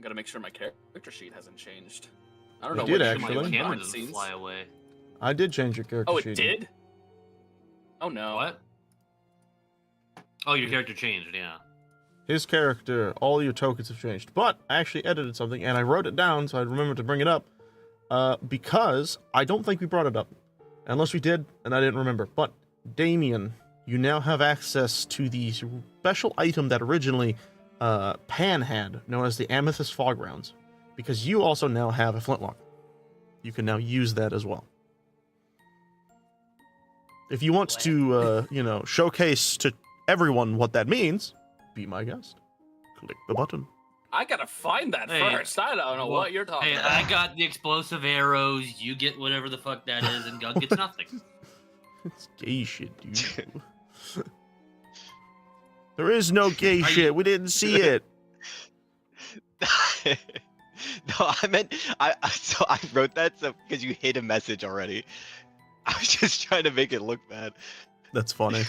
I gotta make sure my character sheet hasn't changed. I don't It know did, what actually. my My camera behind doesn't scenes. fly away. I did change your character Oh, sheet. it did? Oh no. What? Oh, your character changed, yeah. His character, all your tokens have changed. But I actually edited something, and I wrote it down so I'd remember to bring it up. Because I don't think we brought it up. Unless we did, and I didn't remember. But, Damien, you now have access to the special item that originally Pan had, known as the Amethyst Fog Rounds. Because you also now have a flintlock. You can now use that as well. If you want to, showcase to everyone what that means, be my guest. Click the button. I gotta find that first. I don't know what you're talking about. I got the explosive arrows. You get whatever the fuck that is, and Gun gets nothing. It's gay shit, dude. There is no gay shit. We didn't see it. No, I meant so I wrote that because you hid a message already. I was just trying to make it look bad. That's funny.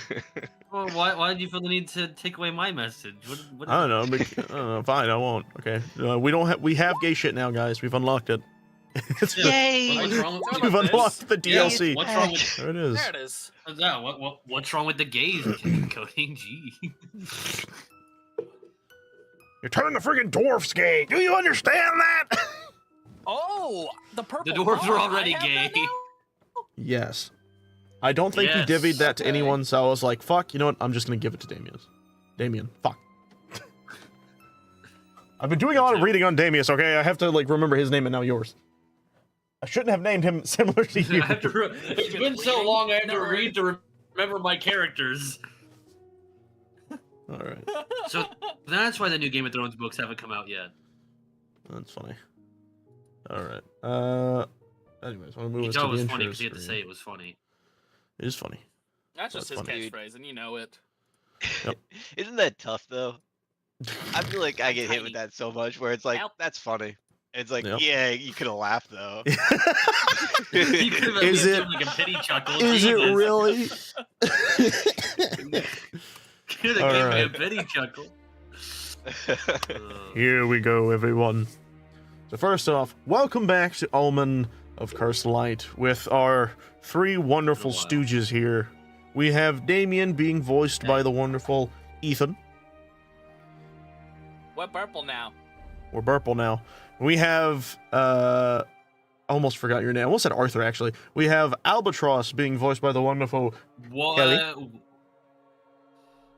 Well, why did you feel the need to take away my message? What I don't know. I don't know. Fine, I won't. Okay. We have gay shit now, guys. We've unlocked it. Yay! What's wrong with We've unlocked the DLC. What's wrong with? There it is. There it is. Yeah, what's wrong with the gays coding? Gee. You're turning the friggin' dwarfs gay. Do you understand that? Oh, the purple. The dwarves are bar. already I have that gay. now? Yes. I don't think we Yes. divvied that to Okay. anyone, so I was like, fuck, you know what? I'm just gonna give it to Damien. Fuck. I've been doing a lot of reading on Damius, okay? I have to, remember his name and now yours. I shouldn't have named him similar to you. I have to it's been so long. I have to read to remember my characters. Alright. So that's why the new Game of Thrones books haven't come out yet. That's funny. Alright. Anyways, I want to move You us thought to it was the funny intro because you had to screen. say it was funny. It is funny. That's just his That's funny. catchphrase, and you know it. Yep. Isn't that tough though? I feel like I get hit with that so much where it's like, Help. that's funny. It's like, Yep. yeah, you could have laughed though. You could have at Is least it- given, like a pity chuckle. Is it Jesus. really? Could have given me a pity chuckle. Here we go, everyone. So first off, welcome back to Omen of Cursed Light with our three wonderful Been a while. stooges here. We have Damien being voiced by the wonderful Ethan, What purple now? or Burple now. We have, I almost forgot your name. I almost said Arthur, actually. We have Albatross being voiced by the wonderful What? Kelly?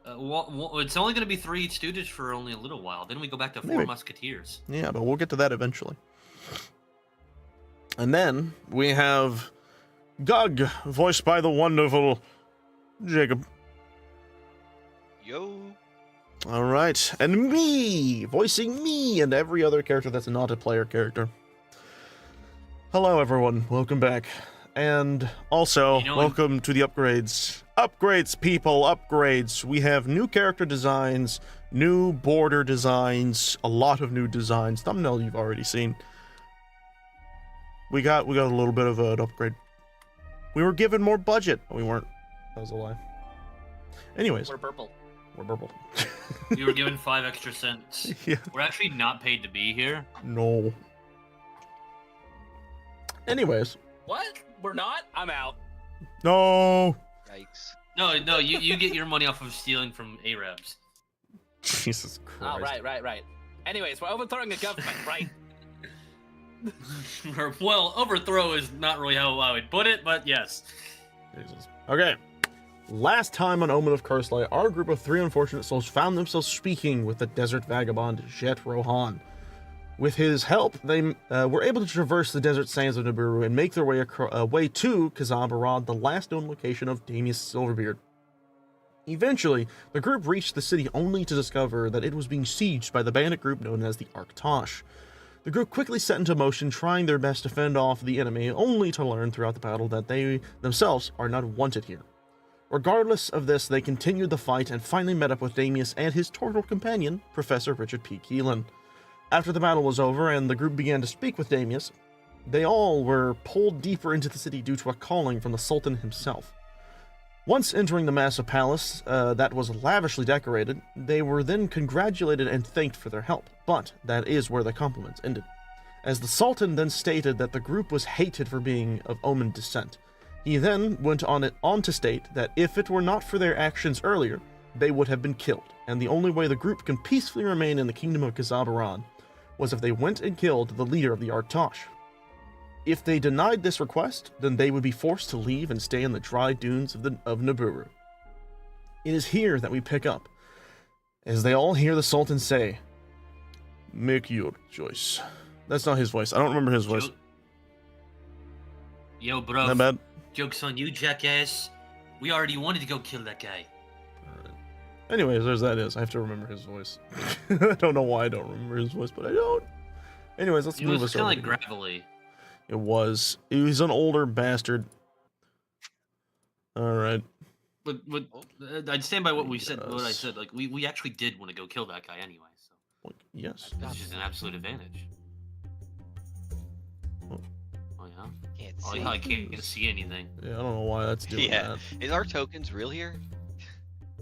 It's only going to be 3 Stooges for only a little while. Then we go back to 4 Maybe. Musketeers. Yeah, but we'll get to that eventually. And then we have Gug, voiced by the wonderful Jacob. Yo. All right, and me, voicing me and every other character that's not a player character. Hello, everyone. Welcome back. And also, You know, welcome to the upgrades. Upgrades, people, upgrades. We have new character designs, new border designs, a lot of new designs. Thumbnail you've already seen. We got a little bit of an upgrade. We were given more budget. We weren't. That was a lie. Anyways, We're purple. we're purple. We were given 5 extra cents. Yeah. We're actually not paid to be here. No. Anyways. What? We're not? I'm out. No. Yikes. No, you get your money off of stealing from Arabs. Jesus Christ. Oh, right. Anyways, we're overthrowing the government, right? Well, overthrow is not really how I would put it, but yes. Jesus. Okay. Last time on Omen of Cursed Light, our group of 3 unfortunate souls found themselves speaking with the desert vagabond Jet Rohan. With his help, they were able to traverse the desert sands of Nibiru and make their way to Khazabarad, the last known location of Damius Silverbeard. Eventually, the group reached the city only to discover that it was being sieged by the bandit group known as the Arktosh. The group quickly set into motion, trying their best to fend off the enemy, only to learn throughout the battle that they themselves are not wanted here. Regardless of this, they continued the fight and finally met up with Damius and his turtle companion, Professor Richard P. Keelan. After the battle was over and the group began to speak with Damius, they all were pulled deeper into the city due to a calling from the Sultan himself. Once entering the massive palace that was lavishly decorated, they were then congratulated and thanked for their help, but that is where the compliments ended, as the Sultan then stated that the group was hated for being of Omen descent. He then went on to state that if it were not for their actions earlier, they would have been killed, and the only way the group can peacefully remain in the kingdom of Kazabaran was if they went and killed the leader of the Artosh. If they denied this request, then they would be forced to leave and stay in the dry dunes of Naburu. It is here that we pick up, as they all hear the Sultan say, "Make your choice." That's not his voice. I don't remember his voice. Yo, bro. Not bad. Joke's on you, jackass. We already wanted to go kill that guy. Anyways, there's that is. I have to remember his voice. I don't know why I don't remember his voice, but I don't. Anyways, let's move us over. It was kind of like gravelly. It was. He's an older bastard. All right. But I'd stand by what we said. What I said. Like we actually did want to go kill that guy anyway. So. Well, yes. This is an absolute advantage. Oh, yeah. Can't see. I can't see anything. Yeah, I don't know why that's doing that. Is our tokens real here?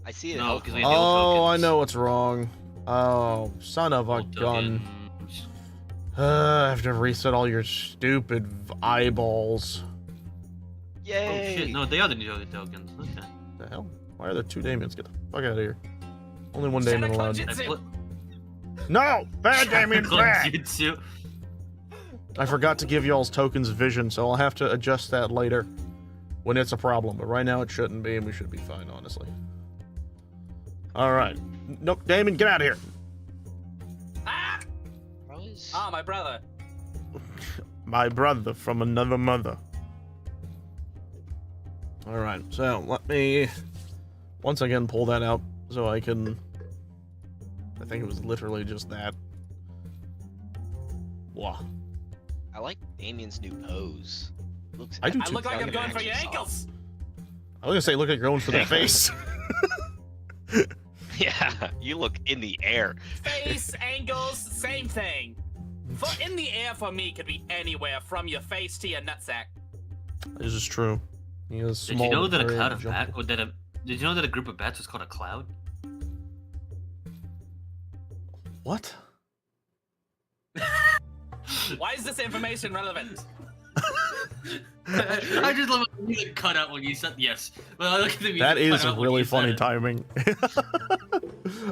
I see it. No, because we Oh, I know what's wrong. Oh, son of a gun. I have to reset all your stupid eyeballs. Yay! Oh shit! No, they are the new tokens. Okay. The hell? Why are there 2 Damiens? Get the fuck out of here. Only 1 Damien allowed. No! Bad Damien, bad! I forgot to give y'all's tokens vision, so I'll have to adjust that later when it's a problem. But right now it shouldn't be, and we should be fine, honestly. Alright. Nope, Damien, get out of here! Ah, my brother. My brother from another mother. Alright, so let me once again pull that out so I can... I think it was literally just that. Wow. I like Damien's new pose. Looks I do I too. look like I'm going for your ankles. I was gonna say look like you're going for the face. Yeah, you look in the air. Face, ankles, same thing. Foot in the air for me could be anywhere from your face to your nutsack. This is true. He is small. Did you know that a very cloud of jumpy. bat, or that a, did you know that a group of bats was called a cloud? What? Why is this information relevant? I just love the music cut out when you said yes. Well, look at the music That is cut out when really you said funny it. timing.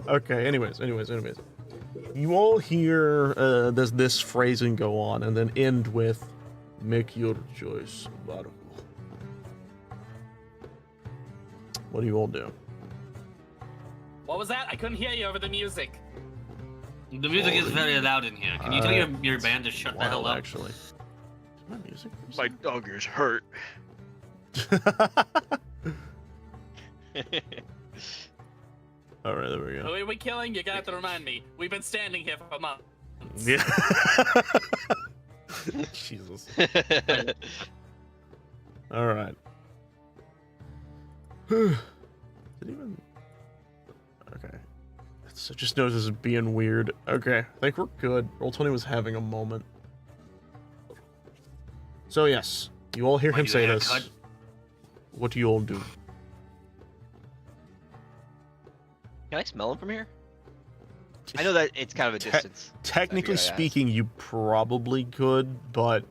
Okay, anyways. You all hear this phrasing go on and then end with, "Make your choice, Baruch." What do you all do? What was that? I couldn't hear you over the music. The music is very loud in here. Can you tell your band to shut the hell up? Actually. Is my music? My dog is hurt. Alright, there we Who go. are we killing? You're gonna have to remind me. We've been standing here for months. Yeah. Jesus. Alright. Did even... Okay. So just notice this is being weird. Okay, I think we're good. Roll20 was having a moment. So yes, you all hear him say this. What do you all do? Can I smell him from here? I know that it's kind of a distance. Technically speaking, you probably could, but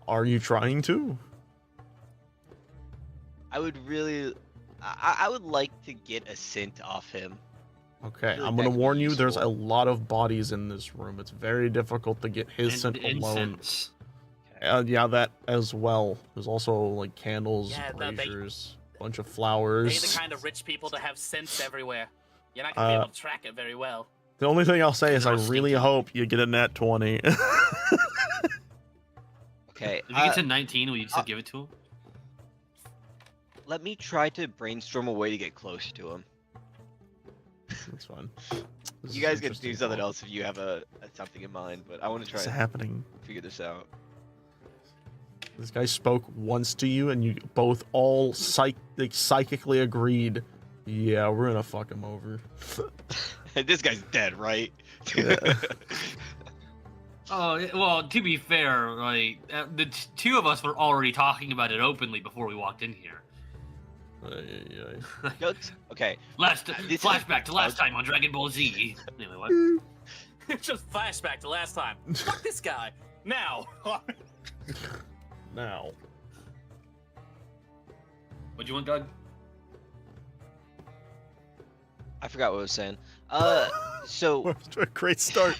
are you trying to? I would really... I would like to get a scent off him. Okay, feel like I'm that gonna could be warn you, there's a useful. lot of bodies in this room. It's very difficult to get his scent alone. Incense. Yeah, that as well. There's also like candles, Yeah, braziers, bunch of They're flowers. the kind of rich people to have scents everywhere. You're not gonna be able to track it very well. The only thing I'll say is I They're really stinky. hope you get a nat 20. Okay, If you get to 19, will you still give it to him? let me try to brainstorm a way to get closer to him. That's fine. This You is guys can do interesting. something else if you have a something in mind, but I want to try What's to happening? figure this out. This guy spoke once to you, and you both all psychically agreed. Yeah, we're gonna fuck him over. This guy's dead, right? Yeah. Oh, well, to be fair, like, the two of us were already talking about it openly before we walked in here. Okay. Flashback to last time on Dragon Ball Z. Anyway, what? It's just flashback to last time. Fuck this guy. Now. Now. What do you want, Doug? I forgot what I was saying. So. Great start.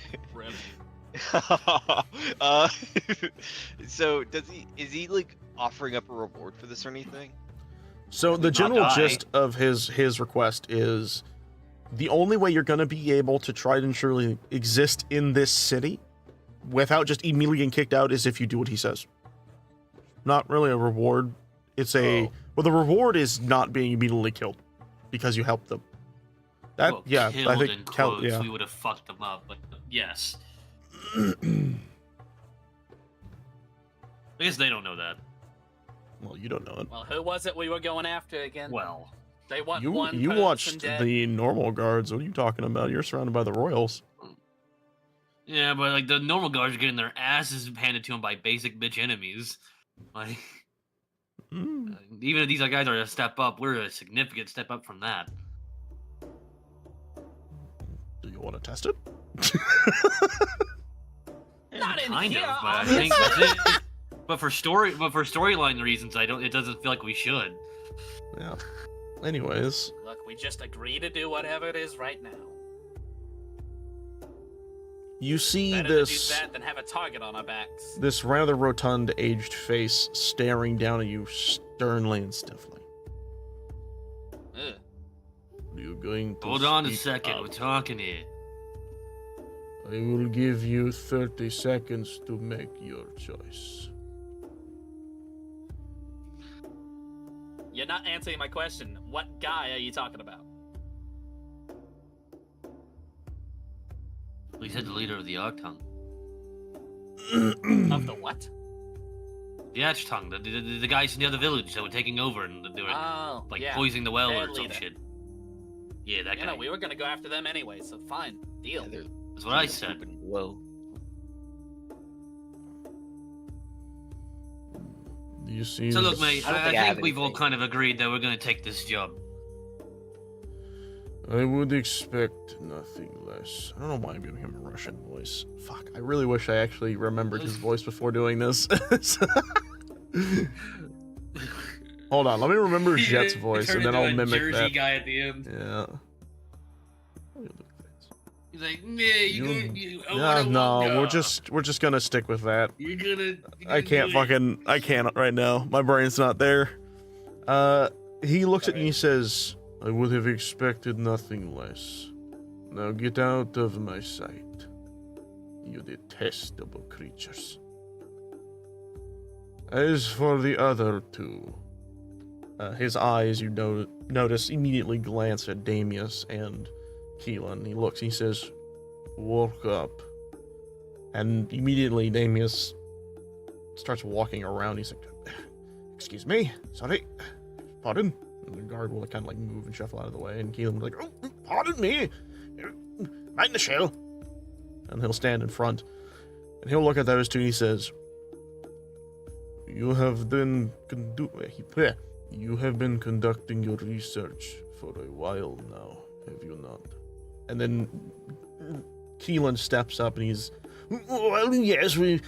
So is he like offering up a reward for this or anything? So the general gist of his request is the only way you're going to be able to try and surely exist in this city without just immediately getting kicked out is if you do what he says. Not really a reward. It's well, the reward is not being immediately killed because you helped them. That, well, yeah, I think in quotes, yeah. we would have fucked them up, but yes. I guess they don't know that. Well, you don't know it. Well, who was it we were going after again? Well, they want you one you person watched dead. the normal guards. What are you talking about? You're surrounded by the royals. yeah, but like the normal guards are getting their asses handed to them by basic bitch enemies. Like, even if these guys are a step up, we're a significant step up from that. Do you want to test it? Not in kind here, of, but I think that's it. But for storyline reasons, it doesn't feel like we should. Yeah. Anyways. Look, we just agree to do whatever it is right now. You see Better this to do that than have a target on our backs. this rather rotund, aged face staring down at you sternly and stiffly. Ugh. Are you going to Hold on a speak second, up? we're talking here. I will give you 30 seconds to make your choice. You're not answering my question. What guy are you talking about? We said the leader of the Arctung. Of the what? The Arctung, the guys near the village that were taking over and they were like yeah. poisoning the well Their or some leader. shit. Yeah, that You guy. know, we were gonna go after them anyway, so fine. Deal. That's what I said. Whoa. You see So look, this- mate, I don't I think I have think we've all anything. kind of agreed that we're gonna take this job. I would expect nothing less. I don't know why I'm giving him a Russian voice. Fuck, I really wish I actually remembered his voice before doing this. Hold on, let me remember Jet's voice, and then I'll mimic Jersey that. guy at the end. Yeah. He's like, yeah, Yeah, no, we're just gonna stick with that. You're gonna I can't right now. My brain's not there. He looks at you and he says, I would have expected nothing less. Now get out of my sight, you detestable creatures. As for the other two, his eyes, you notice, immediately glance at Damius and Keelan. He looks, he says, walk up. And immediately Damius starts walking around. He's like, excuse me, sorry, pardon. And the guard will kind of like move and shuffle out of the way. And Keelan will be like, oh, pardon me, mind the shell. And he'll stand in front. And he'll look at those two and he says, you have been conducting your research for a while now, have you not? And then Keelan steps up and he's, well, yes, we've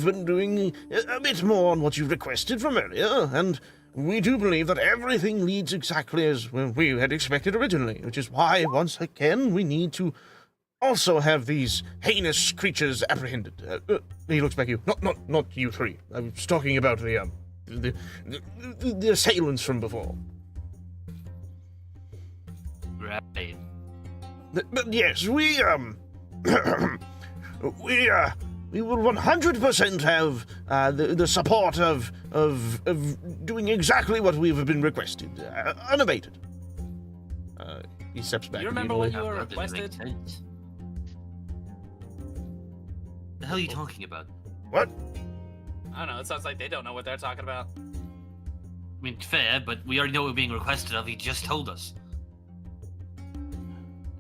been doing a bit more on what you requested from earlier, and we do believe that everything leads exactly as we had expected originally, which is why, once again, we need to also have these heinous creatures apprehended. He looks back at you. Not you three. I was talking about the assailants from before. Right. But yes, we will 100% have the support of doing exactly what we've been requested, unabated. He steps back. You remember what you were That doesn't make requested? sense. The hell are you talking about? What? I don't know. It sounds like they don't know what they're talking about. I mean, fair, but we already know what we're being requested of. He just told us.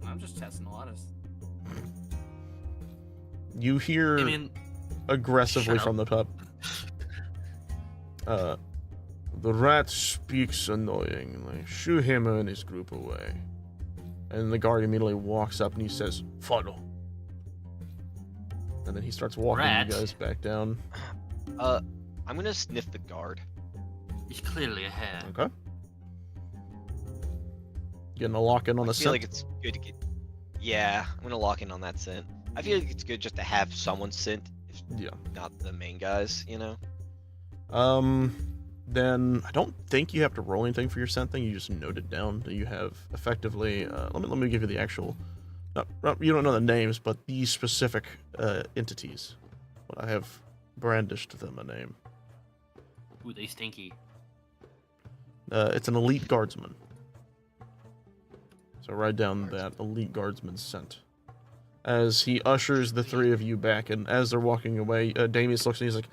I'm just testing the waters. You hear I mean, aggressively shut up. from the pub. The rat speaks annoyingly. Shoo him and his group away. And the guard immediately walks up and he says, follow. And then he starts walking Rat? you guys back down. I'm gonna sniff the guard. He's clearly a hare. Okay. Getting a lock in on I the feel scent. like it's good to get. Yeah, I'm gonna lock in on that scent. I feel like it's good just to have someone scent, if Yeah. not the main guys. You know. Then I don't think you have to roll anything for your scent thing. You just note it down. You have effectively. Let me give you the actual. You don't know the names, but these specific entities. But I have brandished them a name. Ooh, they stinky. It's an elite guardsman. So write down that elite guardsman scent. As he ushers the three of you back, and as they're walking away, Damius looks and he's like,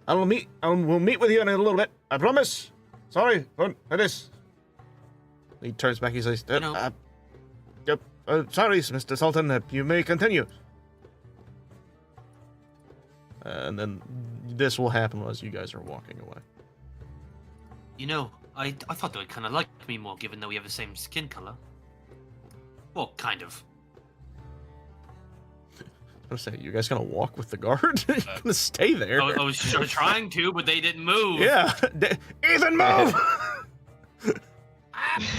we'll meet with you in a little bit. I promise. Sorry for this. He turns back. He says, sorry, Mr. Sultan. You may continue. And then this will happen as you guys are walking away. You know, I thought they would kind of like me more, given that we have the same skin color. Well, kind of. I was gonna say, you guys gonna walk with the guard? You're gonna stay there? I was trying to, but they didn't move. Yeah, Ethan, move!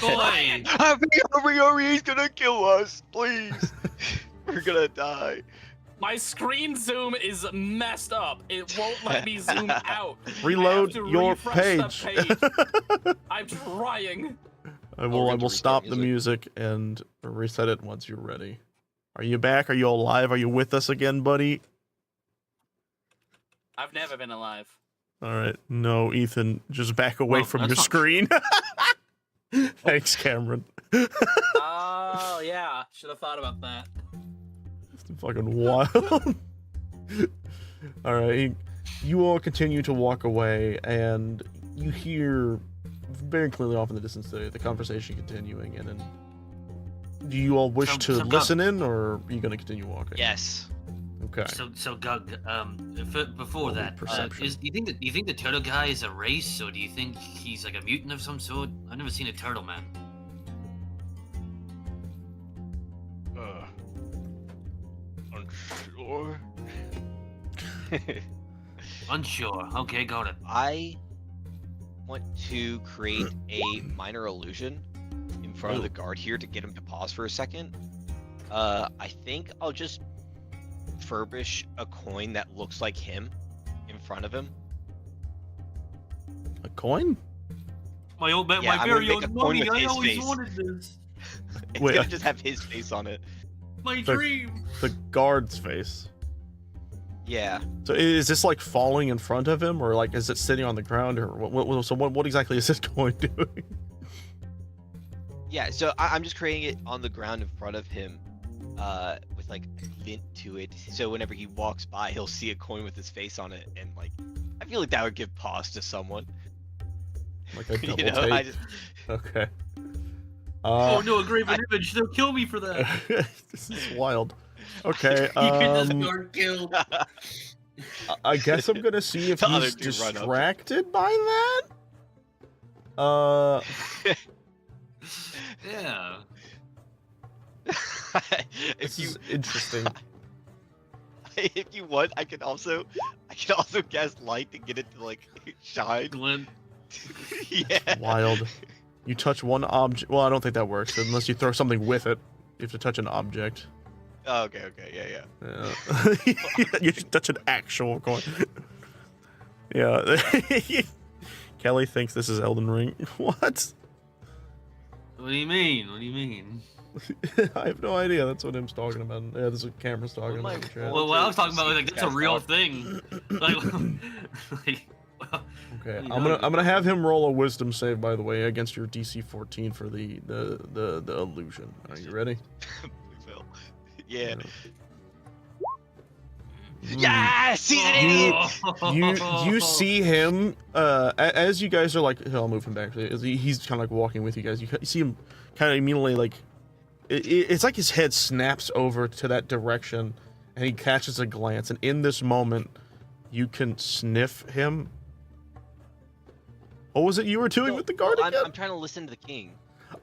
Boy. Hurry, he's gonna kill us, please. We're gonna die. My screen zoom is messed up. It won't let me zoom out. Reload I have to your refresh page. the page. I'm trying. I will stop the music and reset it once you're ready. Are you back? Are you alive? Are you with us again, buddy? I've never been alive. All right. No, Ethan, just back away from your screen. Thanks, Cameron. Oh, yeah. Should have thought about that. It's fucking wild. All right. You all continue to walk away, and you hear very clearly off in the distance the conversation continuing. And then, do you all wish to listen in, or are you going to continue walking? Yes. Okay. So Gug, before that, perception. do you think the turtle guy is a race, or do you think he's like a mutant of some sort? I've never seen a turtle man. Unsure. Unsure. Okay, got it. I want to create a minor illusion in front of the guard here to get him to pause for a second. I think I'll just furbish a coin that looks like him in front of him. A coin? My old man, Yeah, my I'm very gonna make own a coin mummy. with I his always face. wanted this. It's Wait, gonna just have his face on it. My dream. The guard's face. Yeah. So is this like falling in front of him, or like is it sitting on the ground, or what exactly is this coin doing? Yeah, so I'm just creating it on the ground in front of him, with like a lint to it. So whenever he walks by, he'll see a coin with his face on it, and like, I feel like that would give pause to someone. Like a double You know, take? I just Okay. Oh no, a graven image. They'll kill me for that. This is wild. Okay. You get this guard killed. I guess I'm gonna see if The other he's dude run up. distracted by that. Yeah. if This you is interesting. if you want, I can also cast light to get it to like shine. Glenn. Yeah. Wild. You touch one object. Well, I don't think that works unless you throw something with it. You have to touch an object. Oh, okay, yeah. Yeah. You should touch an actual coin. Yeah. Kelly thinks this is Elden Ring. What? What do you mean? What do you mean? I have no idea. That's what Im's talking about. Yeah, this is what Cameron's talking What about. am in chat. Well, what I was talking about was like that's a Cast real out. thing. Like, like Okay, you I'm know, gonna have him roll a wisdom save, by the way, against your DC 14 for the illusion. Are you ready? Please fail. Yeah. Hmm. Yes, he's an idiot. You see him as you guys are like, I'll move him back. He's kind of like walking with you guys. You see him kind of immediately like it's like his head snaps over to that direction, and he catches a glance. And in this moment, you can sniff him. What was it you were doing with the guard I'm, again? I'm trying to listen to the king.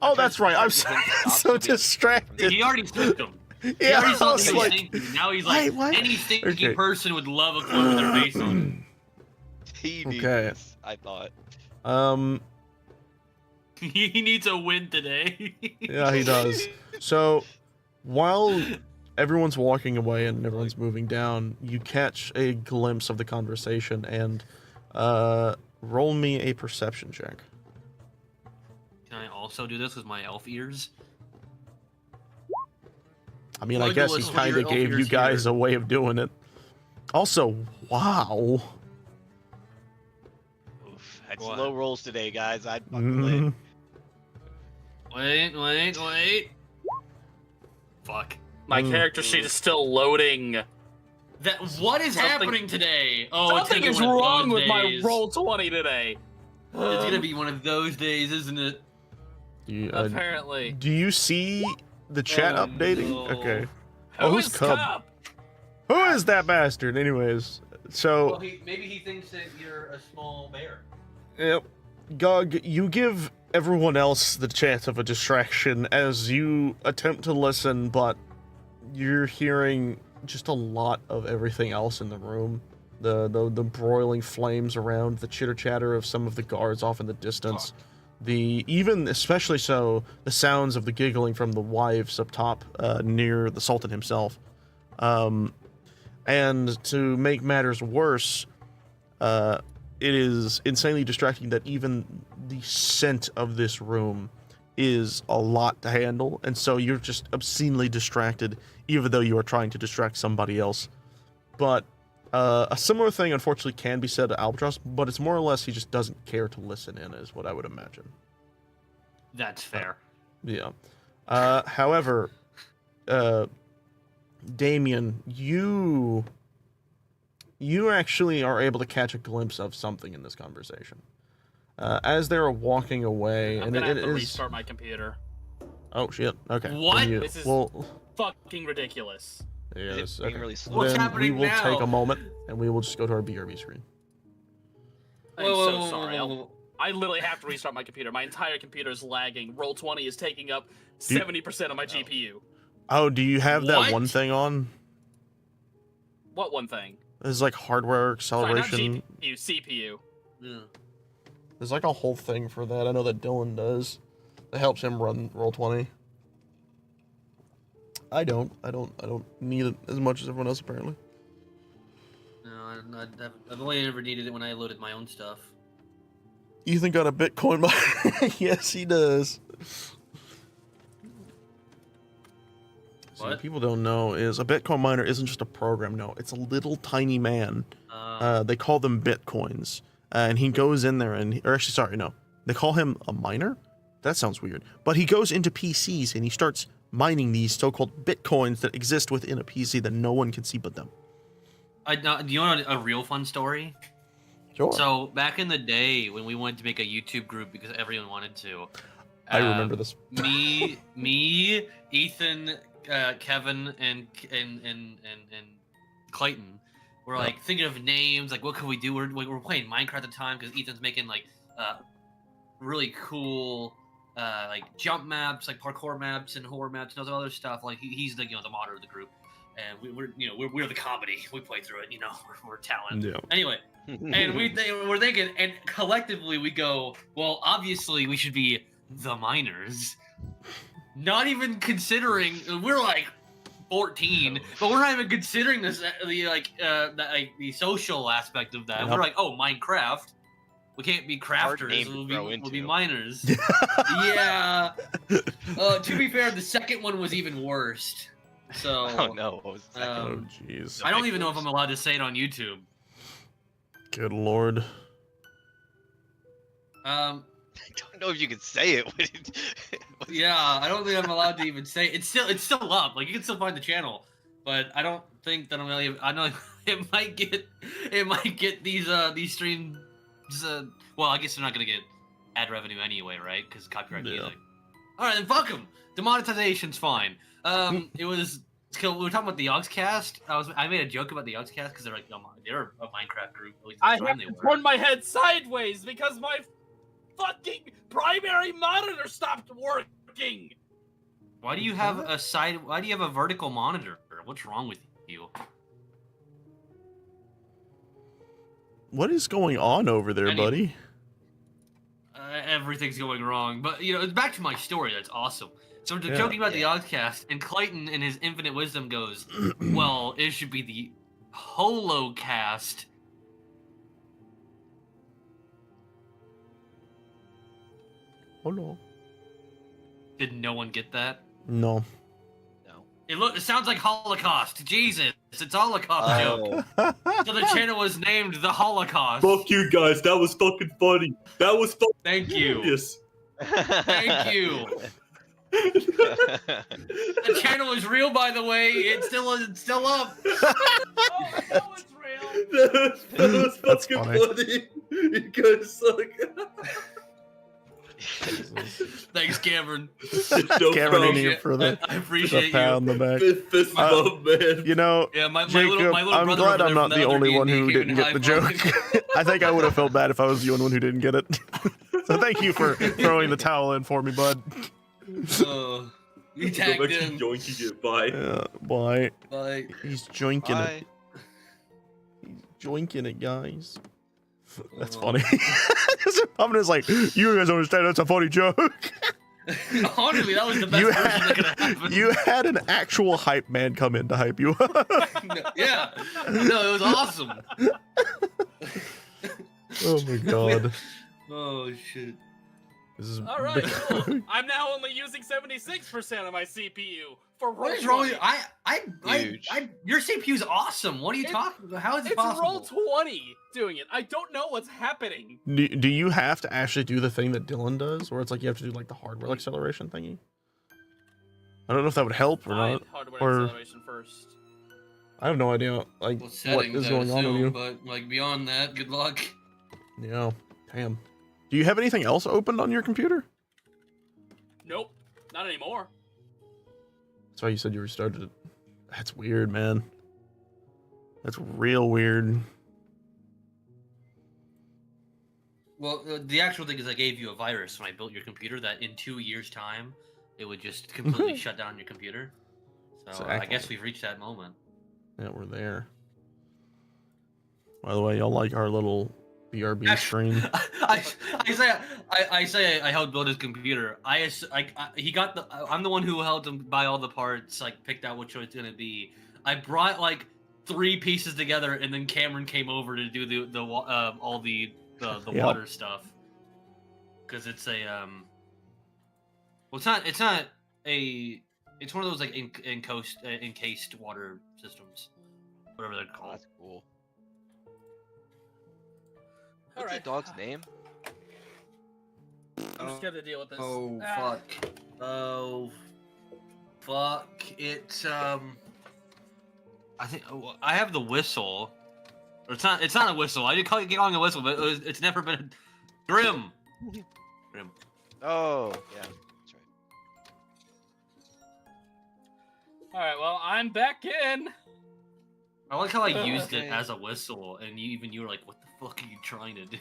Oh, I'm trying that's to right. I'm get him to stop so being- distracted. He already took them. He Yeah, already I saw was that he was like, thinking. Now he's like, wait, what? any thinking Okay. person would love a quote with their face on He needs Okay. this, I thought. it. He needs a win today. Yeah, he does. So, while everyone's walking away and everyone's moving down, you catch a glimpse of the conversation and roll me a perception check. Can I also do this with my elf ears? I mean, I Legolas, guess he what are kind your of gave elf you ears guys here? a way of doing it. Also, wow. Oof, had What? slow rolls today, guys. I'd buckle Mhm. in. Wait. Fuck. My Mm. character sheet is still loading. What is Something- happening today? Oh, it's Something gonna be is one of wrong those with my days. roll 20 today. It's gonna be one of those days, isn't it? Apparently. Do you see the chat Oh, updating? no. Okay. Oh, who's Who's Cub? Cub? Who is that bastard? Anyways, so maybe he thinks that you're a small bear. yep. Gog, you give everyone else the chance of a distraction as you attempt to listen, but you're hearing just a lot of everything else in the room. The broiling flames around, the chitter chatter of some of the guards off in the distance. Especially so, the sounds of the giggling from the wives up top, near the Sultan himself. And to make matters worse, it is insanely distracting that even the scent of this room is a lot to handle, and so you're just obscenely distracted, even though you are trying to distract somebody else. But a similar thing, unfortunately, can be said to Albatross, but it's more or less he just doesn't care to listen in, is what I would imagine. That's fair. Yeah. However, Damien, you actually are able to catch a glimpse of something in this conversation. As they're walking away, I'm and gonna it have to is. restart my computer. Oh shit! Okay. What? Then you- This is- well, Fucking ridiculous. yes. It's being Okay. really slow. What's Then happening we will now? take a moment, and we will just go to our BRB screen. I'm so sorry. I literally have to restart my computer. My entire computer is lagging. Roll 20 is taking up 70% of my GPU. Oh, do you have that What? one thing on? What one thing? There's like hardware Sorry, not acceleration. GPU, CPU. Yeah. There's like a whole thing for that. I know that Dylan does. That helps him run Roll20. I don't need it as much as everyone else apparently. No, I've only ever needed it when I loaded my own stuff. Ethan got a Bitcoin miner. Yes, he does. So what What? people don't know is a Bitcoin miner isn't just a program. No, it's a little tiny man. They call them Bitcoins. And he goes in there they call him a miner? That sounds weird. But he goes into PCs and he starts mining these so-called Bitcoins that exist within a PC that no one can see but them. Do you want a real fun story? Sure. So back in the day when we wanted to make a YouTube group because everyone wanted to, I remember this. me, Ethan, Kevin, and Clayton were like thinking of names, like what could we do? We're playing Minecraft at the time because Ethan's making like really cool like jump maps, like parkour maps and horror maps and all that other stuff. Like he's the the moderator of the group, and we're the comedy. We play through it. We're talent. Yeah. Anyway. And we're thinking, and collectively we go, well, obviously we should be the miners. Not even considering, we're like 14, but we're not even considering this, the social aspect of that. Yep. We're like, oh, Minecraft. We can't be Hard crafters, name to throw we'll be into. miners. Yeah. To be fair, the second one was even worse. So. Oh no, what was the second? Oh jeez. I don't even know if I'm allowed to say it on YouTube. Good lord. I don't know if you could say it. Yeah, I don't think I'm allowed to even say it's still up. Like you can still find the channel, but I don't think that I'm really. I know it might get these streams. Well, I guess they're not gonna get ad revenue anyway, right? Because copyright music. All right, then fuck them. Demonetization's fine. It was. We were talking about the Yogscast. I made a joke about the Yogscast because they're like they're a Minecraft group. At least at I the have time to they were. turn my head sideways because my fucking primary monitor stopped working. Why do you have a side? Why do you have a vertical monitor? What's wrong with you? What is going on over there, Anyway. buddy? Everything's going wrong. But you know, back to my story. That's awesome. So we're joking about the Oddcast, and Clayton, in his infinite wisdom, goes, "Well, it should be the Holocast." Hello. Did no one get that? No. It sounds like Holocaust. Jesus, it's Holocaust joke. So the channel was named the Holocaust. Fuck you guys, that was fucking funny. That was fucking Thank you. Yes. Thank you. The channel is real, by the way. It's still up. Oh, it's real. That was That's fucking funny. funny. You guys suck. Thanks, Cameron. No Cameron in problem. here for the, I the appreciate you. pat on the back. Fist bump, man. You know, Yeah, my Jacob, little I'm brother glad over I'm there not from the other only one D&D who came didn't and get the high-fived joke. me. I think I would have felt bad if I was the only one who didn't get it. So thank you for throwing the towel in for me, bud. Oh, we Go tagged back to him. yoinking it. Bye. Boy, Like, he's joinking it. Bye. He's joinking it, guys. That's Oh. funny. Is like, you guys understand that's a funny joke. honestly, that was the best You version that could have had, happened. you had an actual hype man come in to hype you up. Yeah, no, it was awesome. Oh my god. Oh shit. This is All right, cool. I'm now only using 76% of my CPU for roll. What is wrong with you? Huge. Your CPU's awesome. What are you It's- talking about? How is it It's possible? roll 20 doing it. I don't know what's happening. Do you have to actually do the thing that Dylan does, where it's like you have to do like the hardware acceleration thingy? I don't know if that would help or Find not. hardware or- acceleration first. I have no idea like Well, what settings, is I going on with assume, you. but like beyond that, good luck. Yeah, damn. Do you have anything else opened on your computer? Nope, not anymore. That's why you said you restarted it. That's weird, man. That's real weird. Well, the actual thing is I gave you a virus when I built your computer that in 2 years' time, it would just completely shut down your computer. So I Exactly. guess we've reached that moment. Yeah, we're there. By the way, y'all like our little BRB stream? I say I helped build his computer. He got the. I'm the one who helped him buy all the parts, like picked out which one it's gonna be. I brought like 3 pieces together, and then Cameron came over to do all the Yep. water stuff. Because it's a well, it's not a. It's one of those like encased water systems, whatever they're Oh, called. that's cool. All What's right. the dog's name? I'm just gonna deal with this. Oh Ah. fuck! Oh fuck! It's I think I have the whistle. Or it's not. It's not a whistle. I didn't get calling it a whistle, but it's never been a Grim. Grim. Oh, yeah, that's right. All right, well, I'm back in. I like how I used Okay. it as a whistle, and you were like, "What the fuck are you trying to do?"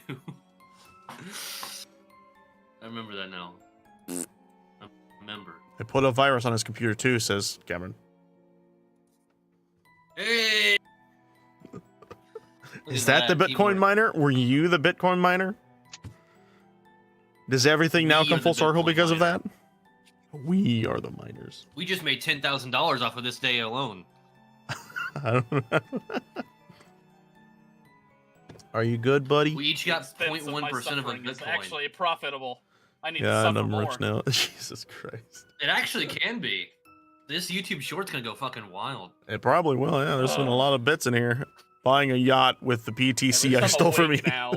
I remember that now. I remember. I put a virus on his computer too, says Cameron. Hey. Look Is at that the Bitcoin keyboard. miner? Were you the Bitcoin miner? Does everything now We come are full the circle Bitcoin because of miner. that? We are the miners. We just made $10,000 off of this day alone. I don't know. Are you good, buddy? We each got Expense of my 0.1% of a suffering is Bitcoin. actually profitable. I need to Yeah, suffer and I'm more. rich now. Jesus Christ. It actually can be. This YouTube short's gonna go fucking wild. It probably will, yeah. There's been a lot of bits in here. Buying a yacht with the At PTC least I I'm stole from you. awake now.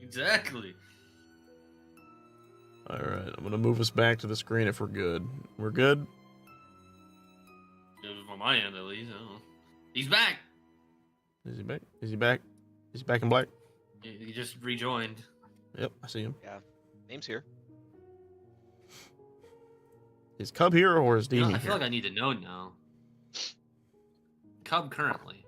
Exactly. Alright, I'm gonna move us back to the screen if we're good. We're good? On my end, at least. I don't know. He's back. Is he back? Is he back? Is he back in black? He just rejoined. Yep, I see him. Name's here. Is Cub here or is You know, Demi I feel here? like I need to know now. Cub currently.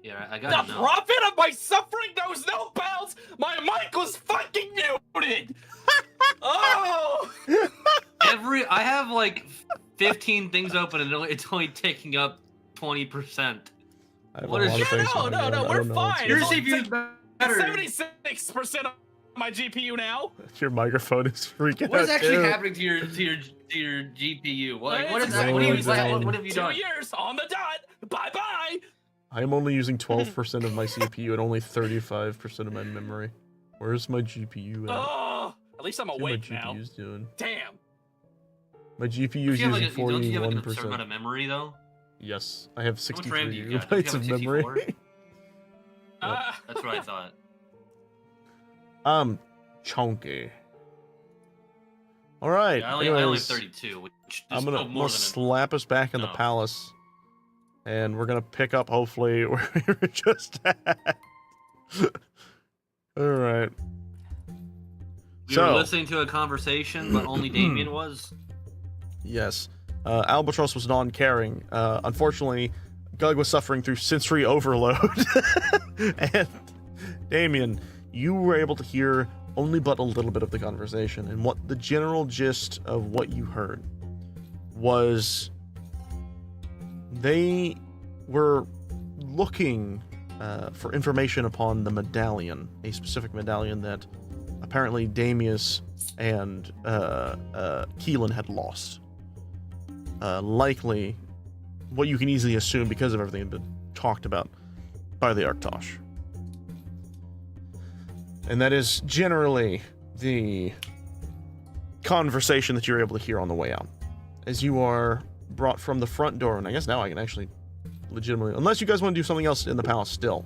Yeah, I got The it. profit of my suffering knows no bounds. My mic was fucking muted. Oh. I have like 15 things open and it's only taking up 20%. I have What a is- lot of Yeah, things no, going on. I we're don't know what's fine. Your going on. CPU is better. 76% of my GPU now. Your microphone is freaking What is out, actually too. happening to your GPU? What It's is that? What, exactly what have you 2 done? years on the dot. Bye bye. I'm only using 12% of my CPU and only 35% of my memory. Where's my GPU at? Oh, at least I'm What's my awake now. GPU's doing? Damn. My GPU Don't is you have, using like, don't you have like, a certain amount 41%. of memory though? Yes, I have How much RAM 63 do you got? Don't you gigabytes have, of like, memory. 64? Ah. That's what I thought. Chunky. All right. Yeah, I only have anyways, 32, which is I'm still gonna more than slap us back in the No. palace, and we're gonna pick up hopefully where we were just at. All right. We were listening to a conversation, but only Damien was. Yes. Albatross was non-caring. Unfortunately, Gug was suffering through sensory overload. And Damien, you were able to hear only but a little bit of the conversation. And what the general gist of what you heard was they were looking for information upon the medallion, a specific medallion that apparently Damius and Keelan had lost. Likely, what you can easily assume because of everything that had been talked about by the Arctosh. And that is generally the conversation that you're able to hear on the way out. As you are brought from the front door, and I guess now I can actually legitimately, unless you guys want to do something else in the palace still.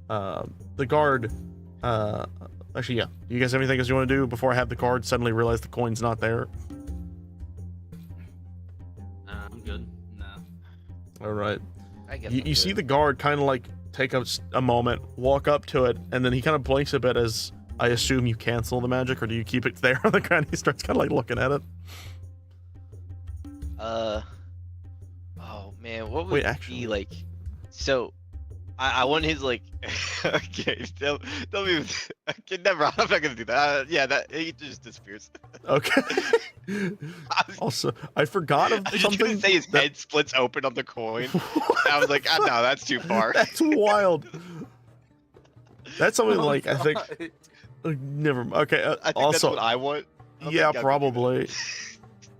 The guard, actually, yeah. Do you guys have anything else you want to do before I have the guard suddenly realize the coin's not there? I'm good. No. All right. I guess You see the guard kind of like take a moment, walk up to it, and then he kind of blinks a bit as I assume you cancel the magic, or do you keep it there on the ground? He starts kind of like looking at it. Oh man, what would Wait, be actually- like? So, I want his like. Okay, tell me. Okay, never. I'm not gonna do that. Yeah, that he just disappears. Okay. Also, I forgot of I was just something. gonna say his that- head splits open on the coin. I was like, no, that's too far. That's wild. That's something like I think. Never. Okay. I think also, that's what I want. I don't yeah, think I would do probably.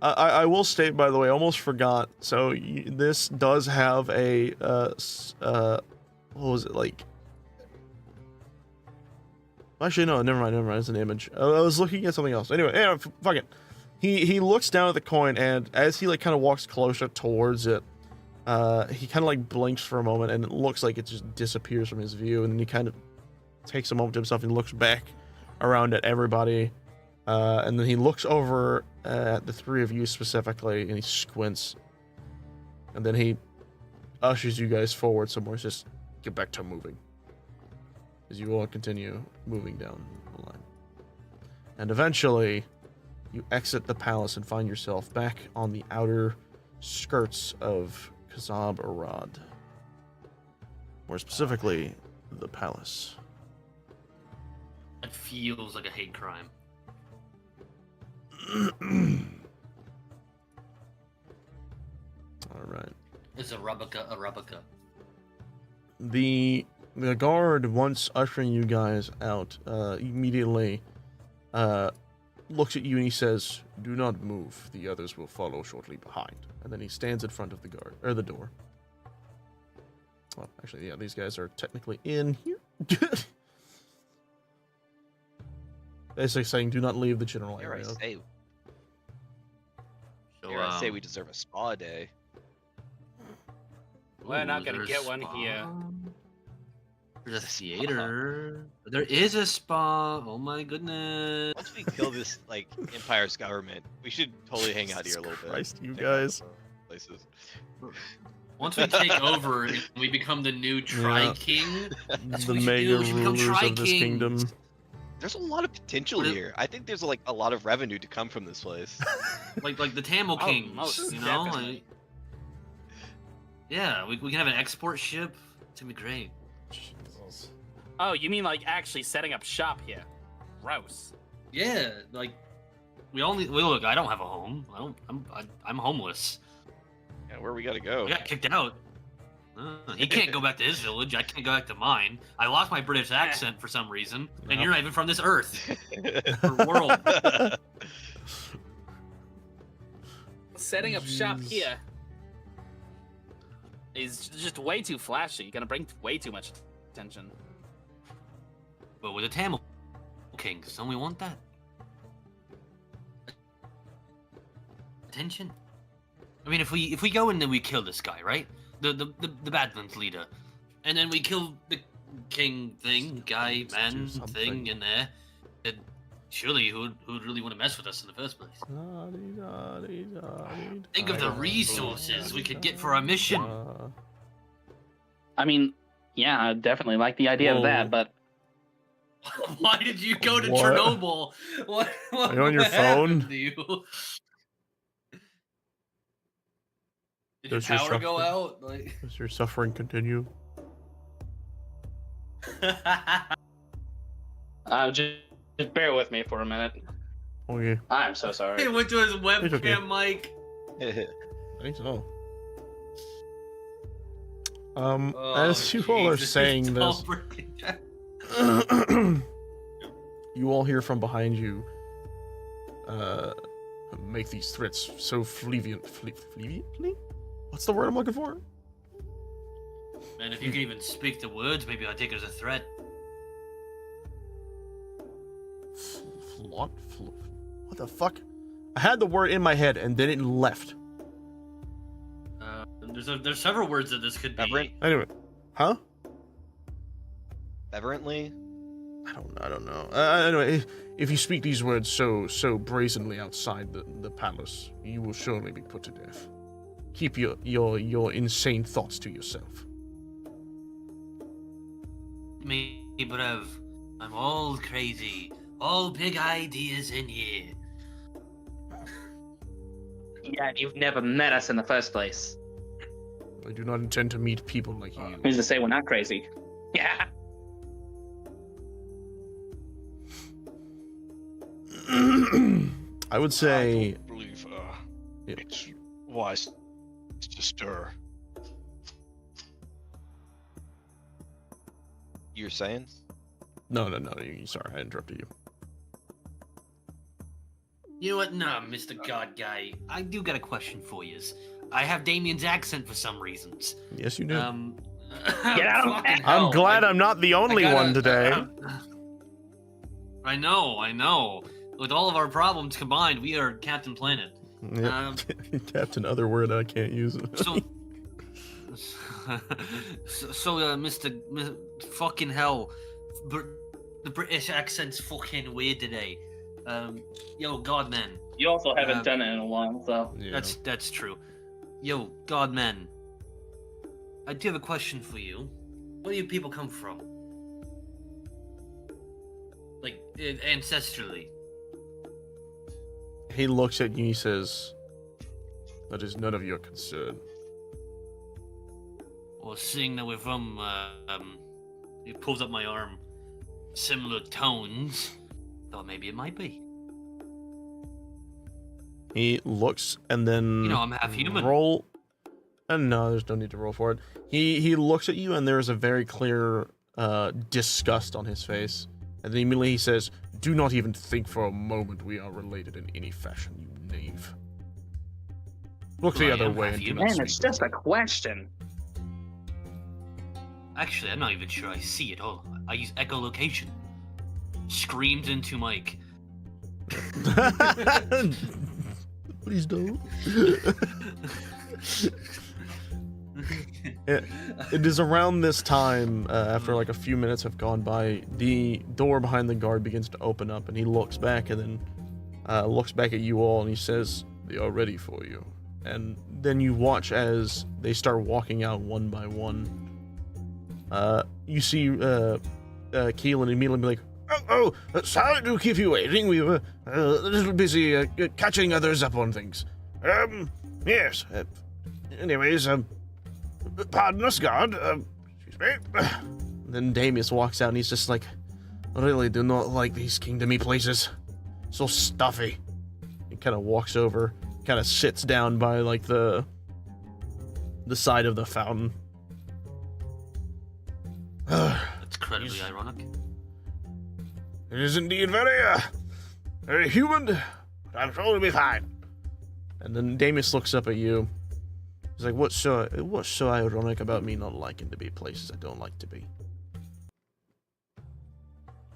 I will state, by the way, I almost forgot. So this does have a what was it like? Actually, no, never mind. It's an image. I was looking at something else. Anyway, yeah, fuck it. He looks down at the coin, and as he like kind of walks closer towards it, he kind of like blinks for a moment, and it looks like it just disappears from his view, and then he kind of takes a moment to himself and looks back around at everybody. And then he looks over at the three of you specifically, and he squints. And then he ushers you guys forward somewhere. Just get back to moving. As you all continue moving down the line. And eventually, you exit the palace and find yourself back on the outer skirts of Kazab Arad. More specifically, the palace. It feels like a hate crime. All right. It's a Arabica. The guard, once ushering you guys out, immediately looks at you and he says, "Do not move. The others will follow shortly behind." And then he stands in front of the guard or the door. Well, actually, yeah, these guys are technically in here. Basically saying, "Do not leave the general Dare I area." say? So, Dare I say we deserve a spa day? We're not ooh, gonna there's get one spa. here. There's a theater. There is a spa. Oh my goodness. Once we kill this like Empire's government, we should totally hang out here a little bit. Christ, you Check out guys. some places. Once we take over and we become the new Tri-King, that's The what we should mega do. We should become rulers of this Tri-Kings. kingdom. There's a lot of potential What if- here. I think there's like a lot of revenue to come from this place. like the Tamil Oh, Kings, most you know? definitely. Like, yeah, we can have an export ship. It's gonna be great. Jesus. Oh, you mean like actually setting up shop here? Gross. Yeah, like we look. I don't have a home. I'm homeless. Yeah, where we gotta go? I got kicked out. He can't go back to his village. I can't go back to mine. I lost my British accent for some reason, and you're not even from this earth or world. Setting up shop Jeez. here is just way too flashy. You're gonna bring way too much attention. But we're the Tamil kings, don't we want that attention? I mean, if we go in and we kill this guy, right? The Badlands leader, and then we kill the king thing, guy, man thing in there, then surely who'd really want to mess with us in the first place? Think of the resources we could get for our mission. I mean, yeah, I definitely like the idea of that, but Why did you go to What? Chernobyl? What Are you on your happened phone? to you? Did Does your your power go suffering- out? Like... Does your suffering continue? just bear with me for a minute. Okay, I'm so sorry. He went to his webcam okay. mic. I think so. Oh, As you all are Jesus, saying it's this, all breaking down. you all hear from behind you. Make these threats so fleviantly? What's the word I'm looking for? Man, if you can even speak the words, maybe I'll take it as a threat. Flaunt? What the fuck? I had the word in my head and then it left. There's several words that this could be. Reverent? Anyway, huh? Reverently? I don't know. Anyway, if you speak these words so brazenly outside the palace, you will surely be put to death. Keep your insane thoughts to yourself. Me, bruv. I'm all crazy. All big ideas in here. Yeah, you've never met us in the first place. I do not intend to meet people like you. Who's to say we're not crazy? Yeah. I would say I don't believe Yeah. it's wise to stir. You're saying? no. Sorry, I interrupted you. You know what? Nah, Mr. God Guy. I do got a question for you. I have Damien's accent for some reasons. Yes, you do. Get out. fucking I'm hell, glad I- I'm not the only I gotta- one today. I know. With all of our problems combined, we are Captain Planet. Yep. Um, Captain, other word I can't use. So, Mr. Fucking hell, the British accent's fucking weird today. Yo, Godman. You also haven't Um, done it in a while, so. Yeah. That's true. Yo, Godman. I do have a question for you. Where do you people come from? Like, ancestrally. He looks at you and he says, "That is none of your concern." Or seeing that we're from, he pulls up my arm, similar tones, thought maybe it might be. He looks and then You know, I'm half human. roll. No, there's no need to roll for it. He looks at you and there is a very clear disgust on his face, and then immediately he says, "Do not even think for a moment we are related in any fashion, you knave. Look Well, the I other am way half and do human. not Man, speak it's to me." just a question. Actually, I'm not even sure I see it all. I use echolocation. Screams into mic. Please don't. It is around this time, after like a few minutes have gone by, the door behind the guard begins to open up, and he looks back and then looks back at you all, and he says, "They are ready for you." And then you watch as they start walking out one by one. You see Keelan immediately be like, sorry to keep you waiting. We were a little busy catching others up on things. Yes. Anyways, pardon us, guard. Excuse me. Then Damius walks out and he's just like, I really do not like these kingdomy places. So stuffy. He kind of walks over, kind of sits down by like the side of the fountain. That's incredibly ironic. It is indeed very human, but I'm sure it'll be fine. And then Damius looks up at you. He's like, what's so ironic about me not liking to be places I don't like to be?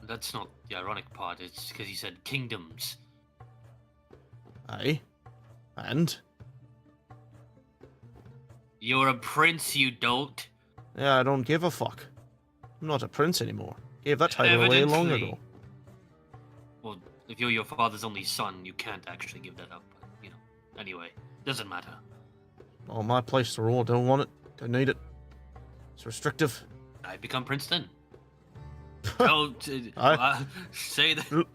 That's not the ironic part. It's because he said kingdoms. Aye. And? You're a prince, you don't. Yeah, I don't give a fuck. I'm not a prince anymore. Gave that title away long Evidently. ago. Well, if you're your father's only son, you can't actually give that up. But, anyway, doesn't matter. Oh, my place to rule. Don't want it. Don't need it. It's restrictive. I become prince then. Don't say that. Say that look,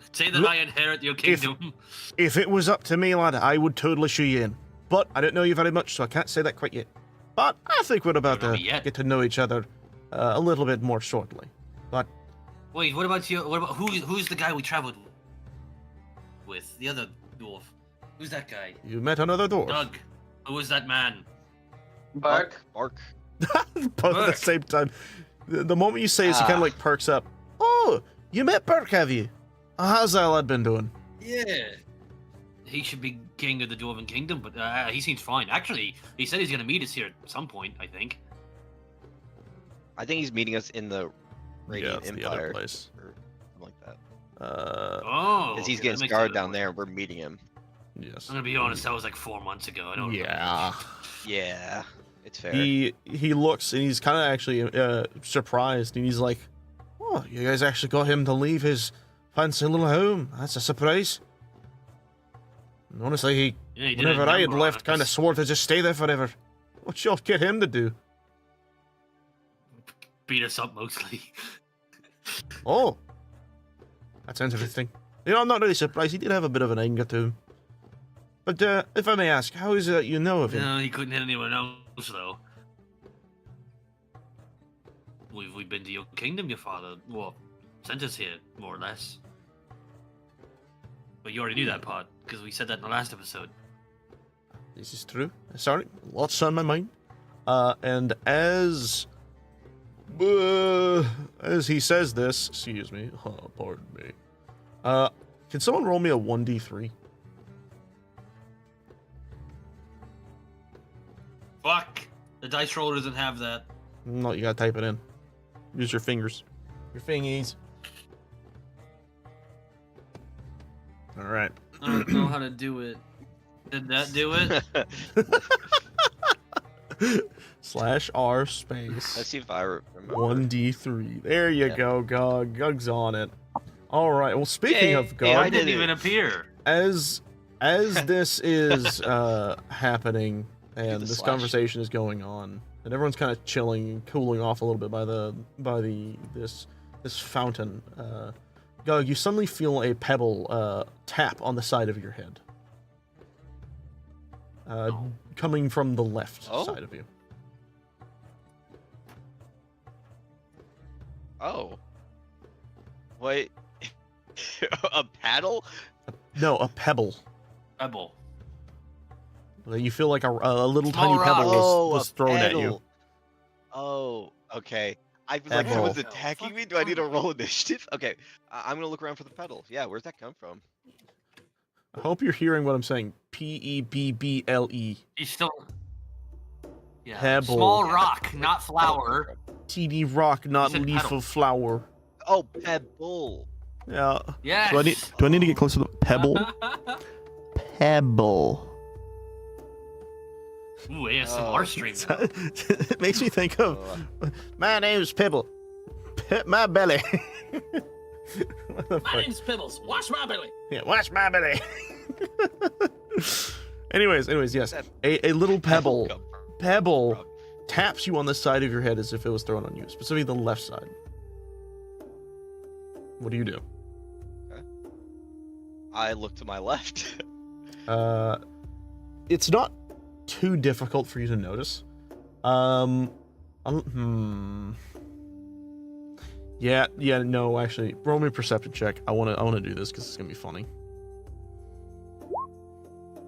I inherit your kingdom. If it was up to me, lad, I would totally shoe you in. But I don't know you very much, so I can't say that quite yet. But I think we're about to get to know each other a little bit more shortly. But Wait, what about who's the guy we traveled with? The other dwarf. Who's that guy? you met another dwarf. Doug. Who was that man? Bark. Both at the same time. The moment you say it, he kind of like perks up. Oh, you met Burke, have you? How's that lad been doing? Yeah. He should be king of the Dwarven Kingdom, but he seems fine. Actually, he said he's gonna meet us here at some point, I think. I think he's meeting us in the Radiant it's the Empire. other place. Or something like that. Oh. Because he's okay, getting that makes scarred it down work. there and we're meeting him. Yes. I'm gonna be honest, that was like 4 months ago. I don't Yeah. Yeah, it's fair. He looks and he's kind of actually surprised and he's like, "Oh, you guys actually got him to leave his fancy little home. That's a surprise." And honestly, Yeah, he did a whenever I had number on left, us. kind of swore to just stay there forever. What y'all get him to do? Beat us up mostly. Oh, that sounds interesting. I'm not really surprised. He did have a bit of an anger to him. But if I may ask, how is it that you know of him? No, he couldn't hit anyone else though. We've been to your kingdom, your father. Well, sent us here, more or less. But you already knew that part, because we said that in the last episode. This is true. Sorry, lots on my mind. And as he says this, excuse me, pardon me. Can someone roll me a 1d3? Fuck! The dice roller doesn't have that. No, you gotta type it in. Use your fingers. Your fingies. All right. I don't know how to do it. Did that do it? /r space. Let's see if I remember. 1d3. There you Yeah. go, Gug. Gug's on it. All right. Well, speaking Yay. of Hey, Gug, I I didn't did even it. appear. as this is happening and the this slash. conversation is going on, and everyone's kind of chilling and cooling off a little bit by this fountain, Gug, you suddenly feel a pebble tap on the side of your head, coming from the left Oh. side of you. Oh. Wait. A paddle? No, a pebble. Rebel. You feel like a little Small tiny pebble Oh, was a thrown at you. pedal. Oh, okay. I was like, Pedal. someone's attacking me? Do I need to roll initiative? Okay, I'm gonna look around for the pedal. Yeah, where's that come from? I hope you're hearing what I'm saying. Pebble. He's still. Yeah. Pebble. Small rock, not flower. TD rock, not said leaf pedal. of flower. Oh, pebble. Yeah. Yes. Do I need to get closer to the pebble? Pebble. Ooh, ASMR stream. It makes me think of Oh, my name's Pebble. My belly. What the My fuck? name's Pibbles. Wash my belly. Yeah, watch my belly. anyways, yes. A little pebble come from? pebble taps you on the side of your head as if it was thrown on you, specifically the left side. What do you do? I look to my left. It's not too difficult for you to notice. Yeah, no, actually, roll me a perception check. I wanna do this because it's gonna be funny.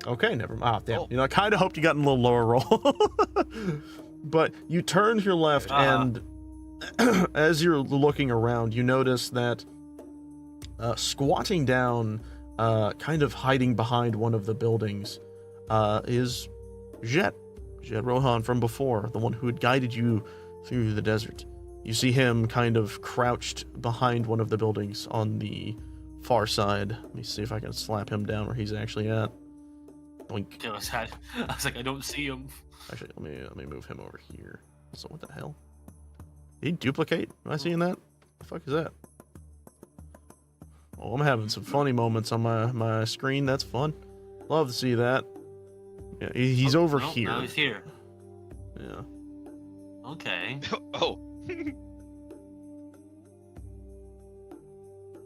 Okay, never mind. Ah, damn. Oh. You know, I kind of hoped you got in a little lower roll. But you turn to your left, and as you're looking around, you notice that squatting down, kind of hiding behind one of the buildings, is Jet Rohan from before, the one who had guided you through the desert. You see him kind of crouched behind one of the buildings on the far side. Let me see if I can slap him down where he's actually at. Boink. I was like, I don't see him. Actually, let me move him over here. So what the hell? Did he duplicate? Am I seeing that? The fuck is that? Oh, I'm having some funny moments on my screen. That's fun. Love to see that. Yeah, he's over no, here. Now he's here. Yeah. Okay. Oh.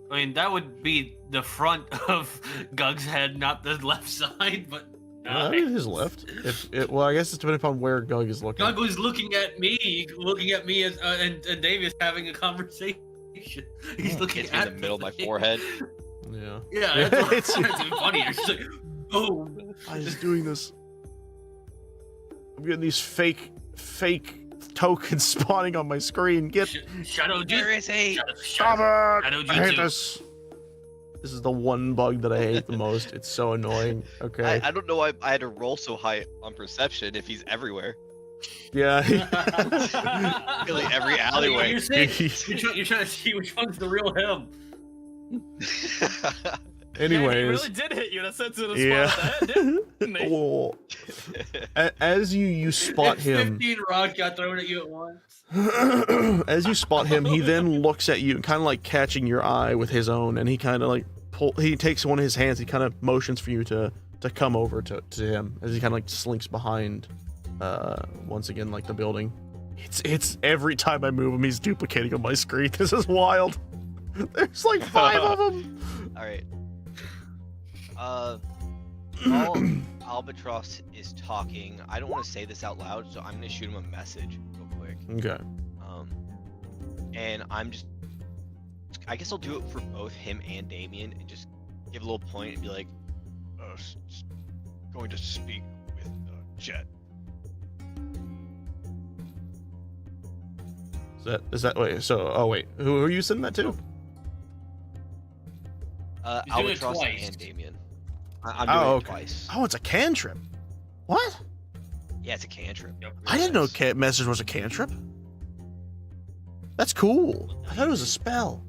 I mean, that would be the front of Gug's head, not the left side, but His left. Well, I guess it's depending upon where Gug is looking. Gug was looking at me as and Davis having a conversation. He's looking Hits me at in the middle of my thing. forehead. Yeah. Yeah, that's It's- even funnier. She's like, oh. I was doing this. I'm getting these fake tokens spawning on my screen. Get Shadow There is a. stop it! Shadow I hate Jutsu. this. This is the one bug that I hate the most. It's so annoying. Okay. I don't know why I had to roll so high on perception if he's everywhere. Yeah. Really, every alleyway. You're trying to see which one's the real him. Yeah, he Anyways. really did hit you in a sensitive Yeah. spot at the head, didn't he? Oh. As you spot him, 15 rods got thrown at you at once. as you spot him, he then looks at you, kind of like catching your eye with his own, and he kind of like he takes one of his hands, he kind of motions for you to come over to him as he kind of like slinks behind, once again, like the building. It's every time I move him, he's duplicating on my screen. This is wild. There's like 5 of them. All right. While Albatross is talking, I don't want to say this out loud, so I'm gonna shoot him a message real quick. Okay. And I guess I'll do it for both him and Damien, and just give a little point and be like, Going to speak with Jet. Is that wait? So wait, who are you sending that to? He's doing it Albatross twice. and Damien. I'm doing Oh, it okay. twice. Oh, it's a cantrip. What? Yeah, it's a cantrip. I didn't know message was a cantrip. That's cool. I thought it was a spell.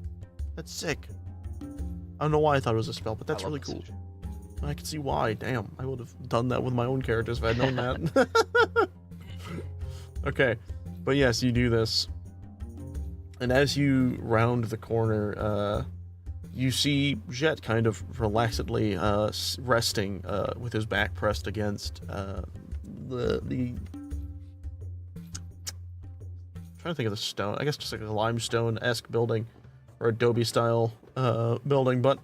That's sick. I don't know why I thought it was a spell, but that's I love really cool. message. I can see why. Damn, I would have done that with my own characters if I'd known that. Okay, but yes, you do this. And as you round the corner, you see Jet kind of relaxedly resting with his back pressed against the I'm trying to think of the stone. I guess just like a limestone-esque building or Adobe-style building, but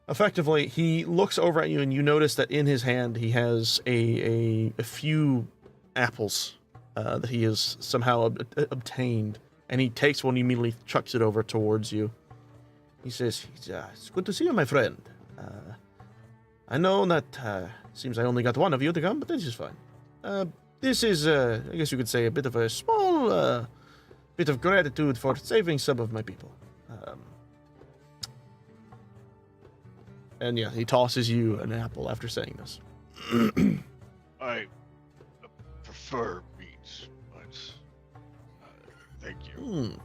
effectively he looks over at you and you notice that in his hand he has a few apples that he has somehow obtained, and he takes one and immediately chucks it over towards you. He says, "It's good to see you, my friend. I know that seems I only got one of you to come, but this is fine. This is, I guess you could say, a bit of a small bit of gratitude for saving some of my people." And yeah, he tosses you an apple after saying this. I prefer meat, but thank you.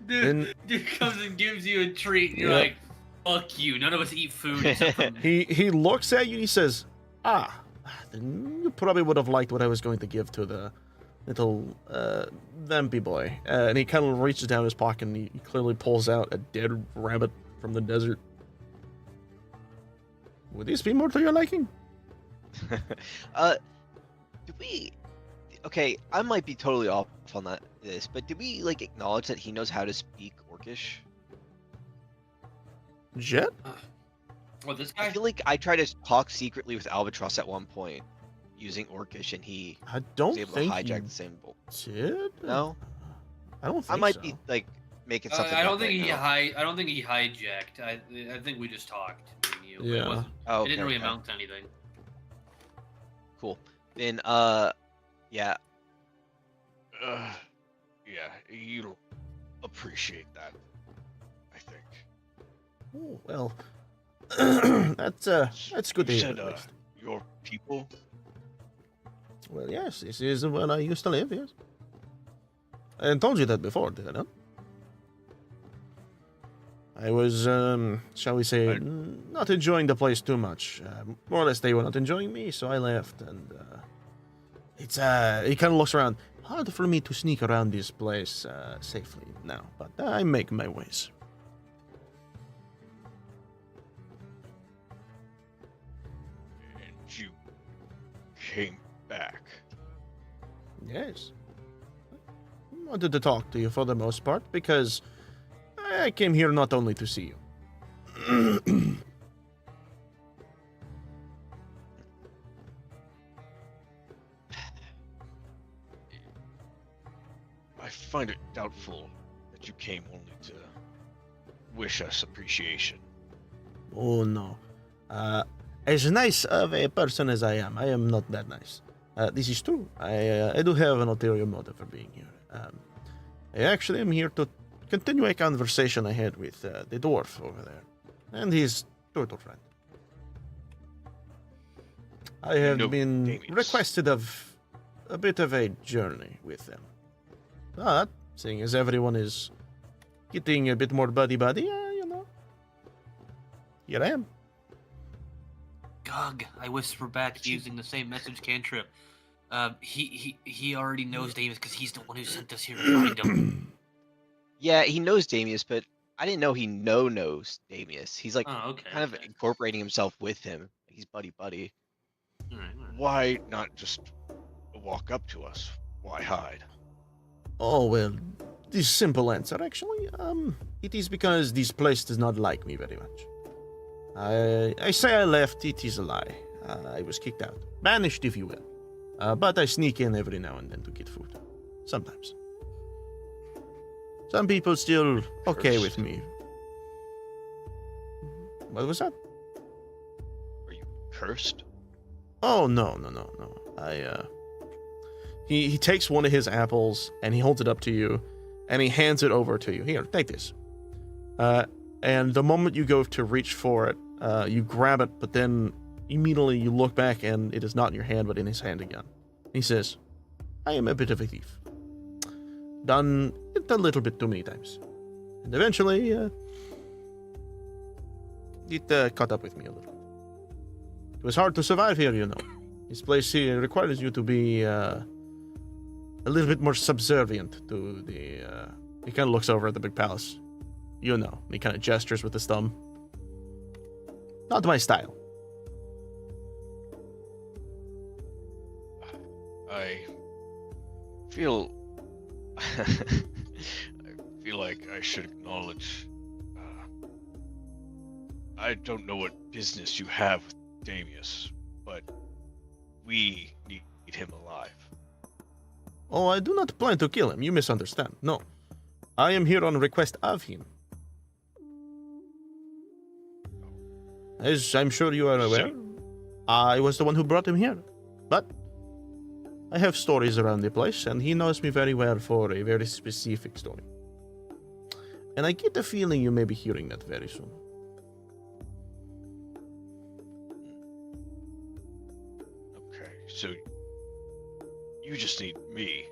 Dude comes and gives you a treat, and you're Yep. like, fuck you. None of us eat food except for me. He looks at you and he says, then you probably would have liked what I was going to give to the little vampy boy. And he kind of reaches down his pocket and he clearly pulls out a dead rabbit from the desert. Would this be more to your liking? Did we? Okay, I might be totally off on this, but did we like acknowledge that he knows how to speak Orcish? Jet? What, this I guy? feel like I tried to talk secretly with Albatross at one point using Orcish, and he I don't was able to think hijack you the same bolt. did. No, I don't think I might so. be like making something. I don't up think right he now. I don't think he hijacked. I think we just talked. Me and you. Yeah. It, wasn't, Oh, it didn't okay, really okay. amount to anything. Cool. Then yeah. Yeah, you'll appreciate that. I think. Oh, well, that's good to You hear. said, At least. your people. Well, yes, this is where I used to live. Yes, I told you that before, did I not? I was, shall we say, not enjoying the place too much. More or less, they were not enjoying me, so I left. And he kind of looks around. Hard for me to sneak around this place safely now, but I make my ways. And you came back. Yes. I wanted to talk to you for the most part because I came here not only to see you. I find it doubtful that you came only to wish us appreciation. Oh no. As nice of a person as I am not that nice. This is true. I do have an ulterior motive for being here. I actually am here to continue a conversation I had with the dwarf over there and his turtle friend. I have No, been Damius. requested of a bit of a journey with them. But, seeing as everyone is getting a bit more buddy-buddy, you know, here I am. Gug, I whisper back using the same message cantrip. He already knows Damus because he's the one who sent us here to find him. Yeah, he knows Damius, but I didn't know he knows Damius. He's like Oh, okay. kind of incorporating himself with him. He's buddy. All right. Why not just walk up to us? Why hide? Oh, well, this simple answer, actually. It is because this place does not like me very much. I say I left, it is a lie. I was kicked out. Banished, if you will. But I sneak in every now and then to get food. Sometimes. Some people still okay with Cursed. me. What was that? Are you cursed? Oh, no. He takes one of his apples and he holds it up to you and he hands it over to you. Here, take this. And the moment you go to reach for it, you grab it, but then immediately you look back and it is not in your hand, but in his hand again. He says, I am a bit of a thief. Done it a little bit too many times. And eventually, it caught up with me a little. It was hard to survive here, you know. This place here requires you to be a little bit more subservient to the... He kind of looks over at the big palace. You know. He kind of gestures with his thumb. Not my style. I feel I feel like I should acknowledge I don't know what business you have with Damius, but we need him alive. Oh, I do not plan to kill him. You misunderstand. No. I am here on request of him. As I'm sure you are aware, I was the one who brought him here. But I have stories around the place, and he knows me very well for a very specific story. And I get the feeling you may be hearing that very soon. Okay, so you just need me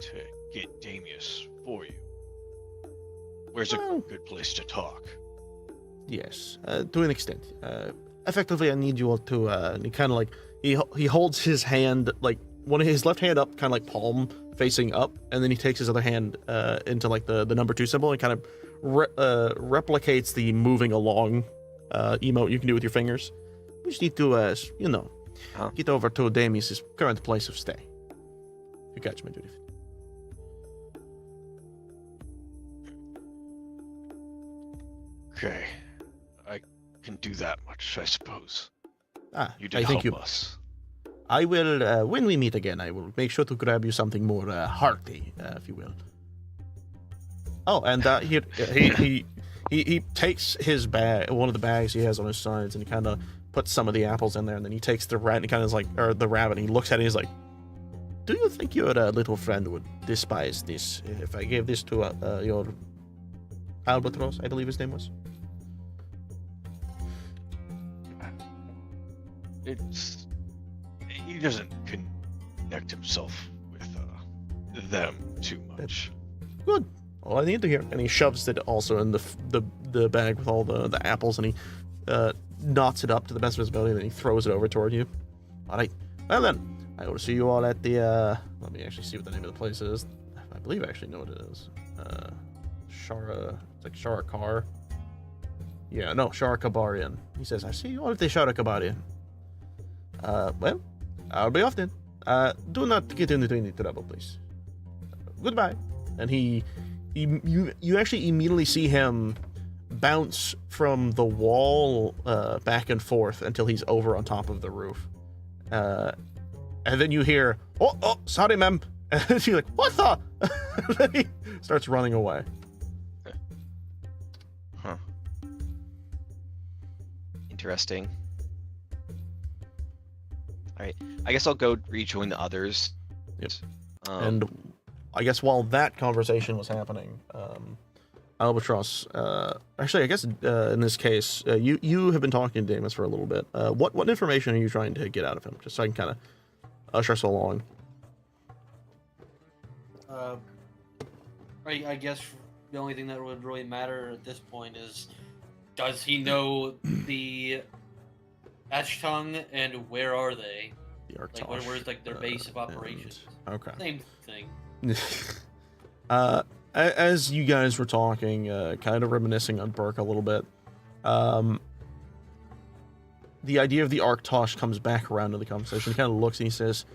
to get Damius for you. Where's a Well- good place to talk? Yes, to an extent. Effectively, I need you all to. He kind of like he holds his hand like one of his left hand up, kind of like palm facing up, and then he takes his other hand into like the number 2 symbol and kind of replicates the moving along emote you can do with your fingers. We just need to, get over to Damius' current place of stay. You catch my duty. Okay, I can do that much, I suppose. You I did thank help you. us. I will, when we meet again, I will make sure to grab you something more hearty, if you will. Oh, and he takes his bag, one of the bags he has on his sides, and he kind of puts some of the apples in there, and then he takes the rat and he kind of like, or the rabbit, and he looks at it, and he's like, "Do you think your little friend would despise this if I gave this to your albatross? I believe his name was." He doesn't connect himself with them too much. Good. All I need to hear. And he shoves it also in the bag with all the apples, and he knots it up to the best of his ability, and then he throws it over toward you. All right. Well then, I will see you all at the. Let me actually see what the name of the place is. I believe I actually know what it is. Shara. It's like Sharakar. Yeah, no, Sharakabarian. He says, "I see you all at the Sharakabarian." Well, I'll be off then. Do not get into any trouble, please. Goodbye. And you actually immediately see him bounce from the wall back and forth until he's over on top of the roof. And then you hear, oh, sorry, ma'am. And she's like, what the? And then he starts running away. Huh. Interesting. Alright, I guess I'll go rejoin the others. Yep. And I guess while that conversation was happening, Albatross, actually, I guess in this case, you have been talking to Damus for a little bit. What information are you trying to get out of him? Just so I can kind of usher us along. I guess the only thing that would really matter at this point is, does he know the Ashtongue, and where are they? The Arctosh. Like, where's like their base of operations? Okay. Same thing. As you guys were talking, kind of reminiscing on Burke a little bit, the idea of the Arctosh comes back around to the conversation. He kind of looks and he says,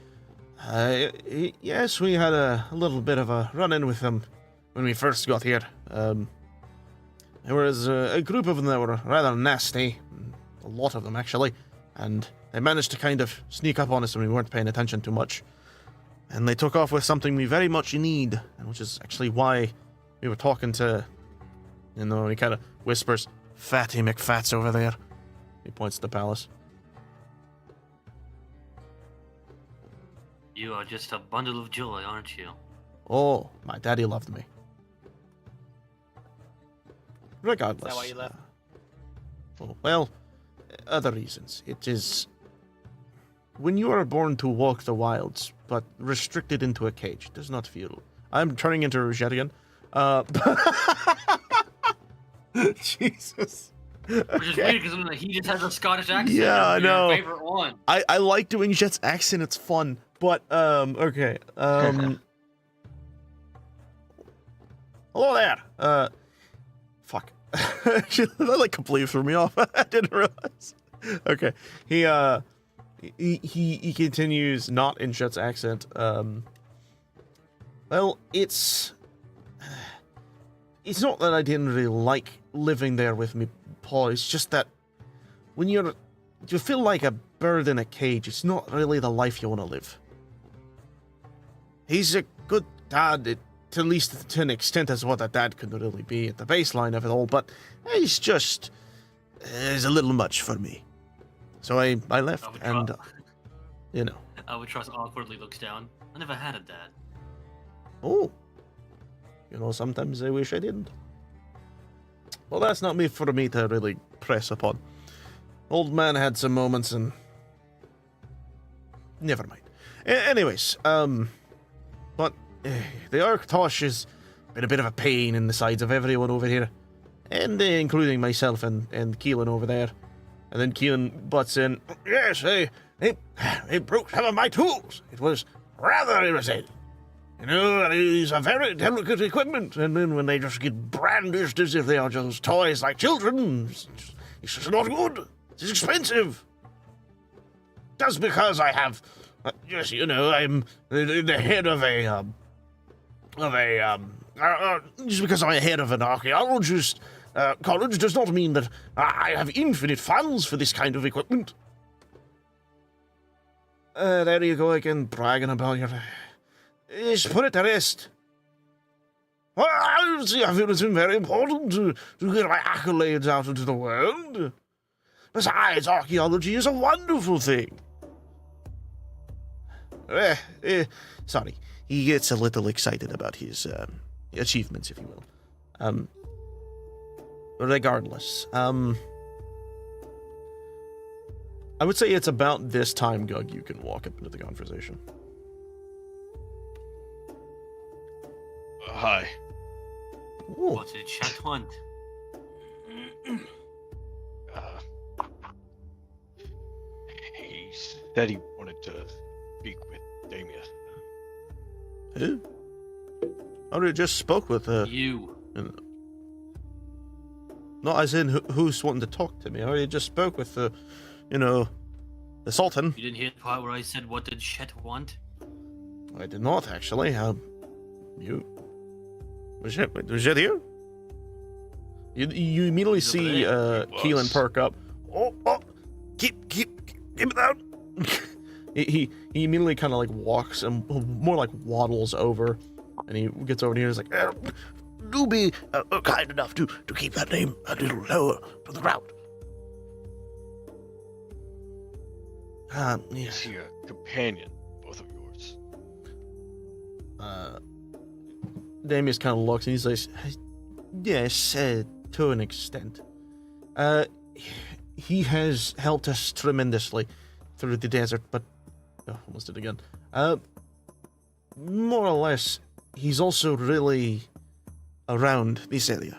yes, we had a little bit of a run-in with them when we first got here. There was a group of them that were rather nasty, a lot of them actually, and they managed to kind of sneak up on us when we weren't paying attention too much. And they took off with something we very much need, and which is actually why we were talking to, and he kind of whispers, Fatty McFats over there. He points to the palace. You are just a bundle of joy, aren't you? Oh, my daddy loved me. Regardless. Is that why you left? Well, other reasons. It is... When you are born to walk the wilds, but restricted into a cage, it does not feel... I'm turning into Rougette again. Jesus. Which is weird because he just has a Scottish accent. Yeah, I know. Your favorite one. I like doing Jet's accent. It's fun. But, okay. Hello there. Fuck. Actually, that like completely threw me off. I didn't realize. Okay. He continues not in Jet's accent. Well, it's not that I didn't really like living there with me, Paul. It's just that when you feel like a bird in a cage, it's not really the life you want to live. He's a good dad, at least to an extent as what a dad could really be at the baseline of it all, but he's just is a little much for me. So I left, and Albatross awkwardly looks down. I never had a dad. Oh. Sometimes I wish I didn't. Well, that's not for me to really press upon. Old man had some moments and... Never mind. Anyways, but the Arctosh has been a bit of a pain in the sides of everyone over here. And including myself and Keelan over there. And then Keelan butts in, yes, they broke some of my tools. It was rather irritating. These are very delicate equipment, and then when they just get brandished as if they are just toys like children, it's just not good. It's expensive. Just because I have, I'm the head of just because I'm a head of an archaeologist college does not mean that I have infinite funds for this kind of equipment. There you go again, bragging about your... Just put it to rest. Well, I feel it's been very important to get my accolades out into the world. Besides, archaeology is a wonderful thing. Sorry, he gets a little excited about his achievements, if you will. Regardless, I would say it's about this time, Gug, you can walk up into the conversation. Hi. Ooh. What did chat want? He said he wanted to speak with Damien. Who? I already just spoke with You. not as in who's wanting to talk to me. I already just spoke with the Sultan. You didn't hear the part where I said, what did Chet want? I did not actually. You was it you? You immediately He's over see there. Keelan perk up. Oh, keep it down. he immediately kind of like walks and more like waddles over, and he gets over here. He's like, do be kind enough to keep that name a little lower to the ground. Is Yes. he a companion, both of yours? Damius kind of looks and he's like, yes, to an extent. He has helped us tremendously through the desert, but almost did it again. More or less, he's also really around this area.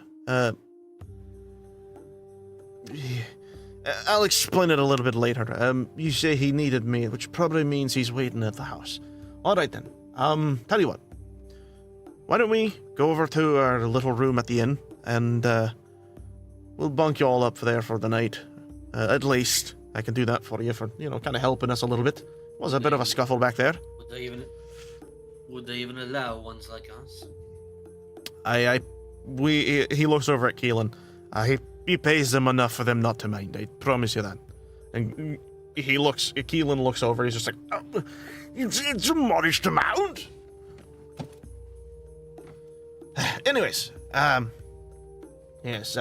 I'll explain it a little bit later. You say he needed me, which probably means he's waiting at the house. All right then. Tell you what. Why don't we go over to our little room at the inn, and we'll bunk you all up there for the night. At least I can do that for you for, kind of helping us a little bit. Was a bit of a scuffle back there. Would they even allow ones like us? He looks over at Keelan. He pays them enough for them not to mind. I promise you that. And Keelan looks over. He's just like, oh, it's a modest amount. Anyways, yes.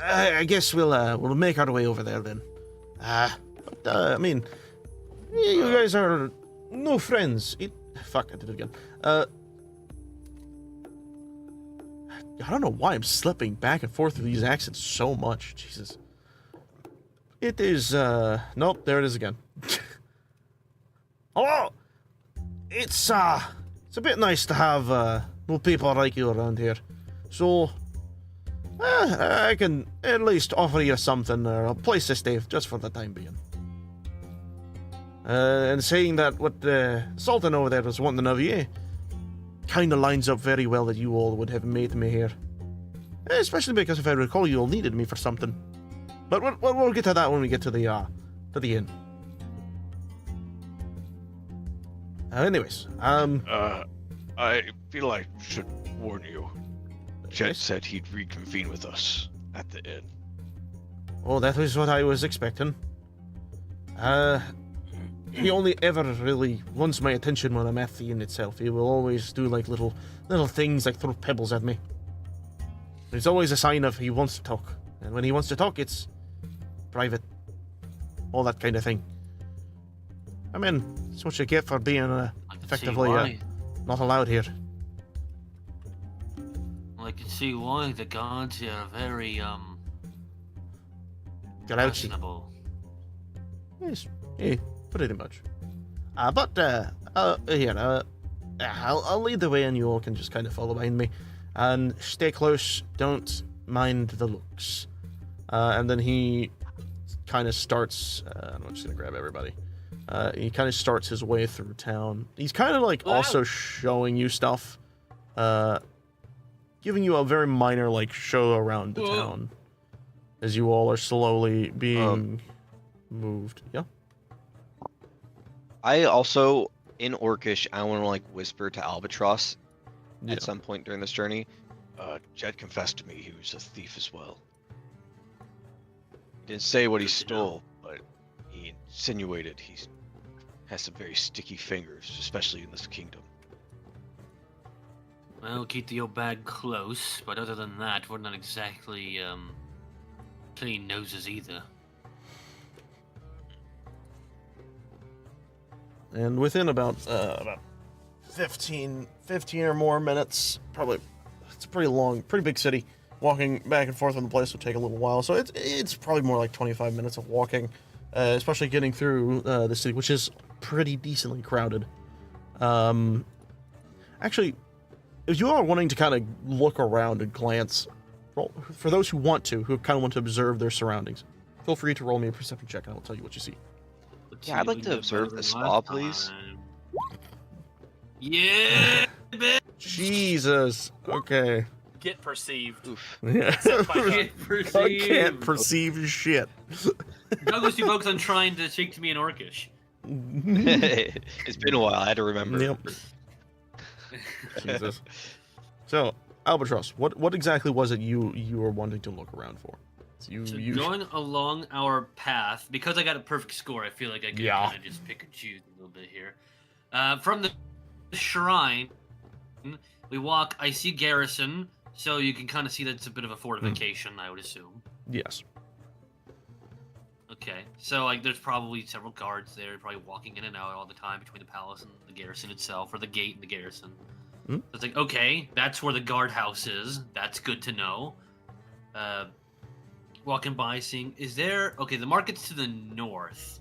I guess we'll make our way over there then. I mean, you guys are no friends. Fuck, I did it again. I don't know why I'm slipping back and forth through these accents so much. Jesus. It is, nope, there it is again. Hello! It's a bit nice to have, people like you around here. So, I can at least offer you something, or a place to stay just for the time being. And saying that what the Sultan over there was wanting of you, kind of lines up very well that you all would have made me here. Especially because if I recall, you all needed me for something. But we'll get to that when we get to the inn. Anyways, I feel like I should warn you. Chet said he'd reconvene with us at the inn. Oh, that was what I was expecting. He only ever really wants my attention when I'm at the inn itself. He will always do like little things like throw pebbles at me. It's always a sign of he wants to talk. And when he wants to talk, it's private. All that kind of thing. I mean, it's what you get for being effectively not allowed here. Well, I can see why the guards here are very, Grouchy. personable. Yes, yeah, pretty much. I'll lead the way and you all can just kind of follow behind me. And stay close, don't mind the looks. And then he kind of starts, I'm just going to grab everybody. He kind of starts his way through town. He's kind of like also showing you stuff. Giving you a very minor like show around the town. As you all are slowly being moved. Yeah? I also, in Orcish, I want to like whisper to Albatross at some point during this journey. Jed confessed to me he was a thief as well. He didn't say what he stole, but he insinuated he has some very sticky fingers, especially in this kingdom. Well, keep the old bag close, but other than that, we're not exactly clean noses either. And within about 15 or more minutes, probably, it's a pretty big city. Walking back and forth from the place will take a little while, so it's probably more like 25 minutes of walking, especially getting through the city, which is pretty decently crowded. Actually, if you are wanting to kind of look around and glance, for those who kind of want to observe their surroundings, feel free to roll me a perception check, and I will tell you what you see. Yeah, I'd like to observe the spa, please. Yeah, bitch. Jesus. Okay. Get perceived. Oof. Yeah. I can't perceive shit. Douglas, you focus on trying to speak to me in Orcish. It's been a while. I had to remember. Yep. Jesus. So, Albatross, what exactly was it you were wanting to look around for? So going along our path, because I got a perfect score, I feel like I can kind of just pick and choose a little bit here. From the shrine, we walk. I see garrison, so you can kind of see that it's a bit of a fortification, I would assume. Yes. Okay, so like there's probably several guards there, probably walking in and out all the time between the palace and the garrison itself, or the gate and the garrison. So it's like, okay, that's where the guardhouse is. That's good to know. Walking by, seeing, the market's to the north.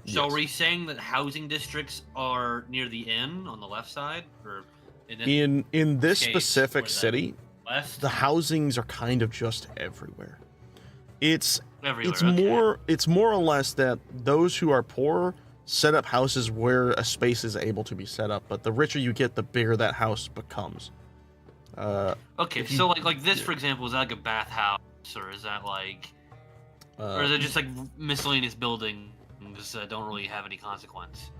So Yes. are we saying that housing districts are near the inn on the left side, or In this case, specific where the city, west? the housings are kind of just everywhere. It's Everywhere. it's more or less that those who are poor set up houses where a space is able to be set up, but the richer you get, the bigger that house becomes. Okay, so like this, for example, is that like a bathhouse, or is that like, or is it just like miscellaneous buildings that don't really have any consequence?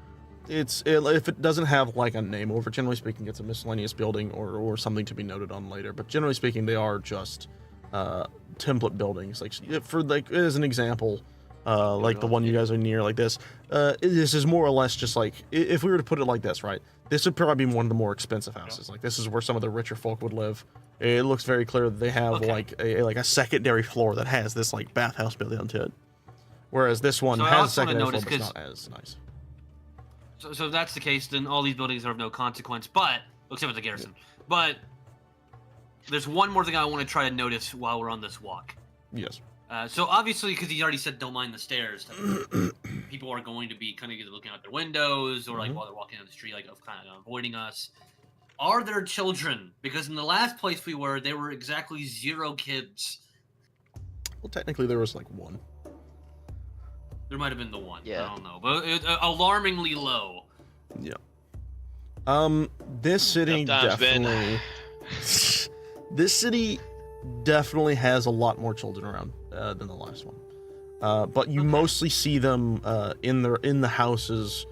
If it doesn't have like a name over, generally speaking, it's a miscellaneous building or something to be noted on later. But generally speaking, they are just template buildings. Like as an example, like the one you guys are near, like this. This is more or less just like, if we were to put it like this, right? This would probably be one of the more expensive houses. Like this is where some of the richer folk would live. It looks very clear that they have like a secondary floor that has this like bathhouse built into it, whereas this one So I has a also wanna secondary floor, notice, but it's not as nice. So if that's the case, then all these buildings are of no consequence, but except for the garrison. But there's one more thing I want to try to notice while we're on this walk. Yes. So obviously, because he already said don't mind the stairs, people are going to be kind of either looking out their windows or like while they're walking down the street, like kind of avoiding us. Are there children? Because in the last place we were, there were exactly 0 kids. Well, technically there was like one. There might have been the one. Yeah. I don't know, but alarmingly low. Yeah. This city Sometimes, Ben. definitely. This city definitely has a lot more children around than the last one. But you mostly see them in the houses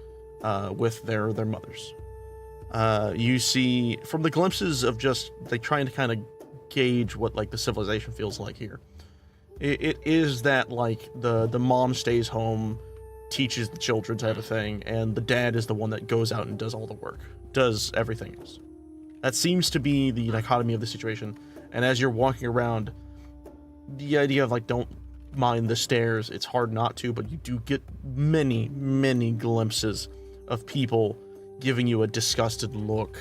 with their mothers. You see from the glimpses of just like trying to kind of gauge what like the civilization feels like here. It is that like the mom stays home, teaches the children type of thing, and the dad is the one that goes out and does all the work, does everything else. That seems to be the dichotomy of the situation. And as you're walking around, the idea of like don't mind the stairs, it's hard not to, but you do get many glimpses of people giving you a disgusted look.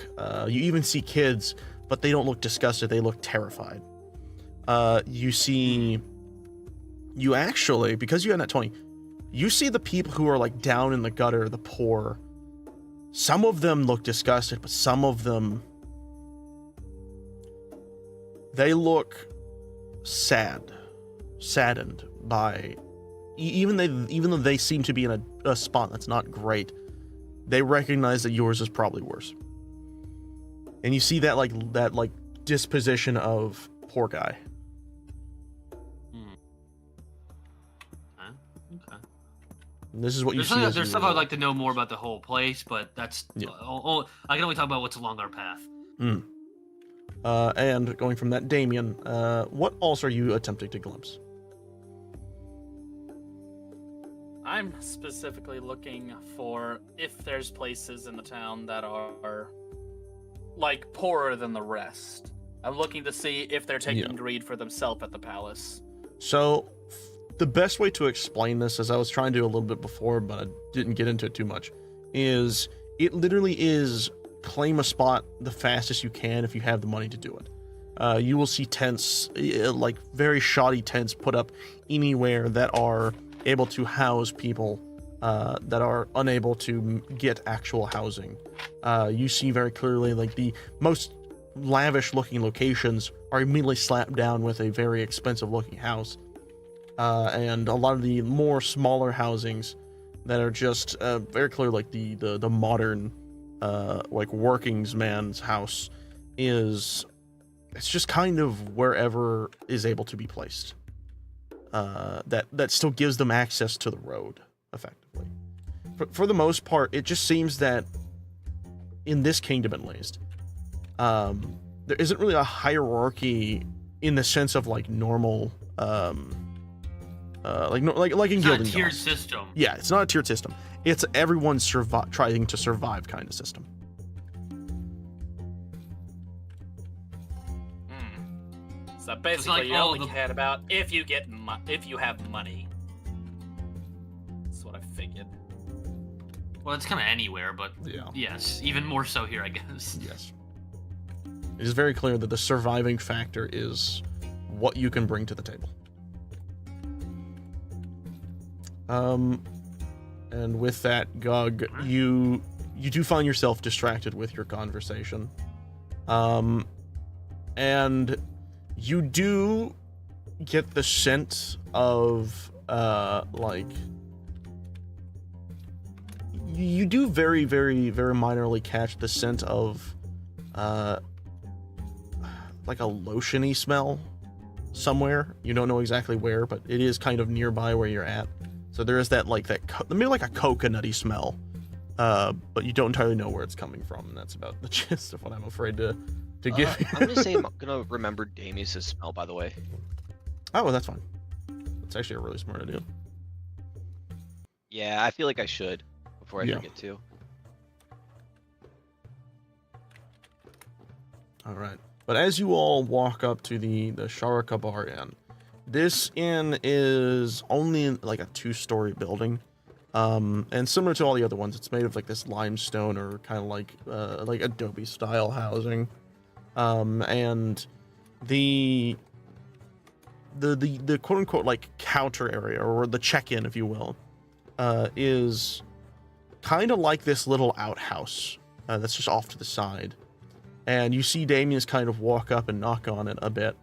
You even see kids, but they don't look disgusted, they look terrified. You actually, because you had that 20, you see the people who are like down in the gutter, the poor. Some of them look disgusted, but some of them, they look saddened by, even though they seem to be in a spot that's not great, they recognize that yours is probably worse. And you see that like disposition of poor guy. Okay. And this is what you see. There's stuff I'd like to know more about the whole place, but that's I can only talk about what's along our path. And going from that, Damien, what else are you attempting to glimpse? I'm specifically looking for if there's places in the town that are like poorer than the rest. I'm looking to see if they're taking Yeah. greed for themselves at the palace. So, the best way to explain this, as I was trying to do a little bit before, but I didn't get into it too much, is it literally is claim a spot the fastest you can if you have the money to do it. You will see tents, like very shoddy tents, put up anywhere that are able to house people that are unable to get actual housing. You see very clearly, like, the most lavish looking locations are immediately slapped down with a very expensive looking house. And a lot of the more smaller housings that are just very clear, like the modern like workings man's house, it's just kind of wherever is able to be placed. That still gives them access to the road effectively. For the most part, it just seems that in this kingdom at least, there isn't really a hierarchy in the sense of like normal like in It's not a Gildan tiered Goss. system. Yeah, it's not a tiered system. It's everyone trying to survive kind of system. So basically, like you all only the- cared about if you have money. That's what I figured. Well, it's kind of anywhere, but Yeah. yes, even more so here, I guess. Yes. It is very clear that the surviving factor is what you can bring to the table. And with that, Gug, you do find yourself distracted with your conversation. And you do get the sense of, like, you do very, very, very minorly catch the scent of, like a lotiony smell somewhere. You don't know exactly where, but it is kind of nearby where you're at. So there is that, like, maybe like a coconutty smell, but you don't entirely know where it's coming from, and that's about the gist of what I'm afraid to give you. I'm gonna say I'm gonna remember Damius' smell, by the way. Oh, well, that's fine. That's actually a really smart idea. Yeah, I feel like I should before I Yeah. forget to. All right. But as you all walk up to the Sharaka Bar Inn, this inn is only like a 2-story building. And similar to all the other ones, it's made of like this limestone or kind of like adobe style housing. And the quote unquote like counter area, or the check-in, if you will, is kind of like this little outhouse that's just off to the side. And you see Damien's kind of walk up and knock on it a bit,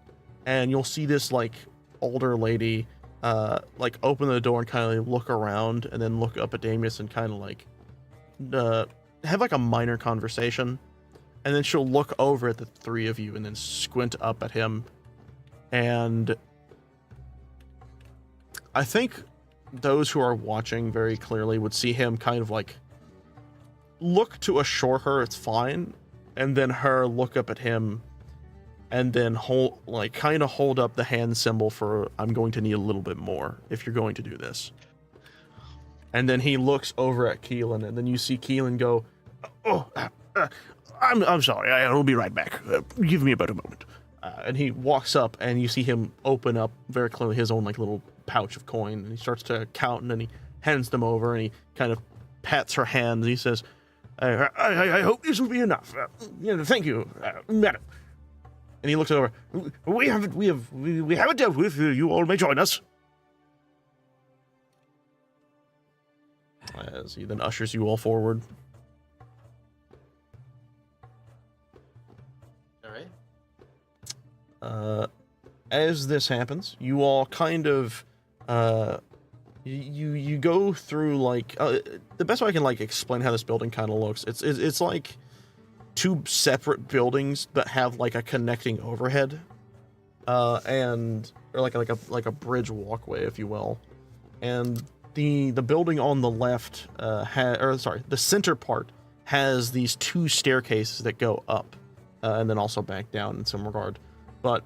and you'll see this like older lady like open the door and kind of like, look around, and then look up at Damius and kind of like have like a minor conversation, and then she'll look over at the three of you and then squint up at him. And I think those who are watching very clearly would see him kind of like look to assure her it's fine, and then her look up at him and then hold up the hand symbol for I'm going to need a little bit more if you're going to do this. And then he looks over at Keelan, and then you see Keelan go, I'm sorry, I will be right back. Give me about a moment. And he walks up, and you see him open up very clearly his own like little pouch of coin, and he starts to count, and then he hands them over, and he kind of pats her hand, and he says, I hope this will be enough. Thank you, madam. And he looks over. We haven't dealt with. You all may join us. As he then ushers you all forward. All right. As this happens, you all kind of you go through like the best way I can like explain how this building kind of looks. It's like two separate buildings but have like a connecting overhead, and or like a bridge walkway, if you will. And the building on the left the center part has these two staircases that go up and then also back down in some regard. But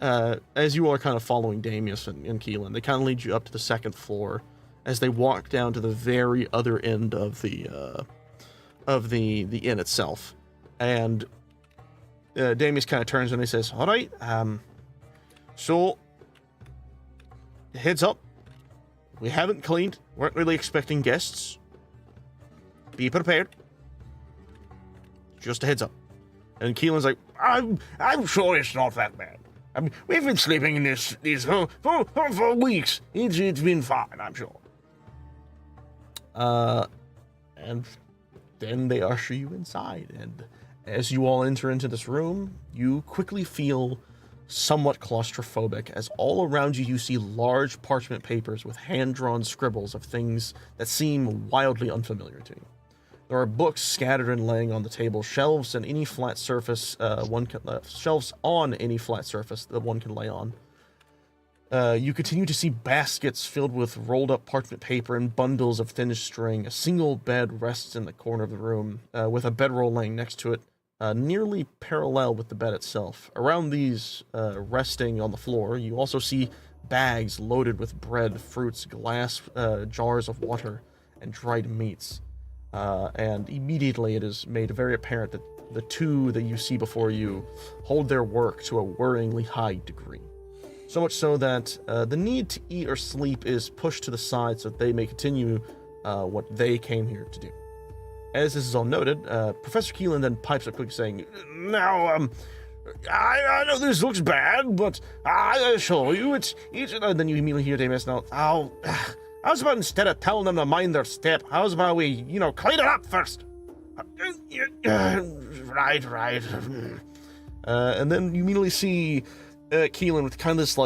as you are kind of following Damius and Keelan, they kind of lead you up to the second floor as they walk down to the very other end of the inn itself. And Damius kind of turns and he says, "All right, so heads up, we haven't cleaned. Weren't really expecting guests. Be prepared. Just a heads up." And Keelan's like, I'm sure it's not that bad. I mean, we've been sleeping in this for weeks. It's been fine, I'm sure. And then they usher you inside, and as you all enter into this room, you quickly feel somewhat claustrophobic, as all around you see large parchment papers with hand-drawn scribbles of things that seem wildly unfamiliar to you. There are books scattered and laying on the table, shelves and any flat surface shelves on any flat surface that one can lay on. You continue to see baskets filled with rolled up parchment paper and bundles of thin string. A single bed rests in the corner of the room, with a bedroll laying next to it, nearly parallel with the bed itself. Around these, resting on the floor, you also see bags loaded with bread, fruits, glass jars of water, and dried meats. And immediately it is made very apparent that the two that you see before you hold their work to a worryingly high degree. So much so that the need to eat or sleep is pushed to the side so that they may continue what they came here to do. As this is all noted, Professor Keelan then pipes up quickly saying, "Now, I know this looks bad, but I assure you it's..." And then you immediately hear Damus now, how's about instead of telling them to mind their step, how's about we, clean it up first? Right. And then you immediately see Keelan with kind of this,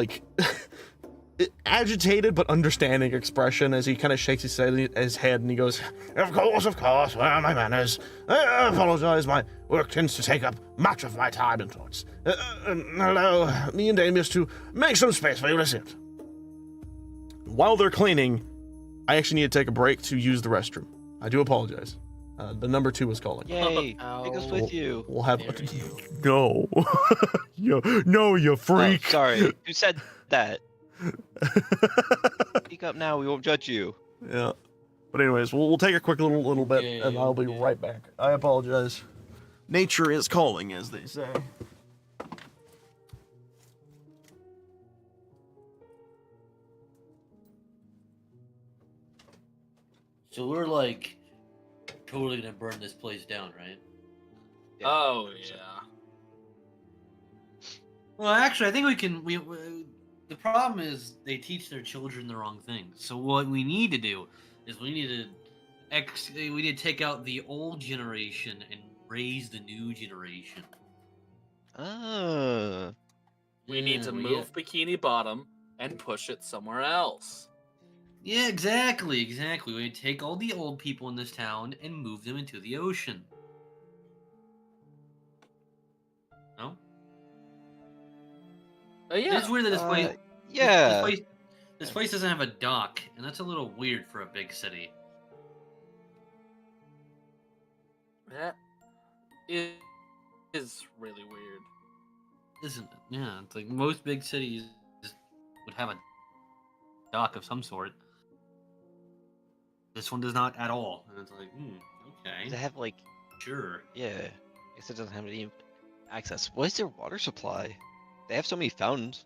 agitated but understanding expression as he kind of shakes his head and he goes, Of course, well, my manners. I apologize, my work tends to take up much of my time and thoughts. Allow me and Damius to make some space for you to sit." While they're cleaning, I actually need to take a break to use the restroom. I do apologize. The number 2 was calling. Yay! Take us with you. We'll have... No. No, you freak. Oh, sorry. Who said that? Speak up now. We won't judge you. Yeah. But anyways, we'll take a quick little bit, and I'll be right back. I apologize. Nature is calling, as they say. So we're totally gonna burn this place down, right? Yeah. Oh yeah. Well, actually, I think we can. The problem is they teach their children the wrong things. So what we need to do is we need to take out the old generation and raise the new generation. Ah. We need to move Bikini Bottom and push it somewhere else. Yeah, exactly. We need to take all the old people in this town and move them into the ocean. No? Yeah. It's weird that this place. Yeah. This place doesn't have a dock, and that's a little weird for a big city. That is really weird. Isn't it? Yeah, it's like most big cities would have a dock of some sort. This one does not at all. And it's like, okay. Does it have Sure. Yeah. I guess it doesn't have any access. What is their water supply? They have so many fountains.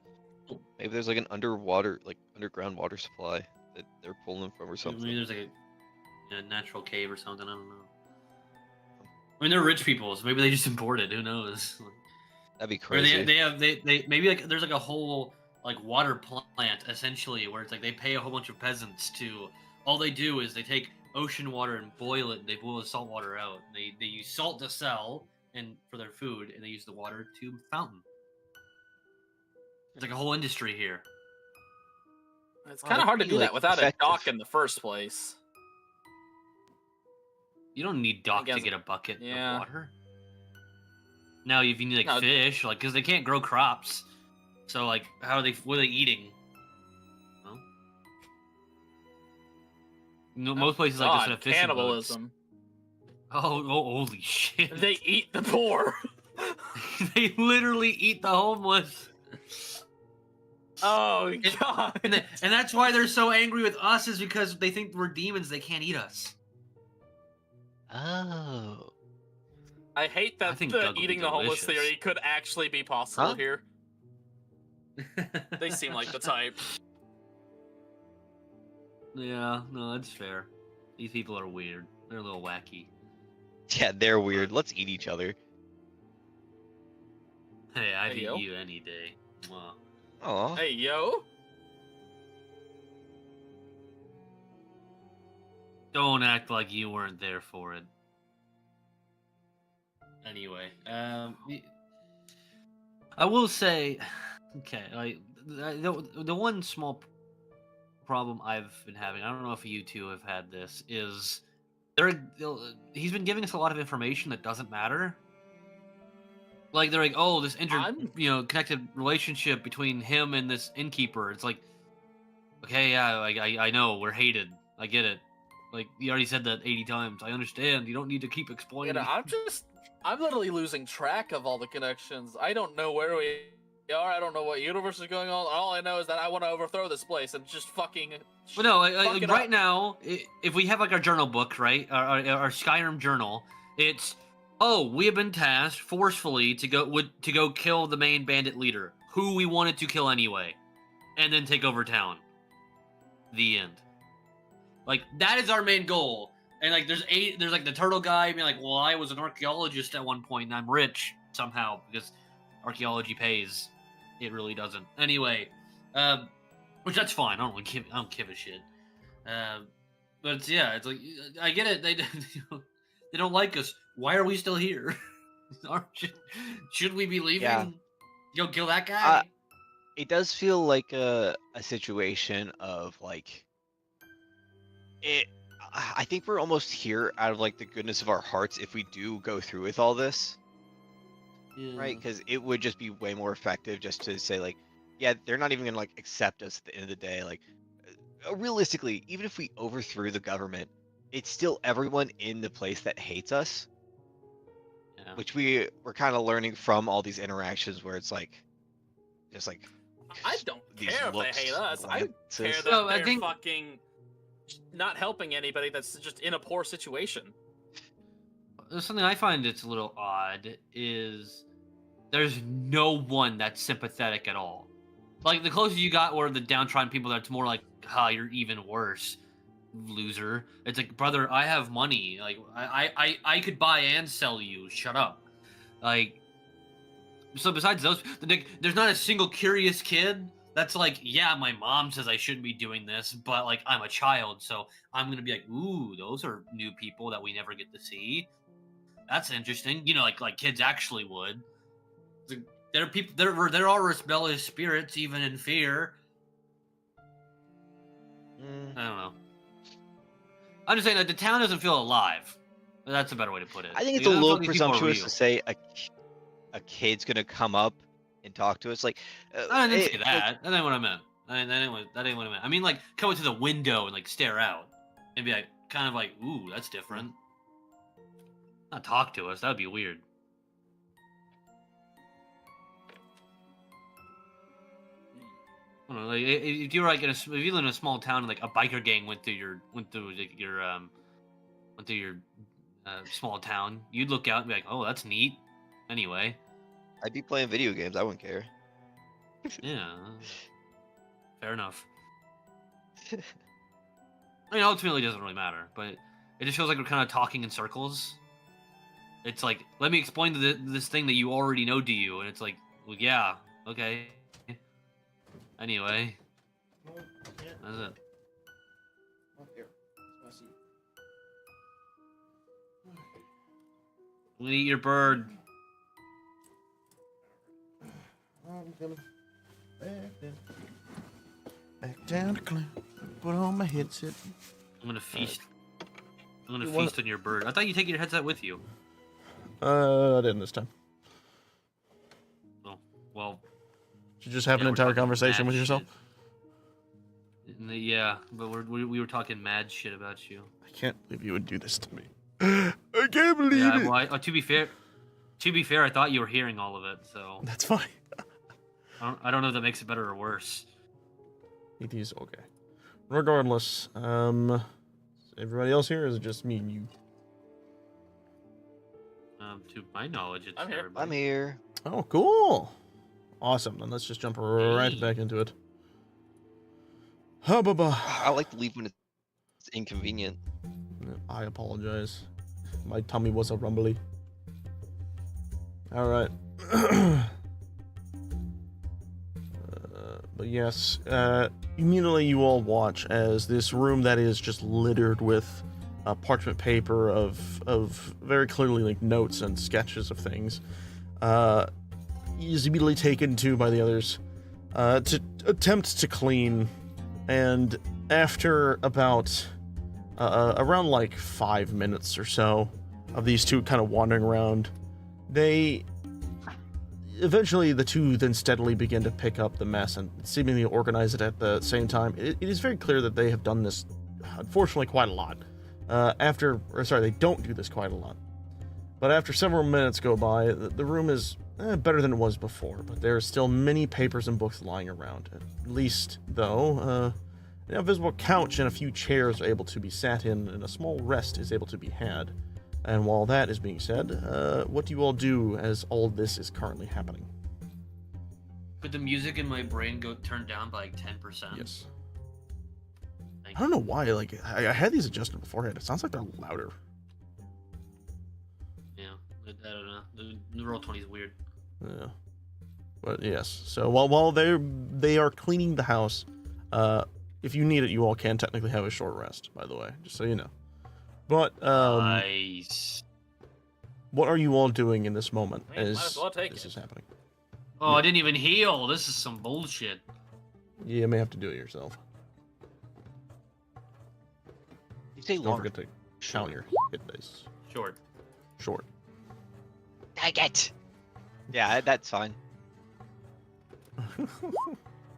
Maybe there's an underground water supply that they're pulling from or something. Maybe there's a natural cave or something. I don't know. I mean, they're rich people, so maybe they just import it. Who knows? That'd be crazy. Or they maybe there's a whole water plant essentially where it's they pay a whole bunch of peasants to. All they do is they take ocean water and boil it. And they boil the salt water out. They use salt to sell and for their food, and they use the water to fountain. There's a whole industry here. It's kind of hard to do that without a dock in the first place. You don't need dock to get a bucket of Yeah. water. Now, if you need No. fish, because they can't grow crops, so what are they eating? Well, most places like this God, have fishing cannibalism. boats. Oh, holy shit! They eat the poor. They literally eat the homeless. Oh God! And that's why they're so angry with us, is because they think we're demons. They can't eat us. Oh. I hate I that think the Doug would be eating the homeless delicious. theory could actually be possible Huh? here. They seem like the type. Yeah, no, that's fair. These people are weird. They're a little wacky. Yeah, they're weird. Let's eat each other. Hey, I'd Hey, eat yo. you any day. Mwah. Aw. Hey, yo. Don't act like you weren't there for it. Anyway, I will say, okay, like the one small problem I've been having, I don't know if you two have had this, is he's been giving us a lot of information that doesn't matter. Like they're like, oh, this connected relationship between him and this innkeeper. It's like, okay, yeah, like I know we're hated. I get it. Like you already said that 80 times. I understand. You don't need to keep explaining. I'm literally losing track of all the connections. I don't know where we are. I don't know what universe is going on. All I know is that I want to overthrow this place and just fucking. But no, fuck it right up. now, if we have like our journal book, right, our Skyrim journal, it's we have been tasked forcefully to go kill the main bandit leader, who we wanted to kill anyway, and then take over town. The end. Like that is our main goal. And like there's like the turtle guy being like, well, I was an archaeologist at one point and I'm rich somehow because archaeology pays. It really doesn't. Anyway, which that's fine. I don't give a shit. But it's like I get it. They don't like us. Why are we still here? Should we be leaving? Yeah. Go kill that guy. It does feel like a situation of like it. I think we're almost here out of like the goodness of our hearts if we do go through with all this, right? Because it would just be way more effective just to say like, yeah, they're not even gonna like accept us at the end of the day. Like, realistically, even if we overthrew the government, it's still everyone in the place that hates us. Yeah. Which we're kind of learning from all these interactions where it's like, just like. I don't these care if looks, they hate us. I glances. care that No, I they're think- fucking not helping anybody that's just in a poor situation. Something I find that's a little odd is there's no one that's sympathetic at all. Like the closest you got were the downtrodden people that's more like, you're even worse, loser. It's like, brother, I have money. Like I could buy and sell you. Shut up. Like, so besides those, there's not a single curious kid that's like, yeah, my mom says I shouldn't be doing this, but like I'm a child, so I'm gonna be like, ooh, those are new people that we never get to see. That's interesting. You know, like kids actually would. There are people. There are rebellious spirits, even in fear. I don't know. I'm just saying that the town doesn't feel alive. That's a better way to put it. I think it's It a doesn't feel little like these people are presumptuous real. to say a kid's gonna come up and talk to us. Like, I didn't say like, that. That ain't what I meant. That ain't what I meant. I mean, like, come up to the window and like stare out and be like, kind of like, ooh, that's different. Not talk to us. That would be weird. I don't know, like, if you were like if you live in a small town and like a biker gang went through your small town, you'd look out and be like, oh, that's neat. Anyway, I'd be playing video games. I wouldn't care. yeah, fair enough. I mean, ultimately, it doesn't really matter, but it just feels like we're kind of talking in circles. It's like, let me explain this thing that you already know to you, and it's like, well, yeah, okay. Anyway, that's it. I'm gonna eat your bird. I'm coming back down to climb. Put on my headset. I'm gonna feast. I'm gonna You feast wanna- on your bird. I thought you take your headset with you. I didn't this time. Oh, well. Did you just have yeah, an we're entire talking conversation mad with yourself? shit. Yeah, but we were talking mad shit about you. I can't believe you would do this to me. I can't believe Yeah, it. well, to be fair, I thought you were hearing all of it, so That's fine. I don't know if that makes it better or worse. It is okay. Regardless, everybody else here, or is it just me and you? To my knowledge, it's I'm here. everybody. I'm here. Oh, cool. Awesome. Then let's just jump right Hey. back into it. Hubba. I like to leave when it's inconvenient. I apologize. My tummy was a rumbly. All right. But yes, immediately you all watch as this room that is just littered with parchment paper of very clearly like notes and sketches of things is immediately taken to by the others to attempt to clean, and after about around like 5 minutes or so of these two kind of wandering around, they eventually the two then steadily begin to pick up the mess and seemingly organize it at the same time. It is very clear that they have done this, unfortunately, quite a lot. They don't do this quite a lot. But after several minutes go by, the room is better than it was before, but there are still many papers and books lying around. At least, though, a visible couch and a few chairs are able to be sat in, and a small rest is able to be had. And while that is being said, what do you all do as all this is currently happening? Could the music in my brain go turn down by like 10%? Yes. Thank I don't know why, like, I had these adjusted beforehand. It sounds like they're louder. Yeah, I don't know. The roll 20 is weird. Yeah. But yes, so while they are cleaning the house, if you need it, you all can technically have a short rest, by the way, just so you know. But, Nice. what are you all doing in this moment I mean, as might as well take this it. is happening? Oh, I didn't even heal. This is some bullshit. You may have to do it yourself. You say Don't long. forget to count your hit dice. Short. Short. Dang it. Yeah, that's fine.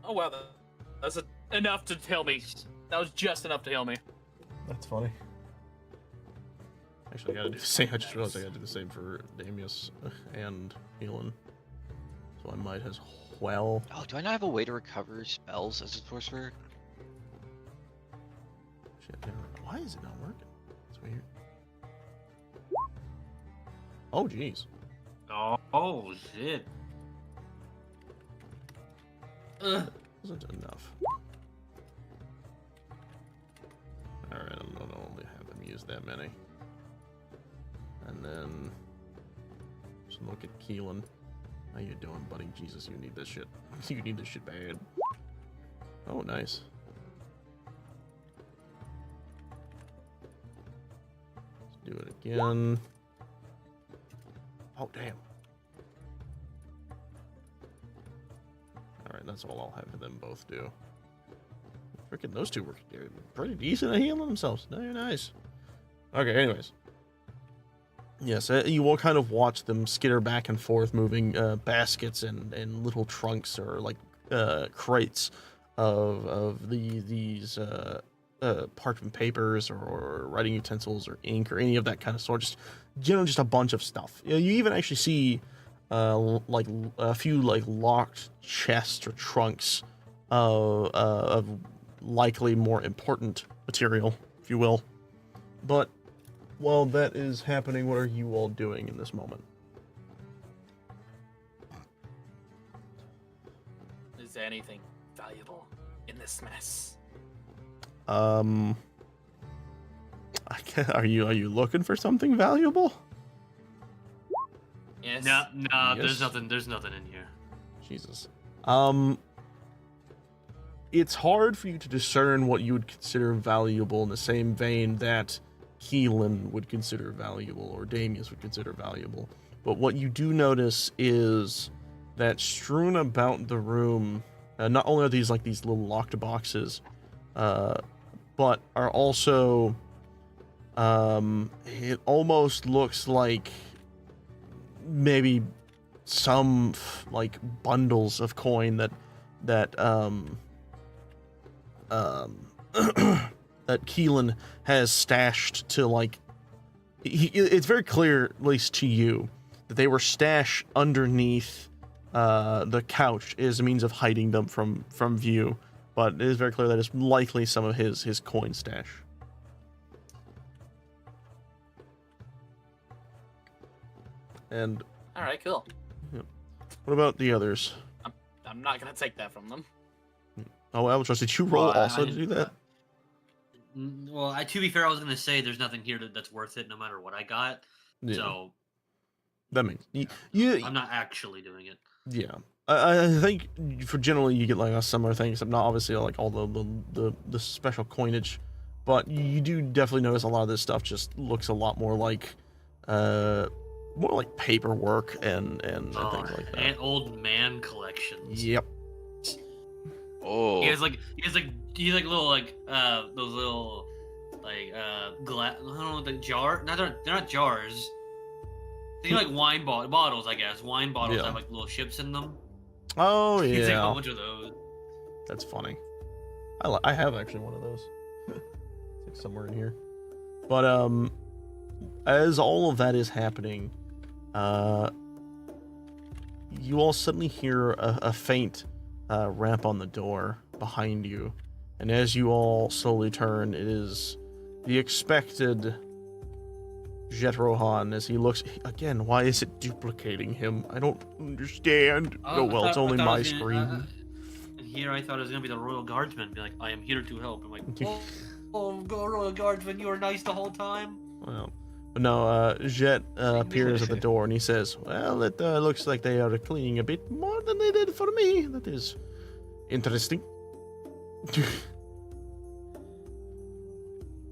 Oh wow, that's enough to heal me. That was just enough to heal me. That's funny. Actually, I gotta do the same. I just realized I gotta do the same for Damius and Elon. So I might as well. Oh, do I not have a way to recover spells as a sorcerer? Shit, why is it not working? It's weird. Oh, jeez. Oh shit. Wasn't enough. Alright, I don't only have them use that many. And then just look at Keelan. How you doing, buddy? Jesus, you need this shit. You need this shit bad. Oh, nice. Let's do it again. Oh, damn. Alright, that's all I'll have them both do. Freaking those two were pretty decent at healing themselves. Very nice. Okay, anyways. Yes, you will kind of watch them skitter back and forth, moving baskets and little trunks or like crates of these parchment papers or writing utensils or ink or any of that kind of sort. Just generally just a bunch of stuff. You even actually see like a few like locked chests or trunks of likely more important material, if you will. But while that is happening, what are you all doing in this moment? Is there anything valuable in this mess? Are you looking for something valuable? Yes. No, Yes. there's nothing in here. Jesus. It's hard for you to discern what you would consider valuable in the same vein that Keelan would consider valuable or Damius would consider valuable. But what you do notice is that strewn about the room, not only are these like these little locked boxes, but are also, it almost looks like maybe some like bundles of coin that that Keelan has stashed to like it's very clear, at least to you, that they were stashed underneath the couch as a means of hiding them from view, but it is very clear that it's likely some of his coin stash. And All right, cool. what about the others? I'm not gonna take that from them. Oh, Albatross, did you roll Well, I also to didn't- do that? Well, to be fair, I was gonna say there's nothing here that's worth it, no matter what I got. Yeah, So that makes you. I'm not actually doing it. Yeah, I think for generally you get like a similar thing, except not obviously like all the special coinage, but you do definitely notice a lot of this stuff just looks a lot more like paperwork and things like that. And old man collections. Yep. Oh. He has like little those little glass. I don't know, the jar. They're not jars. They're like wine bottles, I guess. Wine bottles Yeah. have like little ships in them. Oh He's like a yeah, bunch of those. that's funny. I have actually one of those. It's like somewhere in here. But as all of that is happening, you all suddenly hear a faint rap on the door behind you, and as you all slowly turn, it is the expected Jet Rohan as he looks again. Why is it duplicating him? I don't understand. Oh well, it's only my screen. Here I thought it was gonna be the Royal Guardsman. Be like, I am here to help. I'm like, Royal Guardsman, you were nice the whole time. Well, but no, Jet appears at the door and he says, well, it looks like they are cleaning a bit more than they did for me. That is interesting.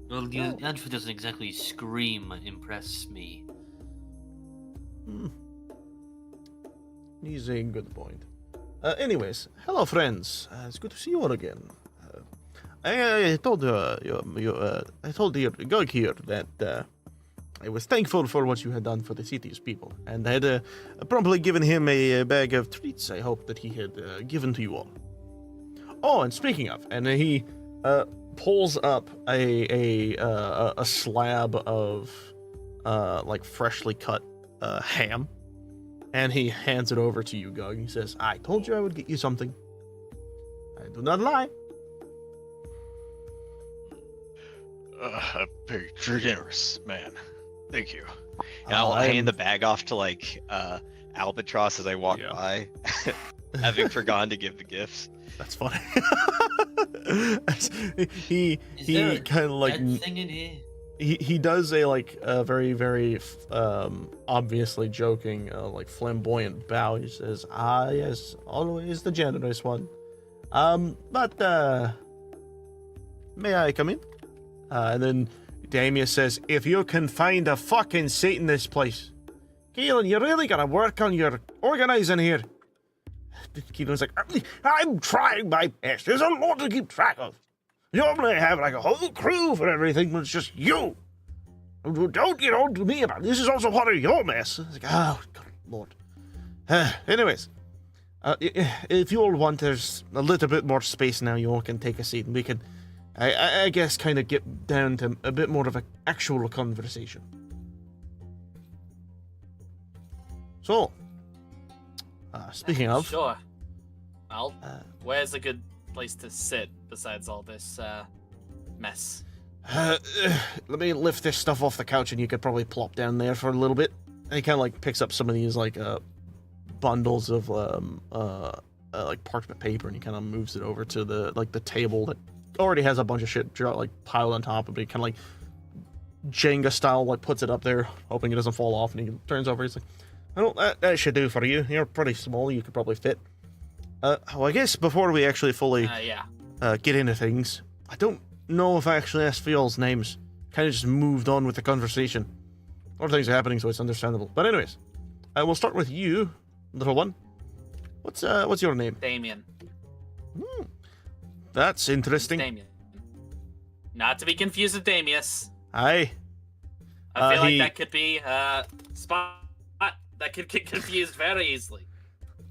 Well, the outfit doesn't exactly scream impress me. He's a good point. Anyways, hello friends. It's good to see you all again. I told I told your Gug here that I was thankful for what you had done for the city's people, and I had promptly given him a bag of treats I hoped that he had given to you all. Oh, and speaking of, and he pulls up a slab of like freshly cut ham, and he hands it over to you, Gug. He says, I told you I would get you something. I do not lie. Very generous, man. Thank you. And I'll hand the bag off to like Albatross as I walk Yeah. by, having forgotten to give the gifts. That's funny. he kind of like thing in here? he does a like a very obviously joking like flamboyant bow. He says, ah yes, always the generous one. But may I come in? And then Damia says, if you can find a fucking seat in this place, Keelan, you really gotta work on your organizing here. Keelan's like, I'm trying my best. There's a lot to keep track of. You normally have like a whole crew for everything, but it's just you. Don't get on to me about it. This is also part of your mess. It's like, oh, God, Lord. Anyways, if you all want, there's a little bit more space now. You all can take a seat, and we can, I guess, kind of get down to a bit more of an actual conversation. So, speaking of, Sure. Well, where's a good place to sit besides all this mess? let me lift this stuff off the couch, and you could probably plop down there for a little bit. And he kind of like picks up some of these like bundles of like parchment paper, and he kind of moves it over to the table that already has a bunch of shit like piled on top of it. He kind of like Jenga style like puts it up there, hoping it doesn't fall off. And he turns over. He's like, I don't. That should do for you. You're pretty small. You could probably fit. Well, I guess before we actually fully get into things, I don't know if I actually asked for y'all's names. Kind of just moved on with the conversation. A lot of things are happening, so it's understandable. But anyways, we'll start with you, little one. What's your name? Damien. That's interesting. Damien. Not to be confused with Damius. Aye. I feel like that could be spot that could get confused very easily.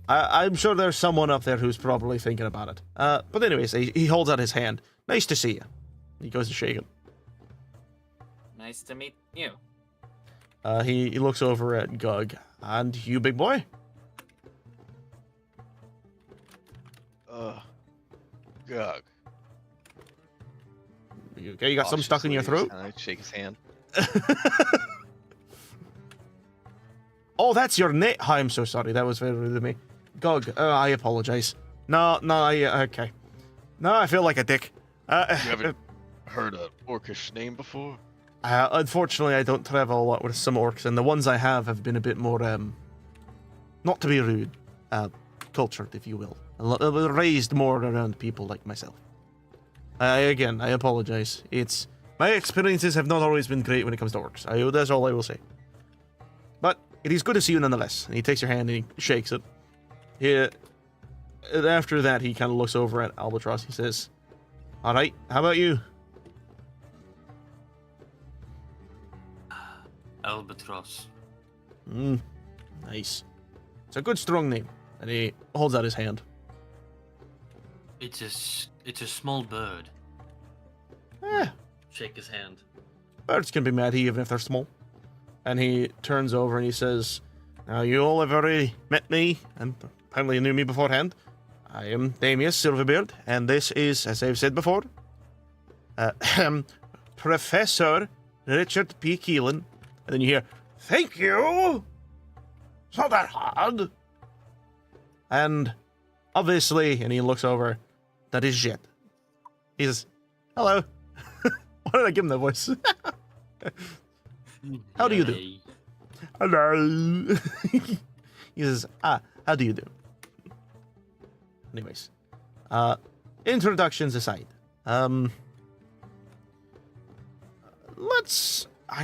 I'm sure there's someone up there who's probably thinking about it. But anyways, he holds out his hand. Nice to see you. He goes to shake it. Nice to meet you. He looks over at Gug. And you, big boy? Gug. You okay? You got something stuck in your throat? I shake his hand. Oh, that's your name. Oh, I'm so sorry. That was very rude of me. Gog, I apologize. No, okay. No, I feel like a dick. You haven't heard an orcish name before? Unfortunately, I don't travel a lot with some orcs, and the ones I have been a bit more, not to be rude, cultured, if you will. Raised more around people like myself. Again, I apologize. My experiences have not always been great when it comes to orcs. That's all I will say. But it is good to see you nonetheless. And he takes your hand and he shakes it. And after that, he kind of looks over at Albatross. He says, "All right, how about you?" Albatross. Nice. It's a good, strong name. And he holds out his hand. It's a small bird. Shake his hand. Birds can be mad even if they're small. And he turns over and he says, "Now you all have already met me, and apparently knew me beforehand. I am Damius Silverbeard, and this is, as I've said before, Professor Richard P. Keelan." And then you hear, "Thank you! It's not that hard." And obviously, and he looks over, that is Jet. He says, "Hello." Why did I give him that voice? How do you do? Hello. He says, how do you do? Anyways, introductions aside, I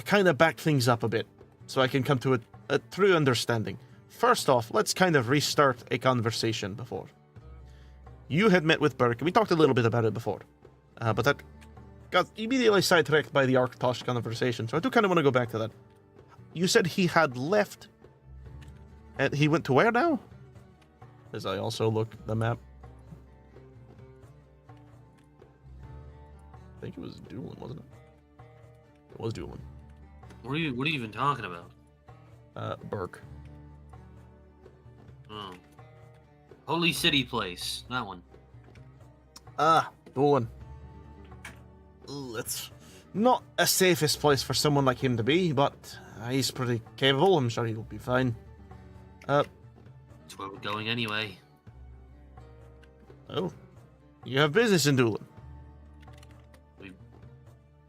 kind of back things up a bit so I can come to a true understanding. First off, let's kind of restart a conversation before. You had met with Burke, and we talked a little bit about it before, but that got immediately sidetracked by the Arctosh conversation, so I do kind of want to go back to that. You said he had left, and he went to where now? As I also look at the map. I think it was Doolin, wasn't it? It was Doolin. What are you even talking about? Burke. Oh. Holy City Place. That one. Doolin. It's not a safest place for someone like him to be, but he's pretty capable. I'm sure he'll be fine. That's where we're going anyway. Oh. You have business in Doolin.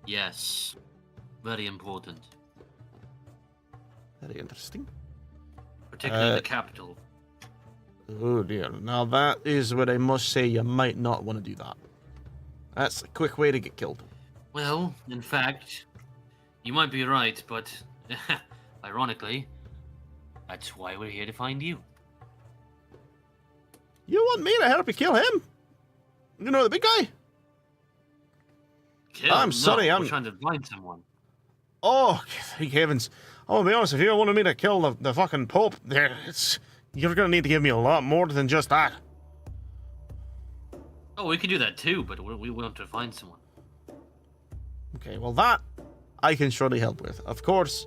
Yes. Very important. Very interesting. Particularly the capital. Oh dear. Now that is where I must say you might not want to do that. That's a quick way to get killed. Well, in fact, you might be right, but ironically, that's why we're here to find you. You want me to help you kill him? You know the big guy? Kill? I'm sorry, no, I'm we're trying to find someone. Oh, thank heavens. I'll be honest, if you wanted me to kill the fucking Pope, you're gonna need to give me a lot more than just that. Oh, we could do that too, but we want to find someone. Okay, well that I can surely help with. Of course,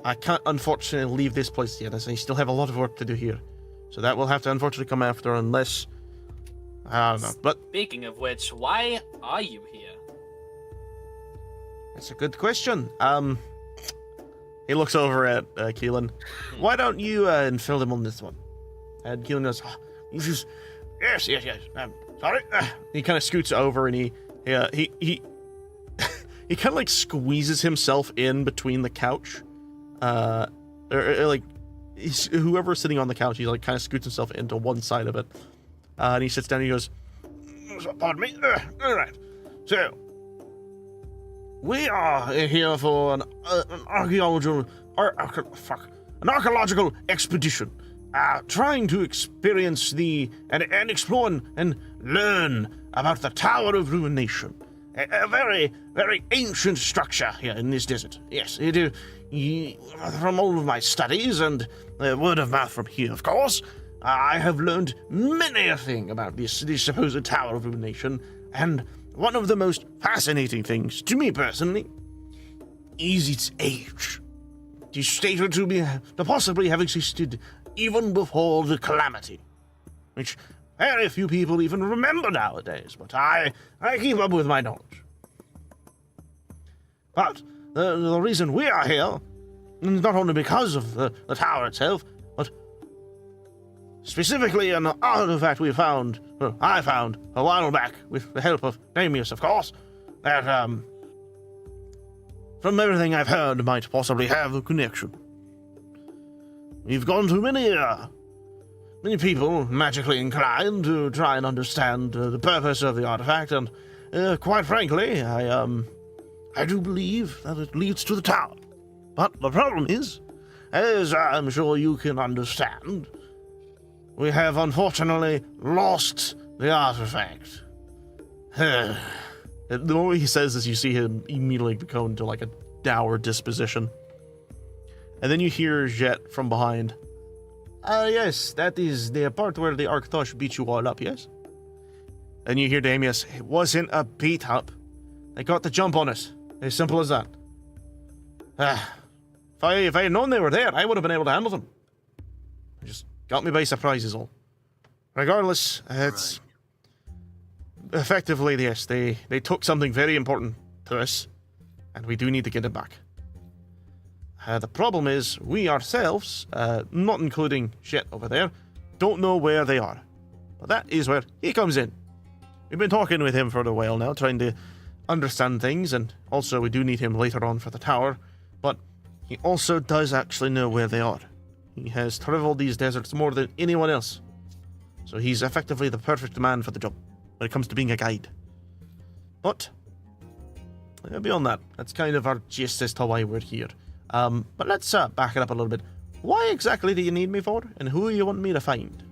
I can't unfortunately leave this place yet, as I still have a lot of work to do here. So that will have to unfortunately come after, unless... I don't know, but... Speaking of which, why are you here? That's a good question. He looks over at Keelan. Why don't you fill him on this one? And Keelan goes, yes. Sorry. He kind of scoots over and he he kind of like squeezes himself in between the couch. Like whoever's sitting on the couch, he like kind of scoots himself into one side of it. And he sits down and he goes, pardon me. All right. So, we are here for an archaeological expedition, trying to experience and explore and learn about the Tower of Ruination, a very, very ancient structure here in this desert. Yes, it is. From all of my studies and word of mouth from here, of course, I have learned many a thing about this supposed Tower of Ruination, and one of the most fascinating things, to me personally, is its age. It is stated to possibly have existed even before the calamity, which very few people even remember nowadays, but I keep up with my knowledge. But the reason we are here not only because of the tower itself, but specifically an artifact we found, well, I found a while back with the help of Damius, of course, that, from everything I've heard, might possibly have a connection. We've gone to many people magically inclined to try and understand the purpose of the artifact, and quite frankly, I do believe that it leads to the tower. But the problem is, as I'm sure you can understand, we have unfortunately lost the artifact. The more he says this, you see him immediately go into like a dour disposition. And then you hear Jet from behind. Yes, that is the part where the Arctosh beat you all up, yes? And you hear Damius, it wasn't a beat up. They got the jump on us. As simple as that. If I had known they were there, I would have been able to handle them. It just got me by surprise is all. Regardless, it's... Effectively, yes, they took something very important to us, and we do need to get it back. The problem is, we ourselves, not including Shit over there, don't know where they are. But that is where he comes in. We've been talking with him for a while now, trying to understand things, and also we do need him later on for the tower, but he also does actually know where they are. He has traveled these deserts more than anyone else, so he's effectively the perfect man for the job when it comes to being a guide. But beyond that, that's kind of our gist as to why we're here. But let's back it up a little bit. Why exactly do you need me for, and who you want me to find?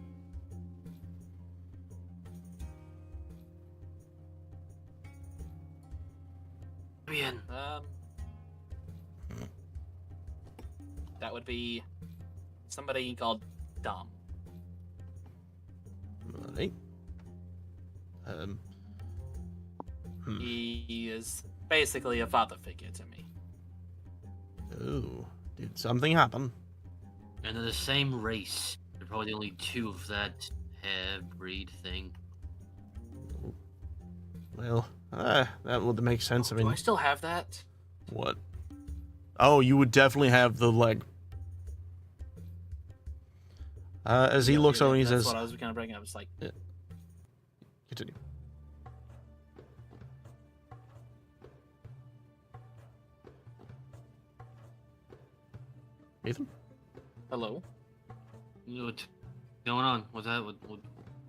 That would be somebody called Dom. Right. He is basically a father figure to me. Oh, did something happen? And they're the same race. They're probably the only two of that hair breed thing. Well, that would make sense. I mean, Do I still have that? what? Oh, you would definitely have the leg. As he looks over, he says, That's what I was kind of bringing up. It's like, continue. Ethan? hello? What's going on? What's that? What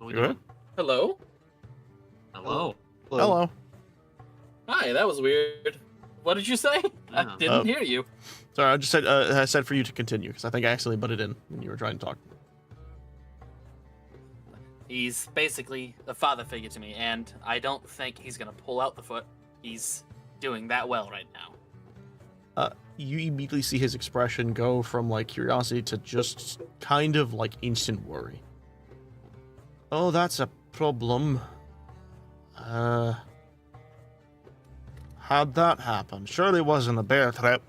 are we You doing? alright? Hello? Hello. Hello. Hi, that was weird. What did you say? I Yeah. didn't hear you. Sorry, I just said I said for you to continue because I think I accidentally butted in when you were trying to talk. He's basically a father figure to me, and I don't think he's gonna pull out the foot. He's doing that well right now. You immediately see his expression go from like curiosity to just kind of like instant worry. Oh, that's a problem. How'd that happen? Surely it wasn't a bear trap.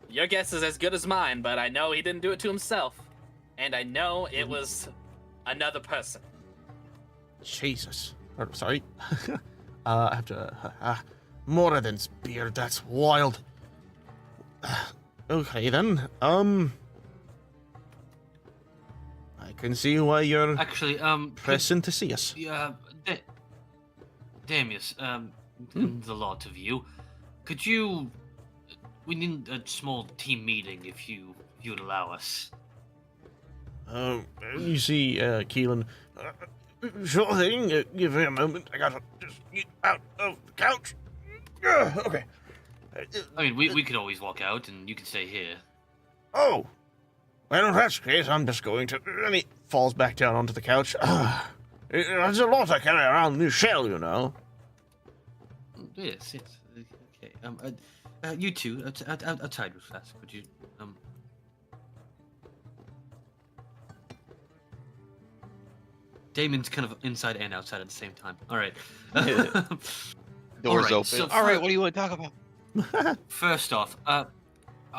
Your guess is as good as mine, but I know he didn't do it to himself. And I know it was another person. Jesus. Or, sorry. I have to... Moradin's beard, that's wild. Okay, then. I can see why you're Actually, pressing to see us. Damius, and the lot of you, could you? We need a small team meeting if you'd allow us. You see, Keelan. Sure thing. Give me a moment. I gotta just get out of the couch. Okay. I mean, we could always walk out, and you can stay here. Oh. Well, if that's the case, I'm just going to... And he falls back down onto the couch. There's a lot I carry around in this shell, you know. Yes. Okay. You two, outside with that. Could you, Damon's kind of inside and outside at the same time. All right. Doors Alright, open. so All right, what do you want to talk about? First off, are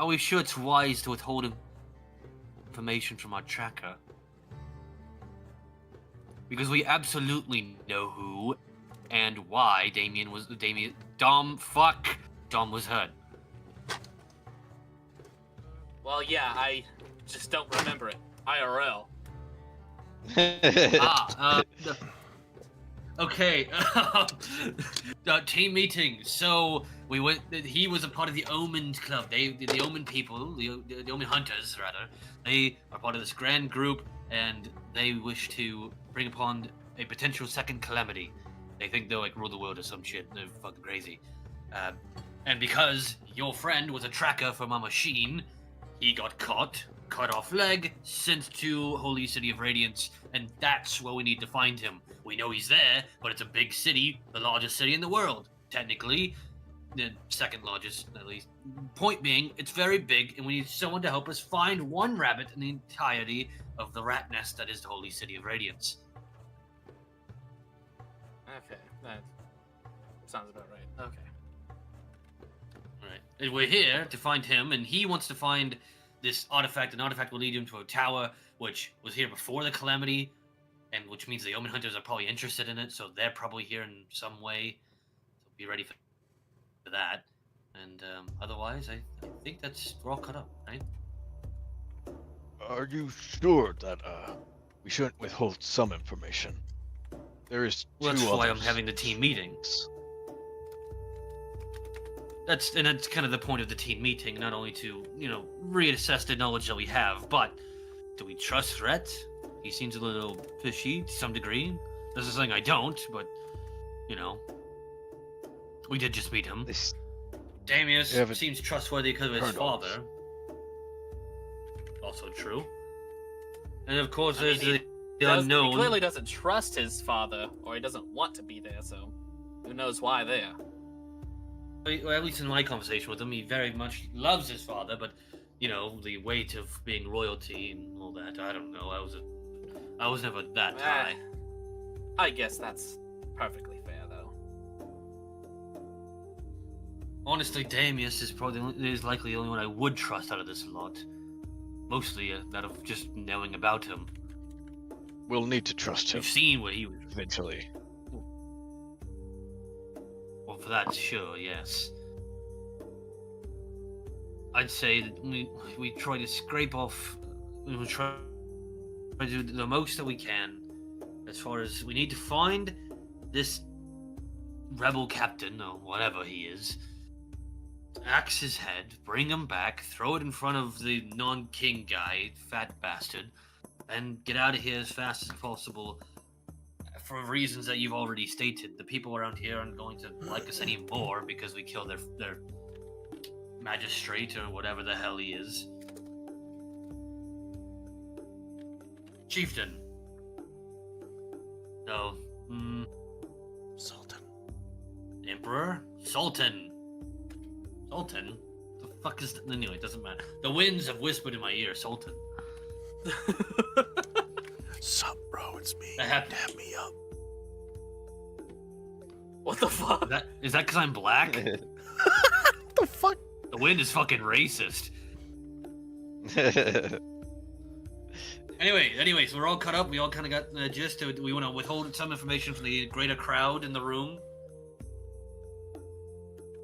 we sure it's wise to withhold information from our tracker? Because we absolutely know who and why Dom Dom was hurt. Well, yeah, I just don't remember it. IRL. Okay. Team meeting. So we went. He was a part of the Omen club. The Omen people, the Omen hunters, rather. They are part of this grand group, and they wish to bring upon a potential second calamity. They think they'll like rule the world or some shit. They're fucking crazy. And because your friend was a tracker for my machine, he got caught, cut off leg, sent to Holy City of Radiance, and that's where we need to find him. We know he's there, but it's a big city, the largest city in the world. Technically, the second largest, at least. Point being, it's very big, and we need someone to help us find one rabbit in the entirety of the rat nest that is the Holy City of Radiance. Okay, that sounds about right. Okay. Alright. And we're here to find him, and he wants to find this artifact. An artifact will lead him to a tower, which was here before the calamity, and which means the Omen Hunters are probably interested in it, so they're probably here in some way. So be ready for that. And otherwise, I think we're all cut up, right? Are you sure that we shouldn't withhold some information? There is Well, two that's why I'm others. having the team meetings. That's kind of the point of the team meeting, not only to, reassess the knowledge that we have, but do we trust Rhett? He seems a little fishy to some degree. This is something I don't, but, we did just meet him. This Damius You haven't seems trustworthy because of his heard of father. us. Also true. And of course, I mean, there's the He unknown. clearly doesn't trust his father, or he doesn't want to be there, so who knows why there. Well, at least in my conversation with him, he very much loves his father, but the weight of being royalty and all that, I don't know. I was never that high. I guess that's perfectly fair, though. Honestly, Damius is likely the only one I would trust out of this lot. Mostly that of just knowing about him. We'll need to trust him We've seen where he was. eventually. Well, for that, sure, yes. I'd say that we try to scrape off. We try to do the most that we can. As far as we need to find this rebel captain or whatever he is, axe his head, bring him back, throw it in front of the non-king guy, fat bastard, and get out of here as fast as possible. For reasons that you've already stated, the people around here aren't going to like us anymore because we killed their magistrate or whatever the hell he is. Chieftain. No. Sultan. Emperor? Sultan. Sultan? The fuck is that? Anyway, it doesn't matter. The winds have whispered in my ear, Sultan. Sup, bro? It's me. That happened. Dab me up. What the fuck? Is that because I'm black? What the fuck? The wind is fucking racist. Anyway, so we're all cut up. We all kind of got the gist. We want to withhold some information from the greater crowd in the room.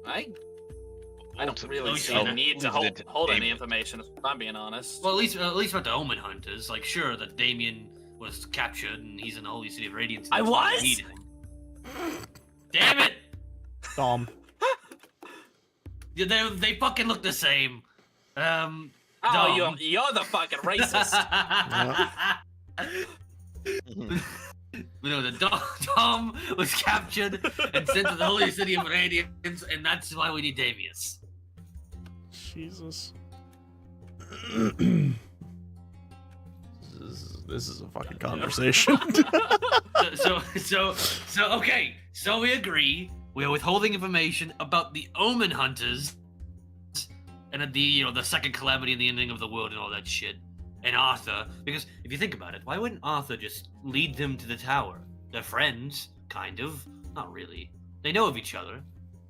I don't really Those see are the need to included hold any Damien. information, if I'm being honest. Well, at least about the Omen Hunters. Like, sure, that Damien was captured and he's in the Holy City of Radiance. I that's why we was? need him. Damn it! Dom. Yeah, they fucking look the same. Oh, Dom. you're the fucking racist. No, the Dom was captured and sent to the Holy City of Radiance, and that's why we need Damius. Jesus. This is a fucking conversation. So okay. So we agree. We are withholding information about the Omen Hunters and the second calamity and the ending of the world and all that shit. And Arthur, because if you think about it, why wouldn't Arthur just lead them to the tower? They're friends, kind of. Not really. They know of each other.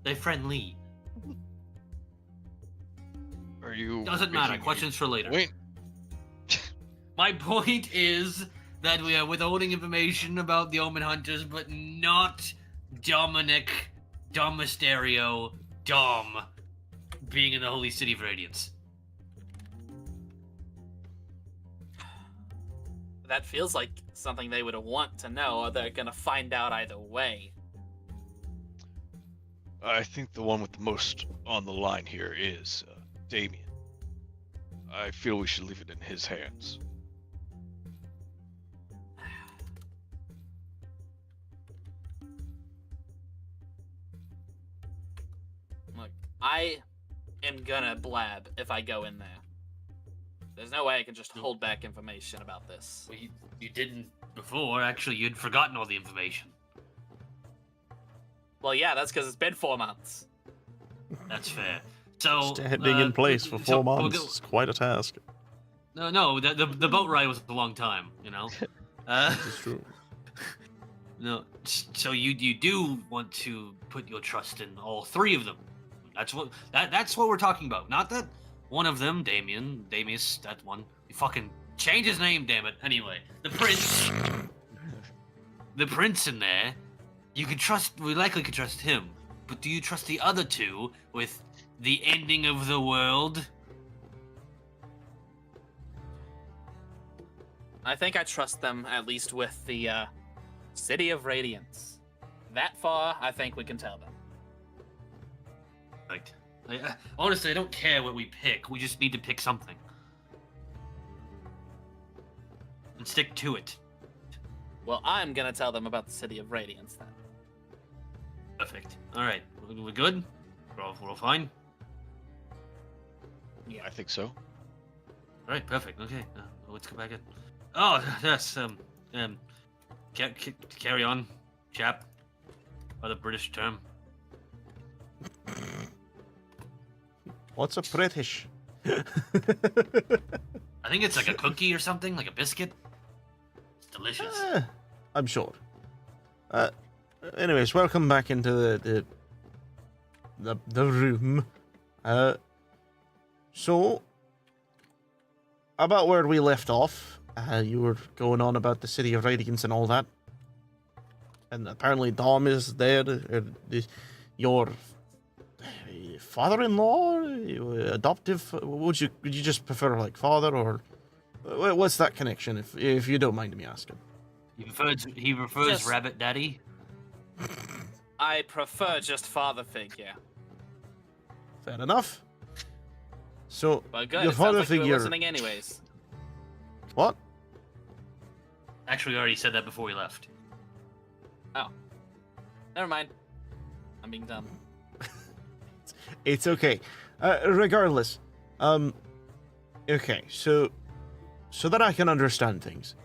They're friendly. Are you? Doesn't matter. making Questions for later. Wait. My point is that we are withholding information about the Omen Hunters, but not Dominic, Dom Mysterio, Dom being in the Holy City of Radiance? That feels like something they would want to know, or they're gonna find out either way. I think the one with the most on the line here is Damien. I feel we should leave it in his hands. Look, I am gonna blab if I go in there. There's no way I can just hold back information about this. Well, you didn't before. Actually, you'd forgotten all the information. Well, yeah, that's because it's been 4 months. That's fair. So Standing in place for 4 we'll months is quite a task. No, the boat ride was a long time. You know. This is true. No, so you do want to put your trust in all 3 of them. That's what we're talking about. Not that one of them, Damius, that one. You fucking change his name, damn it. Anyway, the prince in there. We likely could trust him. But do you trust the other 2 with the ending of the world? I think I trust them at least with the City of Radiance. That far, I think we can tell them. Right. Honestly, I don't care what we pick. We just need to pick something. And stick to it. Well, I'm gonna tell them about the City of Radiance then. Perfect. Alright, we're good? We're all fine? Yeah. I think so. Alright, perfect. Okay, let's go back in. Oh, yes, carry on, chap. By the British term. What's a British? I think it's like a cookie or something, like a biscuit. It's delicious. I'm sure. Anyways, welcome back into the room. So about where we left off, you were going on about the City of Radiance and all that, and apparently Dom is there. Your father-in-law, adoptive? Would you just prefer like father, or what's that connection? If you don't mind me asking. He prefers Just- Rabbit Daddy. I prefer just father figure. Fair enough. So But good, your it sounds father like you were figure. listening anyways. What? Actually, we already said that before we left. Never mind. I'm being dumb. It's okay. Regardless, okay. So that I can understand things.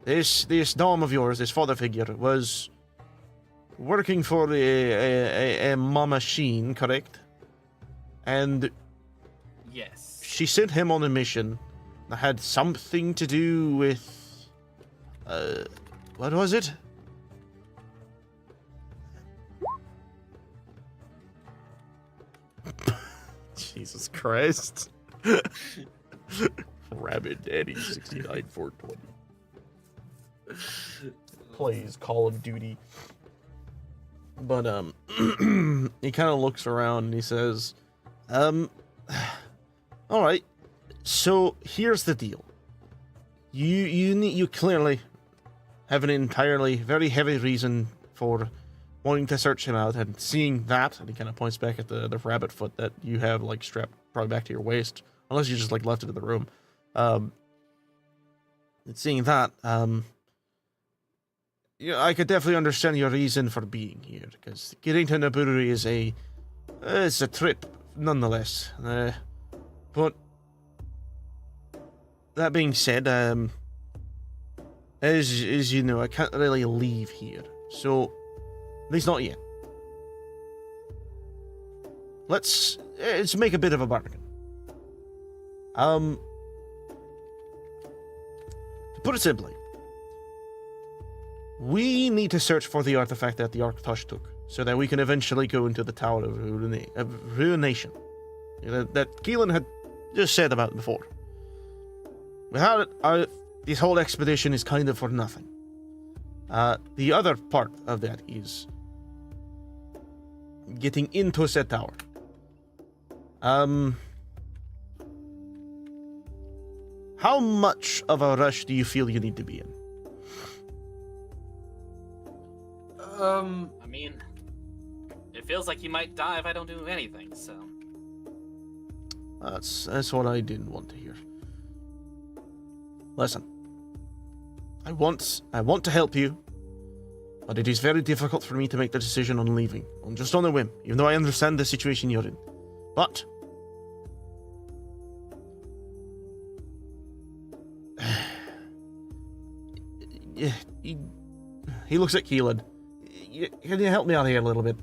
This dom of yours, this father figure, was working for a machine, correct? And Yes. she sent him on a mission that had something to do with, what was it? Jesus Christ. Rabbit Daddy 69420. Plays Call of Duty. But he kind of looks around and he says, all right. So here's the deal. You clearly have an entirely very heavy reason for wanting to search him out, and seeing that, and he kind of points back at the rabbit foot that you have like strapped probably back to your waist, unless you just like left it in the room. And seeing that, yeah, I could definitely understand your reason for being here, because getting to Naburu is it's a trip nonetheless. But that being said, as you know, I can't really leave here, so at least not yet. Let's make a bit of a bargain. To put it simply, we need to search for the artifact that the Arctosh took, so that we can eventually go into the Tower of Ruination that Keelan had just said about before. Without it, this whole expedition is kind of for nothing. The other part of that is getting into said tower. How much of a rush do you feel you need to be in? I mean, it feels like he might die if I don't do anything, so. That's what I didn't want to hear. Listen, I want to help you, but it is very difficult for me to make the decision on leaving, just on a whim, even though I understand the situation you're in. But he looks at Keelan. Can you help me out here a little bit?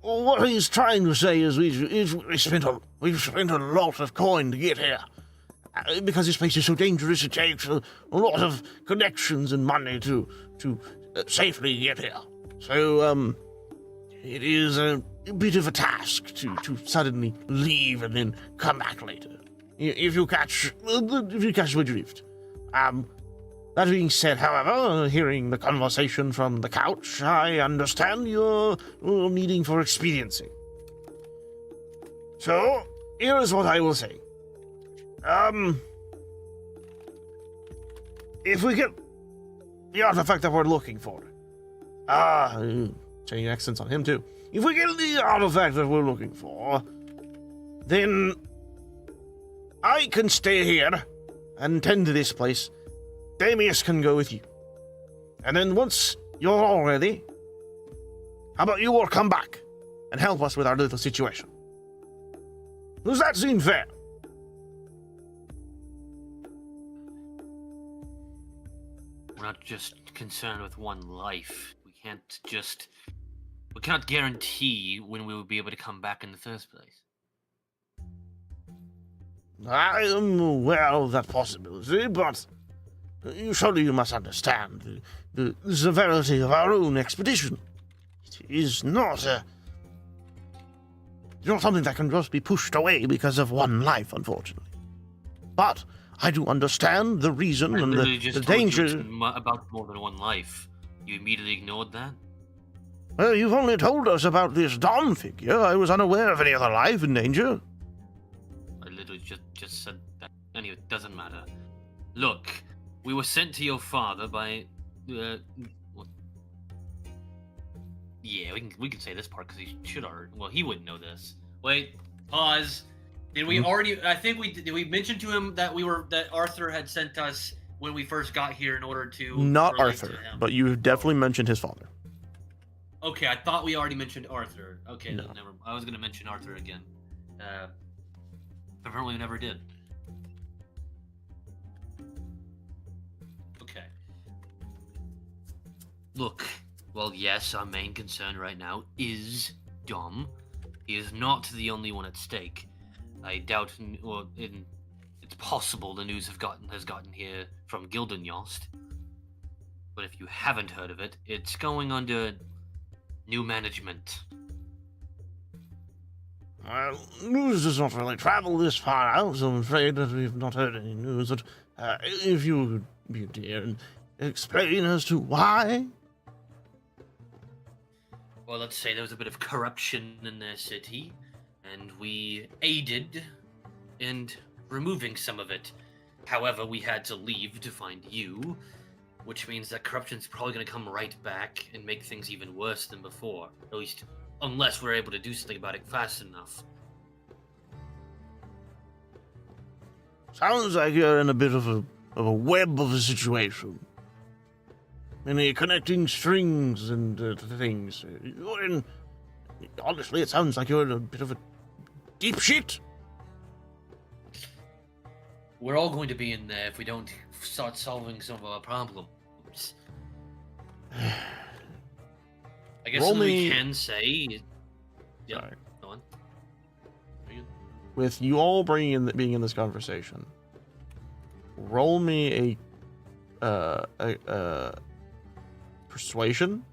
What he's trying to say is we've spent a lot of coin to get here. Because this place is so dangerous, it takes a lot of connections and money to safely get here. So, it is a bit of a task to suddenly leave and then come back later. If you catch my drift. That being said, however, hearing the conversation from the couch, I understand your needing for experiencing. So, here is what I will say. If we get the artifact that we're looking for, changing accents on him too. If we get the artifact that we're looking for, then I can stay here and tend to this place. Damius can go with you. And then once you're all ready, how about you all come back and help us with our little situation? Does that seem fair? We're not just concerned with one life. We can't guarantee when we will be able to come back in the first place. I am aware of that possibility, but surely you must understand the severity of our own expedition. It is not something that can just be pushed away because of one life, unfortunately. But I do understand the reason and the danger. About more than one life. You immediately ignored that? Well, you've only told us about this Dom figure. I was unaware of any other life in danger. I literally just said that. Anyway, it doesn't matter. Look, we were sent to your father by. Yeah, we can say this part because he should already. Well, he wouldn't know this. Wait, pause. Did we already? I think did we mention to him that Arthur had sent us when we first got here in order to. Not Arthur, but you definitely mentioned his father. Okay, I thought we already mentioned Arthur. Okay, No. then never. I was gonna mention Arthur again. Apparently, we never did. Okay. Look, well, yes, our main concern right now is Dom. He is not the only one at stake. I doubt, it's possible the news has gotten here from Gildenyost. But if you haven't heard of it, it's going under new management. Well, news does not really travel this far out, so I'm afraid that we've not heard any news. But if you would be dear and explain as to why. Well, let's say there was a bit of corruption in their city, and we aided in removing some of it. However, we had to leave to find you, which means that corruption's probably going to come right back and make things even worse than before. At least, unless we're able to do something about it fast enough. Sounds like you're in a bit of a web of a situation. Many connecting strings and things. Honestly, it sounds like you're in a bit of a deep shit. We're all going to be in there if we don't start solving some of our problems. I guess something we can say. Yeah, Sorry. go on. With you all being in this conversation, roll me a persuasion.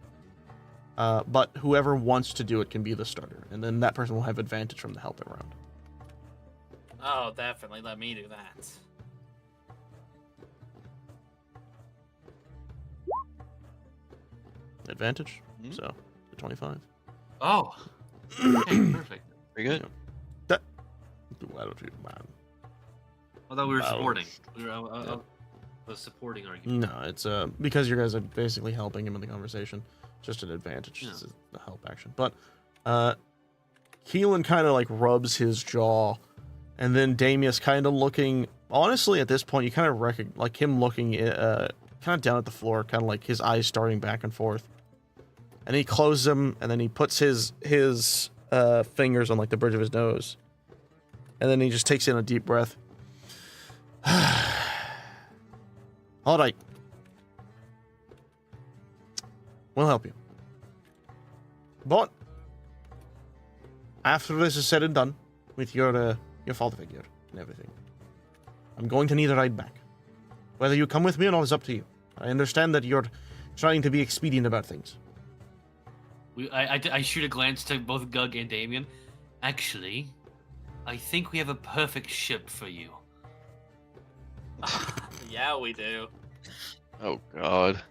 But whoever wants to do it can be the starter, and then that person will have advantage from the helper round. Oh, definitely. Let me do that. Advantage? So, 25. Oh. Okay, perfect. Very good. Well, man. I thought we were Well, supporting. I was supporting argument. No, it's because you guys are basically helping him in the conversation. Just an advantage. Yeah. It's the help action. But Keelan kind of like rubs his jaw, and then Damius kind of looking. Honestly, at this point, you kind of like him looking kind of down at the floor, kind of like his eyes starting back and forth. And he closes them, and then he puts his fingers on like the bridge of his nose, and then he just takes in a deep breath. All right. We'll help you. But after this is said and done, with your father figure and everything, I'm going to need a ride back. Whether you come with me or not is up to you. I understand that you're trying to be expedient about things. I shoot a glance to both Gug and Damien. Actually, I think we have a perfect ship for you. Yeah, we do. Oh God.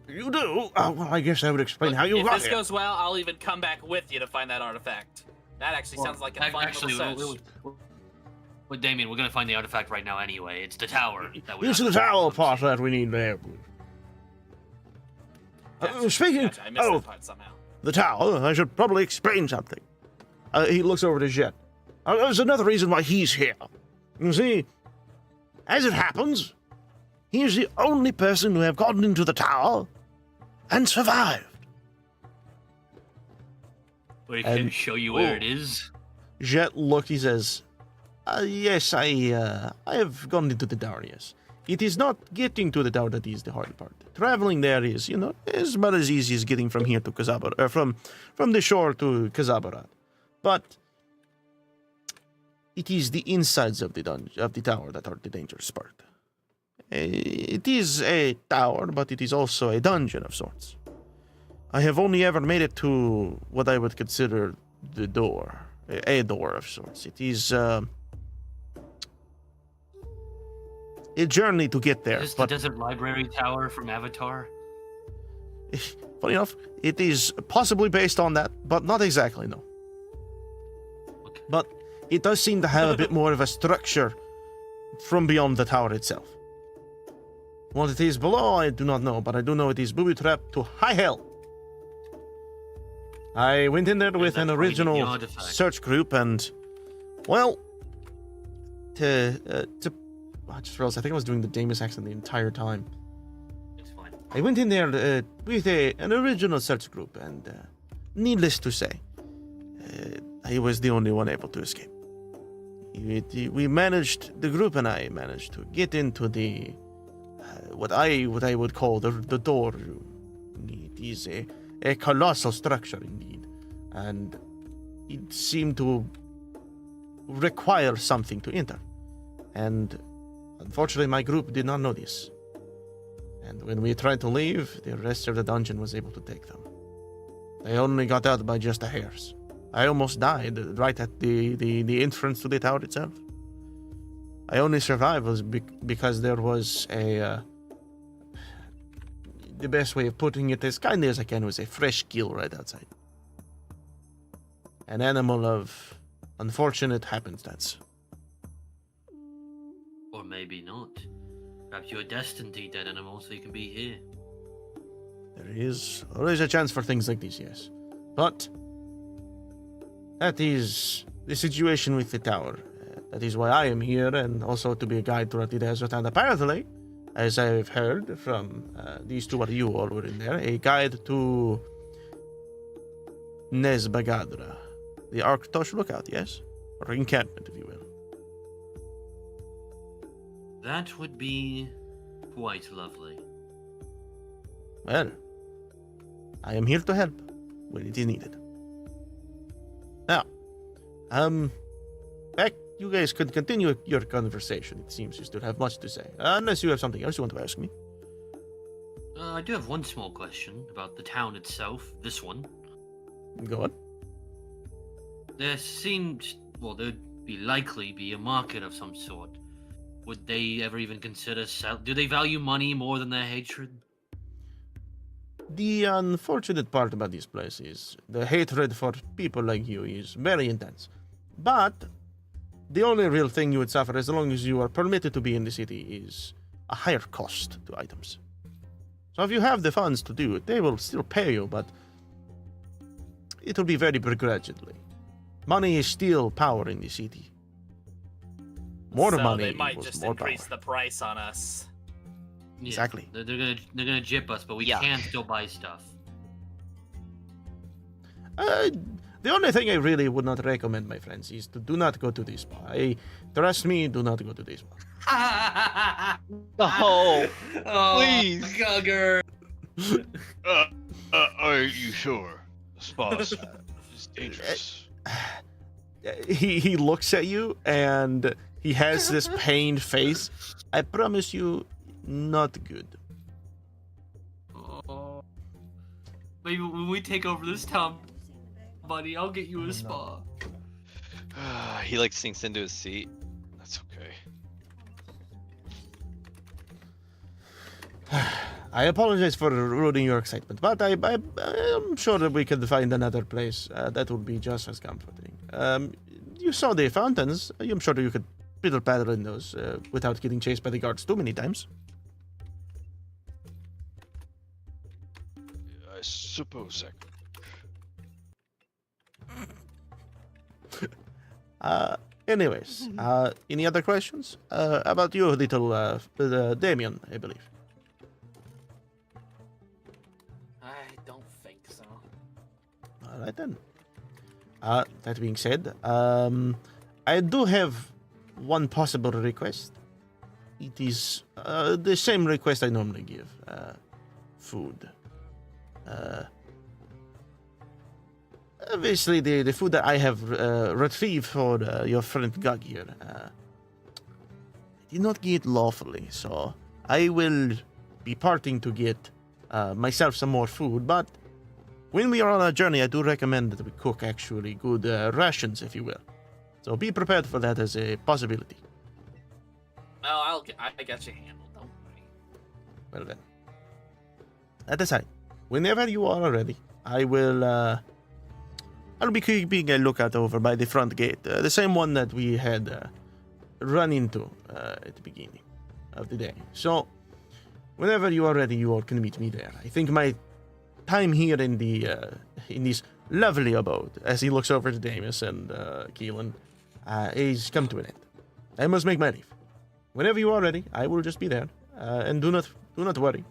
You do? Well, I guess I would explain how you if got this here. goes well, I'll even come back with you to find that artifact. That actually sounds like a fun Actually, little search. with Damien, we're gonna find the artifact right now anyway. It's the tower that we. It's the tower part that we need there. Speaking Gotcha, I missed that part somehow. the tower, I should probably explain something. He looks over to Jet. There's another reason why he's here. You see, as it happens, he is the only person to have gotten into the tower and survived. We can And- show you where it is. Jet looked, he says, yes, I have gone into the tower, yes. It is not getting to the tower that is the hard part. Traveling there is, is about as easy as getting from here to Kazabara, from the shore to Kazabarat. But it is the insides of the tower that are the dangerous part. It is a tower, but it is also a dungeon of sorts. I have only ever made it to what I would consider the door, a door of sorts. It is a journey to get there. Is this But the Desert Library Tower from Avatar? funny enough, it is possibly based on that, but not exactly, no. Okay. But it does seem to have a bit more of a structure from beyond the tower itself. What it is below, I do not know, but I do know it is booby-trapped to high hell. I went in there with an that's where we get the original artifact. search group, and, well, I just realized I think I was doing the Damus accent the entire time. It's fine. I went in there with an original search group, and needless to say, I was the only one able to escape. The group and I managed to get into the what I would call the door room. It is a colossal structure indeed, and it seemed to require something to enter. And unfortunately, my group did not know this. And when we tried to leave, the rest of the dungeon was able to take them. They only got out by just a hairs. I almost died right at the entrance to the tower itself. I only survived was because there was the best way of putting it as kindly as I can was a fresh kill right outside. An animal of unfortunate happenstance. Or maybe not. Perhaps you're destined to eat that animal so you can be here. There is always a chance for things like this, yes. But that is the situation with the tower. That is why I am here, and also to be a guide throughout the desert. And apparently, as I've heard from these two, you all were in there, a guide to Nezbagadra, the Arctosh lookout, yes? Or encampment, if you will. That would be quite lovely. Well, I am here to help when it is needed. Now, back, you guys could continue your conversation. It seems you still have much to say. Unless you have something else you want to ask me. I do have one small question about the town itself. This one. Go on. There seemed, well, there'd likely be a market of some sort. Would they ever even consider do they value money more than their hatred? The unfortunate part about this place is the hatred for people like you is very intense. But the only real thing you would suffer as long as you are permitted to be in the city is a higher cost to items. So if you have the funds to do it, they will still pay you, but it will be very begrudgingly. Money is still power in the city. More so money they might equals just more increase power. the price on us. Yeah, Exactly. They're gonna jip us, but we Yeah. can still buy stuff. The only thing I really would not recommend, my friends, is to do not go to this spa. Trust me, do not go to this spa. No, oh, please. Gugger. Are you sure? The spa's is dangerous. He looks at you and he has this pained face. I promise you, not good. Oh. Maybe when we take over this town, buddy, I'll get you a spa. He like sinks into his seat. That's okay. I apologize for ruining your excitement, but I'm sure that we could find another place that would be just as comforting. You saw the fountains. I'm sure you could pitter patter in those without getting chased by the guards too many times. I suppose I could. Anyways, any other questions about you, little Damien, I believe? I don't think so. All right then. That being said, I do have one possible request. It is the same request I normally give. Food. Obviously, the food that I have retrieved for your friend Gug here, I did not get lawfully, so I will be parting to get myself some more food, but when we are on a journey, I do recommend that we cook actually good rations, if you will. So be prepared for that as a possibility. Oh, I got you handled. Don't worry. Well then. That aside, whenever you are ready, I will, I'll be keeping a lookout over by the front gate. The same one that we had run into at the beginning of the day. So, whenever you are ready, you all can meet me there. I think my time here in this lovely abode, as he looks over to Damus and Keelan, is come to an end. I must make my leave. Whenever you are ready, I will just be there. And do not worry.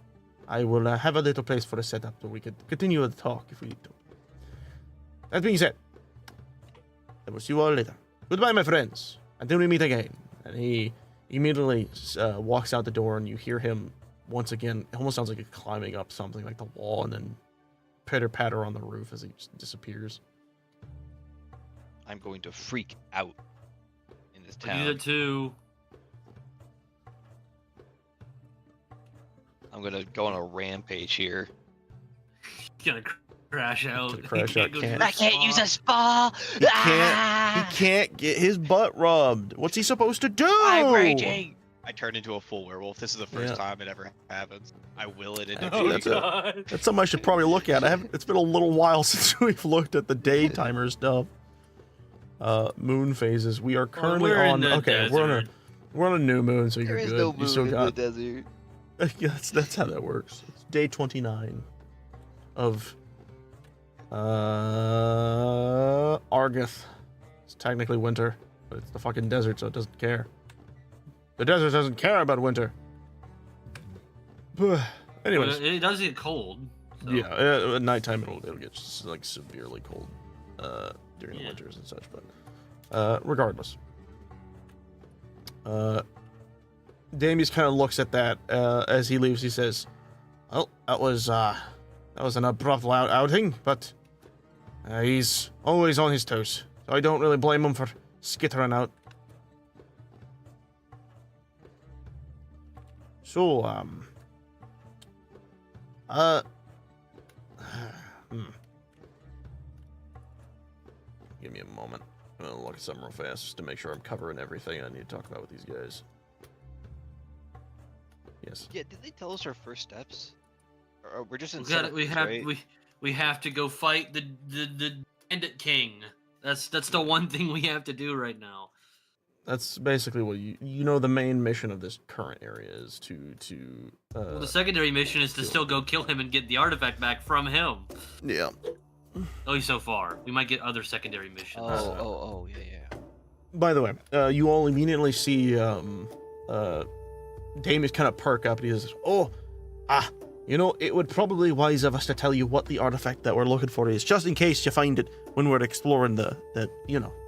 I will have a little place for a setup so we could continue the talk if we need to. That being said, I will see you all later. Goodbye, my friends. Until we meet again. And he immediately walks out the door, and you hear him once again. It almost sounds like he's climbing up something like the wall, and then pitter-patter on the roof as he just disappears. I'm going to freak out in this I do that town. too. I'm gonna go on a rampage here. Gonna crash out. Gonna crash He out, go to can't- the I can't use a spa. spa. He can't get his butt rubbed. What's he supposed to do? I'm raging. I turn into a full werewolf. This is the first Yeah. time it ever happens. I will it into Actually, Oh being. that's a- god. That's something I should probably look at. It's been a little while since we've looked at the day timer stuff. Moon phases. We are currently we're in on. the Okay, desert. we're on a new moon, so There you're is good. no You moon still in got. the desert. Yeah, that's how that works. It's day 29 of Argith. It's technically winter, but it's the fucking desert, so it doesn't care. The desert doesn't care about winter. Anyways, It does get cold. So. yeah, at nighttime it'll get like severely cold during the Yeah. winters and such. But regardless, Damies kind of looks at that as he leaves. He says, "Well, that was an abrupt outing, but he's always on his toes, so I don't really blame him for skittering out." So, give me a moment. I'm gonna look at something real fast just to make sure I'm covering everything I need to talk about with these guys. Yes. Yeah, did they tell us our first steps? we're just in We got settlements, right? we have to go fight the Bandit King. That's the one thing we have to do right now. That's basically what you know. The main mission of this current area is to Well, the secondary mission is to still go kill him and get the artifact back from him. yeah. At least so far. We might get other secondary missions. Oh, yeah. By the way, you all immediately see Damien kind of perk up and he says, you know, it would probably wise of us to tell you what the artifact that we're looking for is, just in case you find it when we're exploring the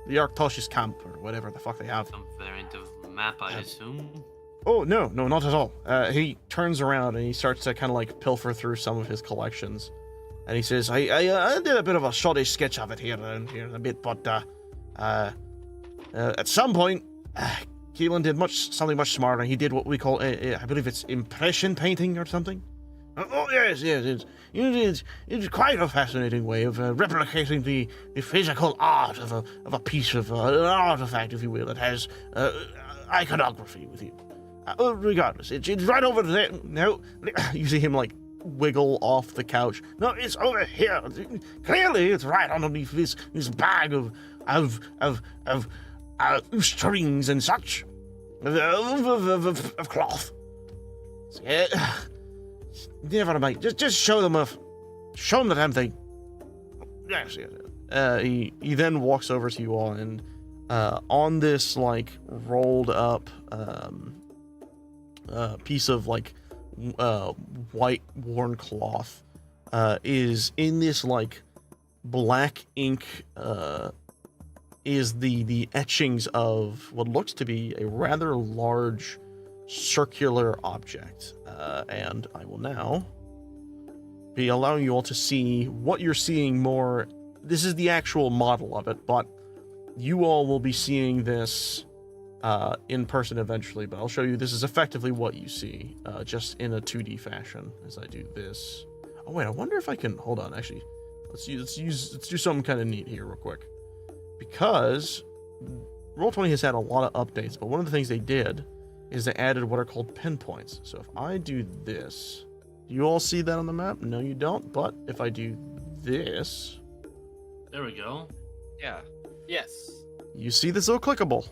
Arctosius camp or whatever the fuck they have. Some variant of map, I assume. Oh, no, not at all. He turns around and he starts to kind of like pilfer through some of his collections. And he says, I did a bit of a shoddy sketch of it here and a bit, but at some point, Keelan did something much smarter. He did what we call, I believe it's impression painting or something. Oh, yes, it's quite a fascinating way of replicating the physical art of a piece of an artifact, if you will. It has iconography with you. Regardless, it's right over there. No, you see him like wiggle off the couch. No, it's over here. Clearly, it's right underneath this bag of strings and such of cloth. So, yeah. Never mind. Just show them the damn thing. Yes. He then walks over to you all, and on this like rolled up piece of like white worn cloth is in this like black ink is the etchings of what looks to be a rather large circular object, and I will now be allowing you all to see what you're seeing more. This is the actual model of it, but you all will be seeing this in person eventually, but I'll show you. This is effectively what you see, just in a 2D fashion as I do this. Oh wait, I wonder if I can, hold on, actually, let's do something kind of neat here real quick, because Roll20 has had a lot of updates, but one of the things they did is they added what are called pinpoints. So if I do this, do you all see that on the map? No, you don't. But if I do this, There we go. Yeah. Yes. you see this little clickable.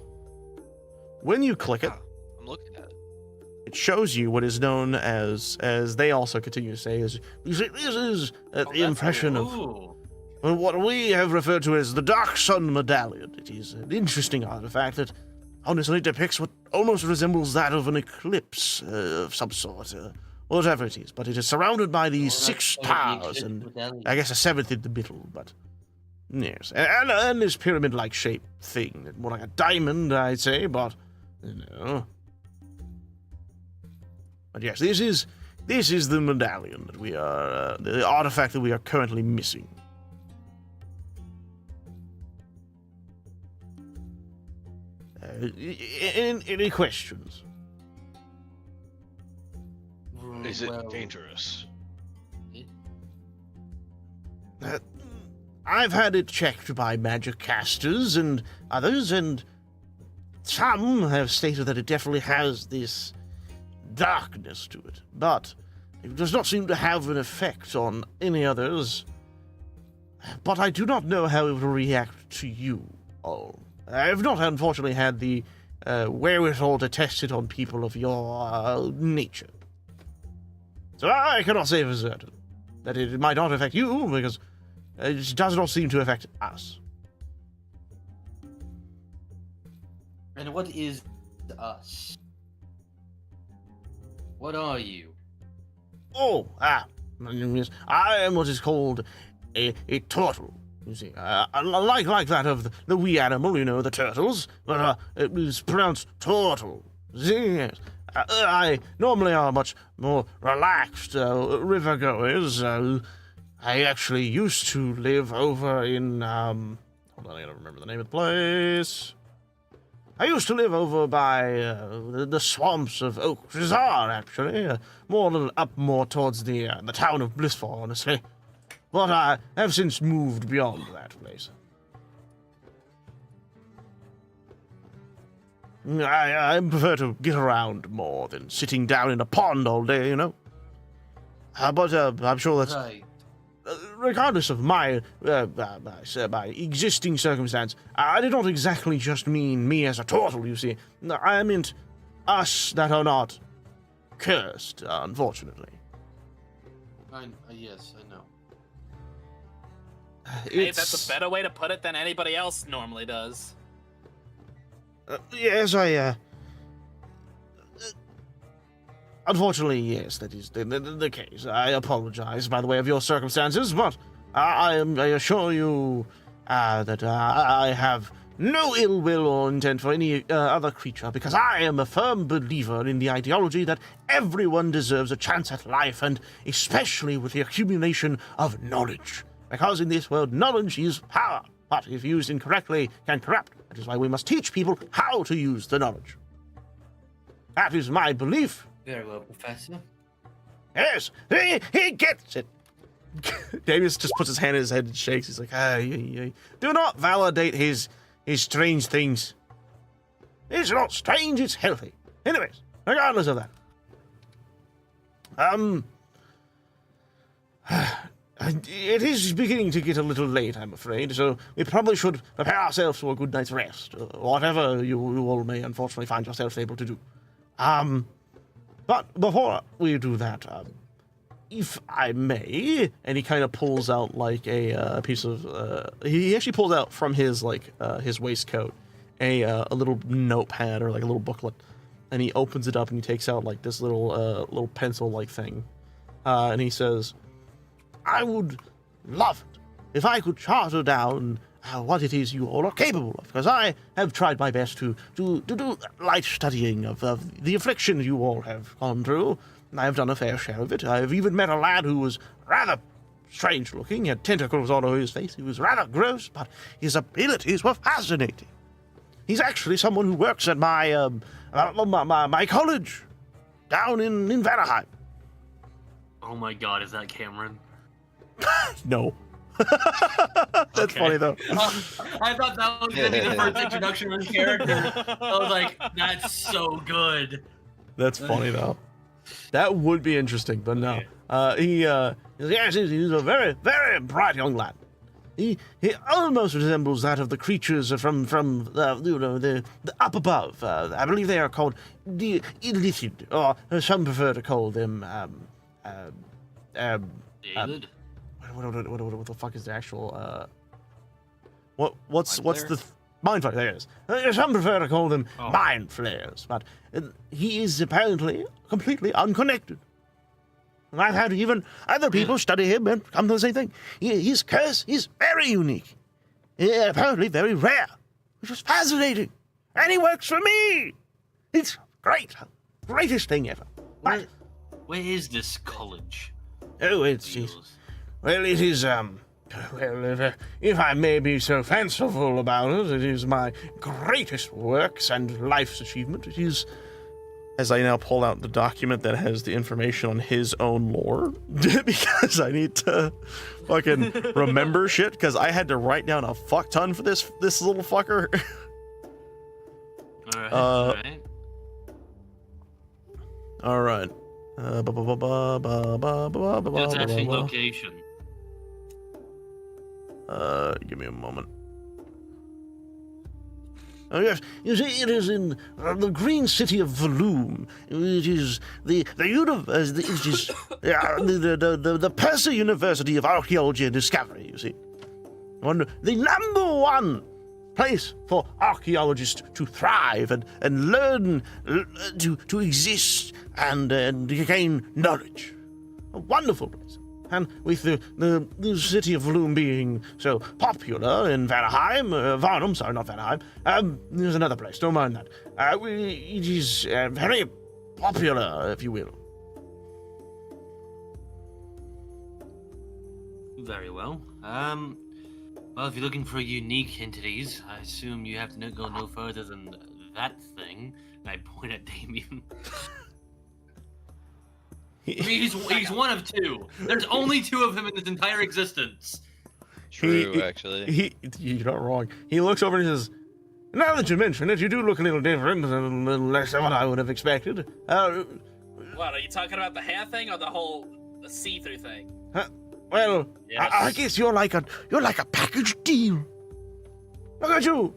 When you click it, I'm looking at it. it shows you what is known as they also continue to say is, this is the impression of Ooh. what we have referred to as the Dark Sun Medallion. It is an interesting artifact that honestly depicts what almost resembles that of an eclipse of some sort, whatever it is. But it is surrounded by these six stars, and I guess a seventh in the middle, but yes. And this pyramid-like shaped thing, more like a diamond, I'd say, but, you know. But yes, this is the medallion that we are, the artifact that we are currently missing. Any questions? Is it Well, dangerous? I've had it checked by magic casters and others, and some have stated that it definitely has this darkness to it, but it does not seem to have an effect on any others. But I do not know how it will react to you all. I have not, unfortunately, had the wherewithal to test it on people of your nature. So I cannot say for certain that it might not affect you, because it does not seem to affect us. And what is us? What are you? Oh, my name is, I am what is called a turtle. You see, like that of the wee animal, you know, the turtles, but it is pronounced turtle. Yes. I normally are much more relaxed river goers. I actually used to live over in, hold on, I gotta remember the name of the place. I used to live over by the swamps of Oak Rizar, actually, more towards the town of Blissful, honestly. But I have since moved beyond that place. I prefer to get around more than sitting down in a pond all day, you know. But I'm sure that's Right. regardless of my existing circumstance. I did not exactly just mean me as a turtle. You see, I meant us that are not cursed, unfortunately. Yes, I know. Hey, that's a better way to put it than anybody else normally does. Yes, unfortunately, yes, that is the case. I apologize by the way of your circumstances, but I assure you that I have no ill will or intent for any other creature, because I am a firm believer in the ideology that everyone deserves a chance at life, and especially with the accumulation of knowledge. Because in this world, knowledge is power, but if used incorrectly, can corrupt. That is why we must teach people how to use the knowledge. That is my belief. Very well, Professor. Yes, he gets it. Davius just puts his hand in his head and shakes. He's like, do not validate his strange things. It's not strange, it's healthy. Anyways, regardless of that. It is beginning to get a little late, I'm afraid, so we probably should prepare ourselves for a good night's rest, or whatever you all may unfortunately find yourselves able to do. But before we do that, if I may, and he kind of pulls out like a piece of, he actually pulls out from his his waistcoat a little notepad or like a little booklet, and he opens it up and he takes out like this little pencil like thing, and he says, I would love it if I could charter down what it is you all are capable of, because I have tried my best to do light studying of the affliction you all have gone through. I have done a fair share of it. I have even met a lad who was rather strange looking. He had tentacles all over his face. He was rather gross, but his abilities were fascinating. He's actually someone who works at my my college down in Vanaheim. Oh my God, is that Cameron? No. That's Okay. funny though. I thought that was gonna be the first introduction of his character. I was like, that's so good. That's funny though. That would be interesting, but no. He's a very, very bright young lad. He almost resembles that of the creatures from the up above. I believe they are called the illithid, or some prefer to call them David? what the fuck is the actual what's the mind flayers? There it is. Some prefer to call them mind flayers, but he is apparently completely unconnected. And I've had even other people study him and come to the same thing. His curse is very unique, apparently very rare, which is fascinating, and he works for me. It's great, greatest thing ever. Where is this college? Oh, it is, if I may be so fanciful about it, it is my greatest works and life's achievement. It is, as I now pull out the document that has the information on his own lore, because I need to fucking remember shit, because I had to write down a fuck ton for this little fucker. All right. That's That's actually location. Give me a moment. Oh yes, you see, it is in the green city of Valoom. It is the Persa University of Archaeology and Discovery. You see, the number one place for archaeologists to thrive and learn to exist and gain knowledge. A wonderful place. And with the city of Valoom being so popular in Vanaheim, Varnum, sorry, not Vanaheim, there's another place, don't mind that. It is very popular, if you will. Very well. Well, if you're looking for unique entities, I assume you have to go no further than that thing. And I point at Damien. I mean, he's one of two. There's only two of him in his entire existence. True, actually. You're not wrong. He looks over and says, now that you mention it, you do look a little different, a little less than what I would have expected. What, are you talking about the hair thing or the whole the see-through thing. Well, Yes. I guess you're like a package deal. Look at you.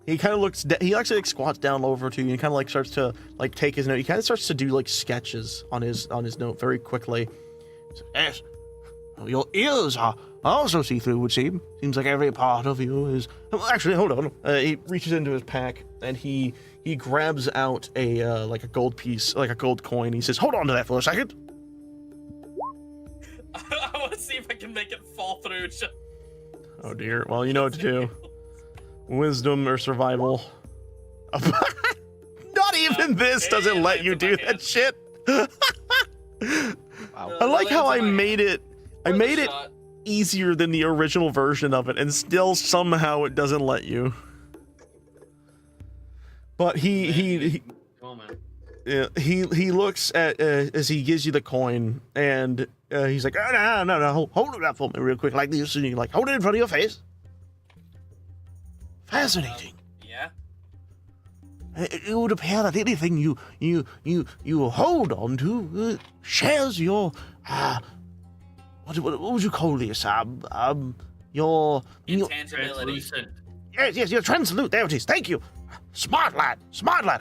He kind of looks. He actually like squats down over to you and kind of like starts to like take his note. He kind of starts to do like sketches on his note very quickly. So, yes, well, your ears are also see-through. Would seem. Seems like every part of you is. Well, actually, hold on. He reaches into his pack and he grabs out a like a gold piece, like a gold coin. He says, "Hold on to that for a second." I want to see if I can make it fall through. Oh dear. Well, you know what to do. Wisdom or survival. Not even this doesn't let you do that shit. Wow. I like how I made it. I made it easier than the original version of it, and still somehow it doesn't let you. But he looks at as he gives you the coin, and he's like, oh, no, hold it up for me real quick, like this, and you like hold it in front of your face. Fascinating. Yeah. It would appear that anything you hold on to shares your what would you call this? Your Intangibility. Translucent. yes, your translucent. There it is. Thank you. Smart lad.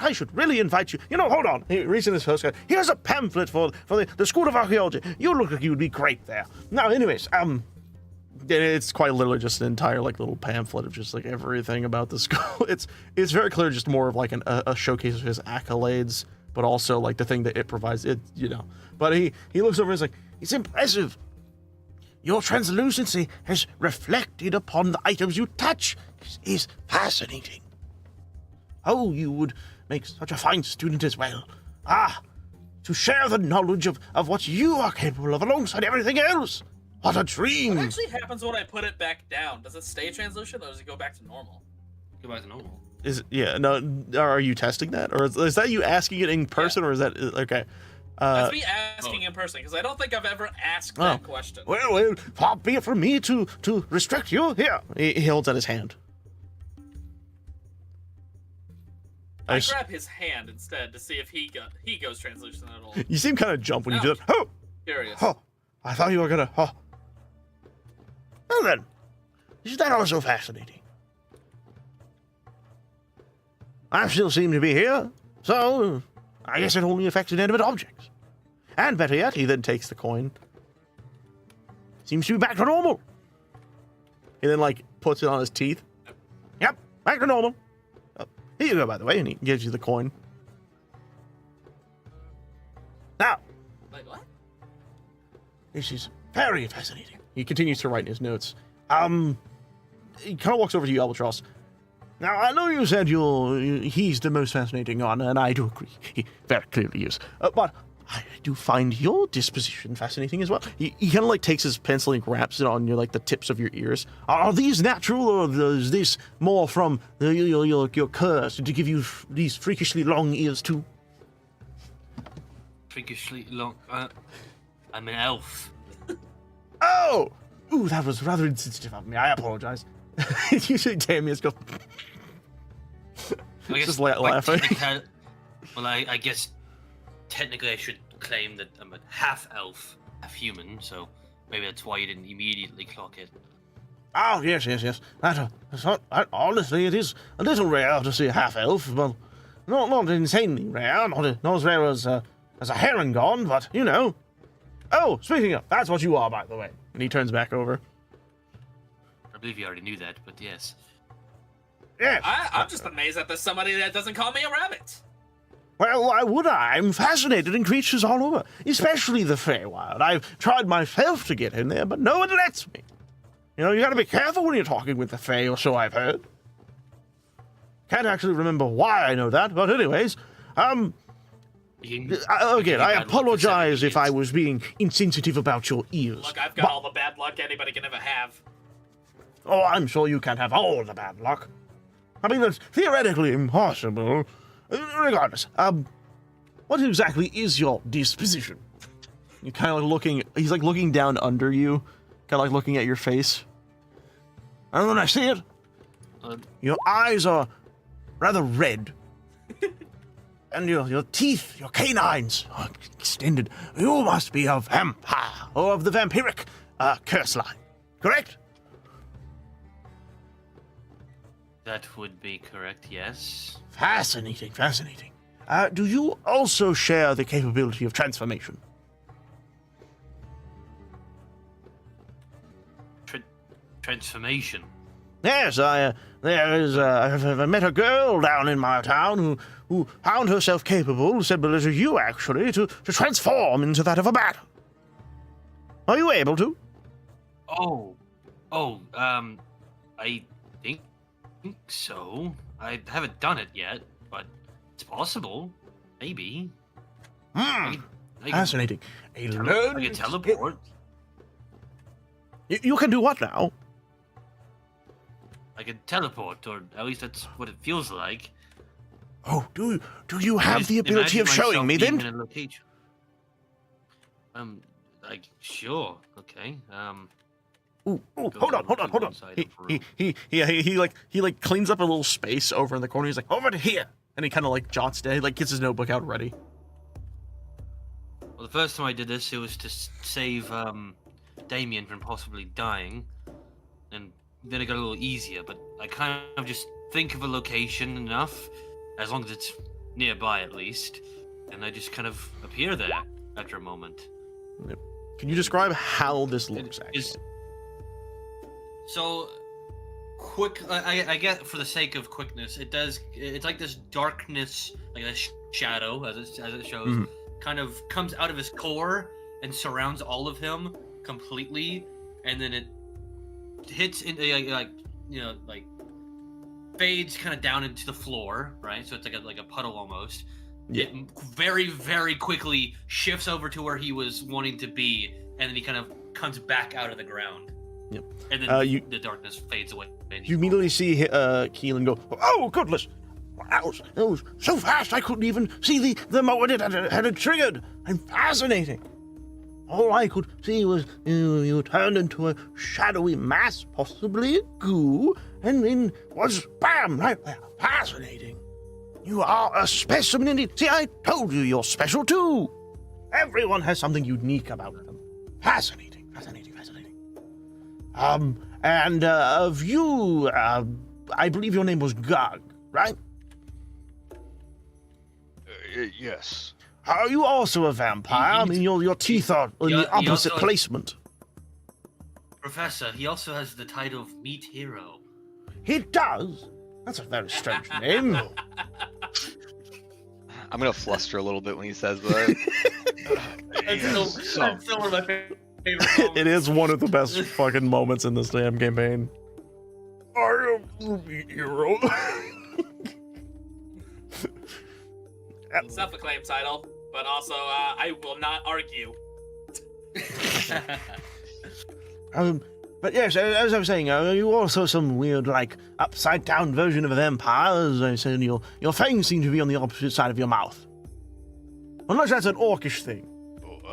I should really invite you. You know, hold on. He reads in this postcard. Here's a pamphlet for the School of Archaeology. You look like you would be great there. Now, anyways, it's quite literally just an entire like little pamphlet of just like everything about the school. It's very clear, just more of like a showcase of his accolades, but also like the thing that it provides. It, you know. But he looks over and is like, it's impressive. Your translucency has reflected upon the items you touch. Is fascinating. Oh, you would make such a fine student as well. To share the knowledge of what you are capable of alongside everything else. What a dream! What actually happens when I put it back down? Does it stay translucent or does it go back to normal? Go back to normal. Are you testing that? Or is that you asking it in person, or is that, okay. That's me asking in person, because I don't think I've ever asked that question. Well, far be it from me to restrict you. Here, he holds out his hand. I grab his hand instead to see if he goes translucent at all. You seem kind of jump when you do that. Oh! Curious. Oh! I thought you were gonna, oh. Well then, is that also fascinating? I still seem to be here, so I guess it only affects inanimate objects. And better yet, he then takes the coin. Seems to be back to normal. He then, like, puts it on his teeth. Yep, back to normal. Oh, here you go, by the way, and he gives you the coin. Now. Wait, what? This is very fascinating. He continues to write in his notes. He kind of walks over to you, Albatross. Now, I know you said he's the most fascinating one, and I do agree. He very clearly is. But I do find your disposition fascinating as well. He kind of like takes his pencil and wraps it on your like the tips of your ears. Are these natural, or is this more from your curse to give you these freakishly long ears too? Freakishly long. I'm an elf. Oh! Ooh, that was rather insensitive of me. I apologize. Usually Damius goes... just laughing. I guess technically I should claim that I'm a half-elf, half-human, so maybe that's why you didn't immediately clock it. Oh, yes. Honestly, it is a little rare to see a half-elf, but not insanely rare, not as rare as a Herringon, but, you know. Oh, speaking of, that's what you are, by the way. And he turns back over. I believe you already knew that, but yes. Yes. I'm just amazed that there's somebody that doesn't call me a rabbit. Well, why would I? I'm fascinated in creatures all over, especially the Feywild. I've tried myself to get in there, but no one lets me. You know, you gotta be careful when you're talking with the Fey, or so I've heard. Can't actually remember why I know that, but anyways, again, I apologize if I was being insensitive about your ears. Look, I've got all the bad luck anybody can ever have. Oh, I'm sure you can't have all the bad luck. I mean, that's theoretically impossible. Regardless, what exactly is your disposition? You're kind of like looking, he's like looking down under you, kind of like looking at your face. And then I see it. Your eyes are rather red. and your teeth, your canines are extended. You must be a vampire, or of the vampiric curse line, correct? That would be correct, yes. Fascinating, fascinating. Do you also share the capability of transformation? Transformation? Yes, I've met a girl down in my town who found herself capable, similar to you actually, to transform into that of a bat. Are you able to? I think so. I haven't done it yet, but it's possible. Maybe. I can Fascinating. A I learned can teleport. You can do what now? I can teleport, or at least that's what it feels like. Oh, do you have the ability of showing me then? In a location. Like, sure, okay. Ooh, hold on. He cleans up a little space over in the corner. He's like, over to here, and he kind of like jots down, like gets his notebook out ready. Well, the first time I did this, it was to save Damien from possibly dying, and then it got a little easier. But I kind of just think of a location enough, as long as it's nearby at least, and I just kind of appear there after a moment. Yep. Can you describe how this looks? So quick. I get, for the sake of quickness, it's like this darkness, like a shadow, as it shows, kind of comes out of his core and surrounds all of him completely, and then it hits into like fades kind of down into the floor, right? So it's like a puddle almost. Yeah. It very, very quickly shifts over to where he was wanting to be, and then he kind of comes back out of the ground. Yep. And then the darkness fades away. You immediately see Keelan go, oh, goodness. That was so fast I couldn't even see the moment it had triggered. And fascinating. All I could see was you turned into a shadowy mass, possibly a goo, and then was bam, right there. Fascinating. You are a specimen indeed. See, I told you you're special too. Everyone has something unique about them. Fascinating. And of you, I believe your name was Gug, right? Yes. Are you also a vampire? I mean, your teeth are in the opposite placement. Professor, he also has the title of Meat Hero. He does? That's a very strange name. I'm gonna fluster a little bit when he says that. That's still one of my favorite moments. It is one of the best fucking moments in this damn campaign. I am the Meat Hero. Self-acclaimed title, but also I will not argue. But yes, as I was saying, you also some weird, like, upside-down version of a vampire. As I said, your fangs seem to be on the opposite side of your mouth. Unless that's an orcish thing.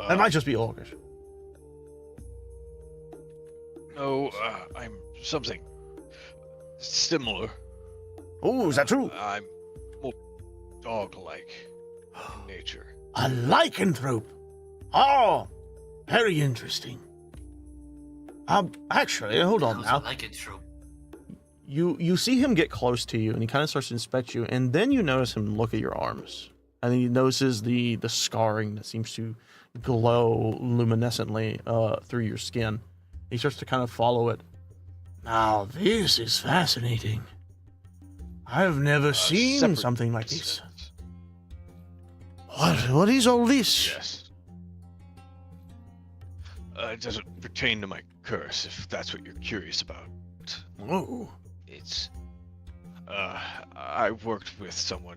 That might just be orcish. No, I'm something similar. Oh, is that true? I'm more dog-like in nature. A lycanthrope. Oh, very interesting. Actually, hold on now. Lycanthrope. You see him get close to you, and he kind of starts to inspect you, and then you notice him look at your arms, and then he notices the scarring that seems to glow luminescently through your skin. He starts to kind of follow it. Now this is fascinating. I've never seen something like this. What is all this? Yes. It doesn't pertain to my curse, if that's what you're curious about. Oh. It's I worked with someone